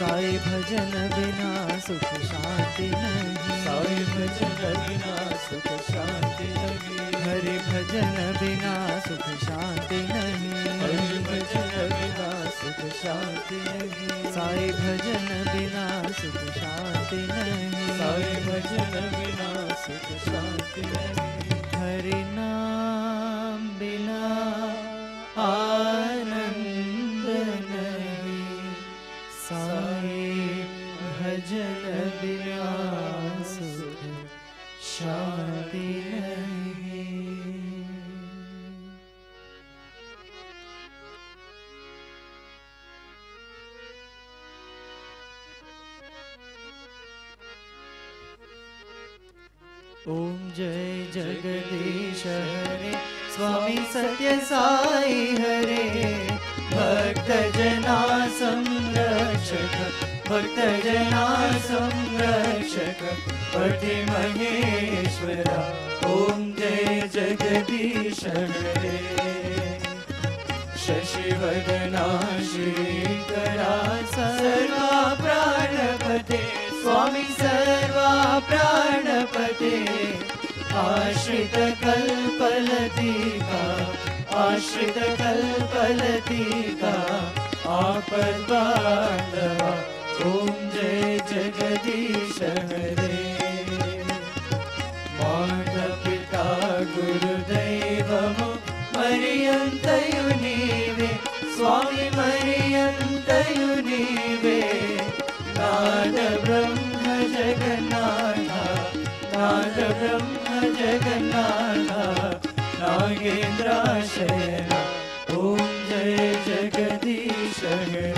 साई भजन बिना सुख शांति नहीं, साई भजन बिना सुख शांति नहीं, हरि भजन बिना सुख शांति नहीं, हरि भजन बिना सुख शांति नहीं, साई भजन बिना सुख शांति नहीं, साई भजन बिना सुख शांति नहीं, हरि नाम बिना आनंद नहीं, साई भजन बिना सुख शांति नहीं। ओम जय जगदीश हरे, स्वामी सत्य साई हरे, भक्त जना संरक्षक, भक्त जना संरक्षक, पति महेश्वरा। ओम जय जगदीश हरे, शशिवदना श्रीकरा, सर्वा प्राणपते, स्वामी सर्वा प्राणपते, आश्रित कल्पलतिका, आश्रित कल्पलतिका, आपद्बांधवा। ओम जय जगदीश हरे, माता पिता गुरुदैवमो मरियन्तयु नीवे, स्वामी मरियन्तयु नीवे, नाद ब्रह्म जगन्नाथ, नाद ब्रह्म जगन्नाथ, नागेन्द्राशयन। ओम जय जगदीश हरे,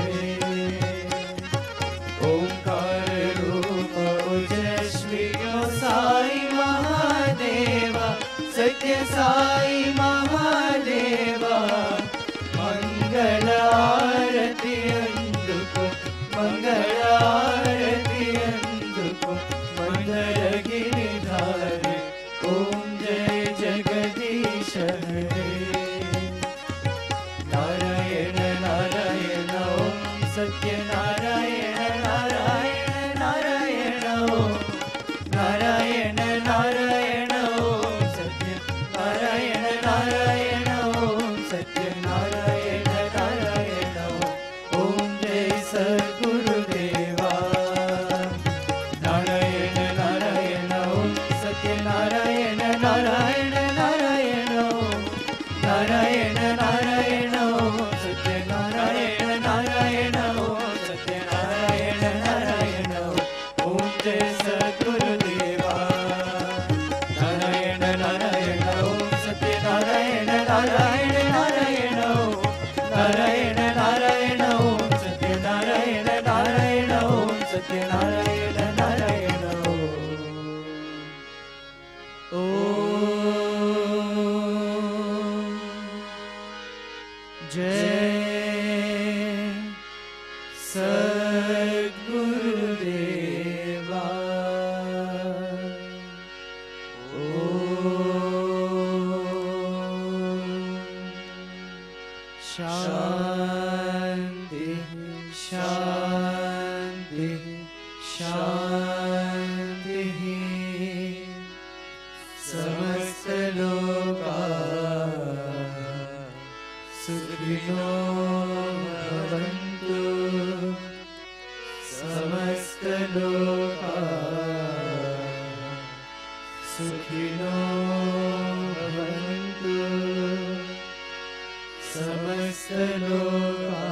ओंकार रूप ओजस्वी साई महादेवा, सत्य साई महादेवा, मंगल आरती अंदुको, मंगल आरती अंदुको, मंगल गिरिधारी। ओम जय जगदीश हरे, नारायण नारायण ओम सत्य नारायण नारायण नारायण ओम, नारायण नारायण ओम सत्य नारायण नारायण ओम सत्य नारायण नारायण ओम। जय सद्गुरुदेवा, नारायण नारायण ओम सत्य नारायण नारायण नारायण ओम, नारायण नारायण ओम सत्य नारायण नारायण ओम सत्य नारायण नारायण ओम। जय सद्गुरुदेवा, नारायण नारायण ओम सत्य नारायण नारायण नारायण ओम, नारायण नारायण ओम सत्य नारायण नारायण ओम सत्य नारायण नारायण ओम। जय सद्गुरुदेवा। शांति शांति शांति, समस्त लोका सुखिनो भवन्तु, समस्त लोका सुखिनो भवन्तु, समस्त लोका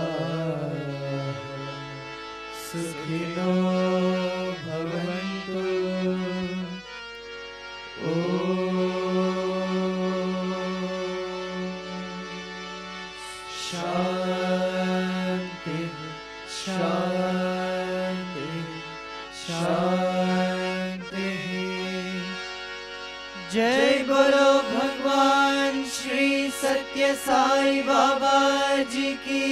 सुखिनो भवन्तु। शांति शांति शांति। जय बोलो भगवान श्री सत्य साई बाबा जी की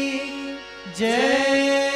जय।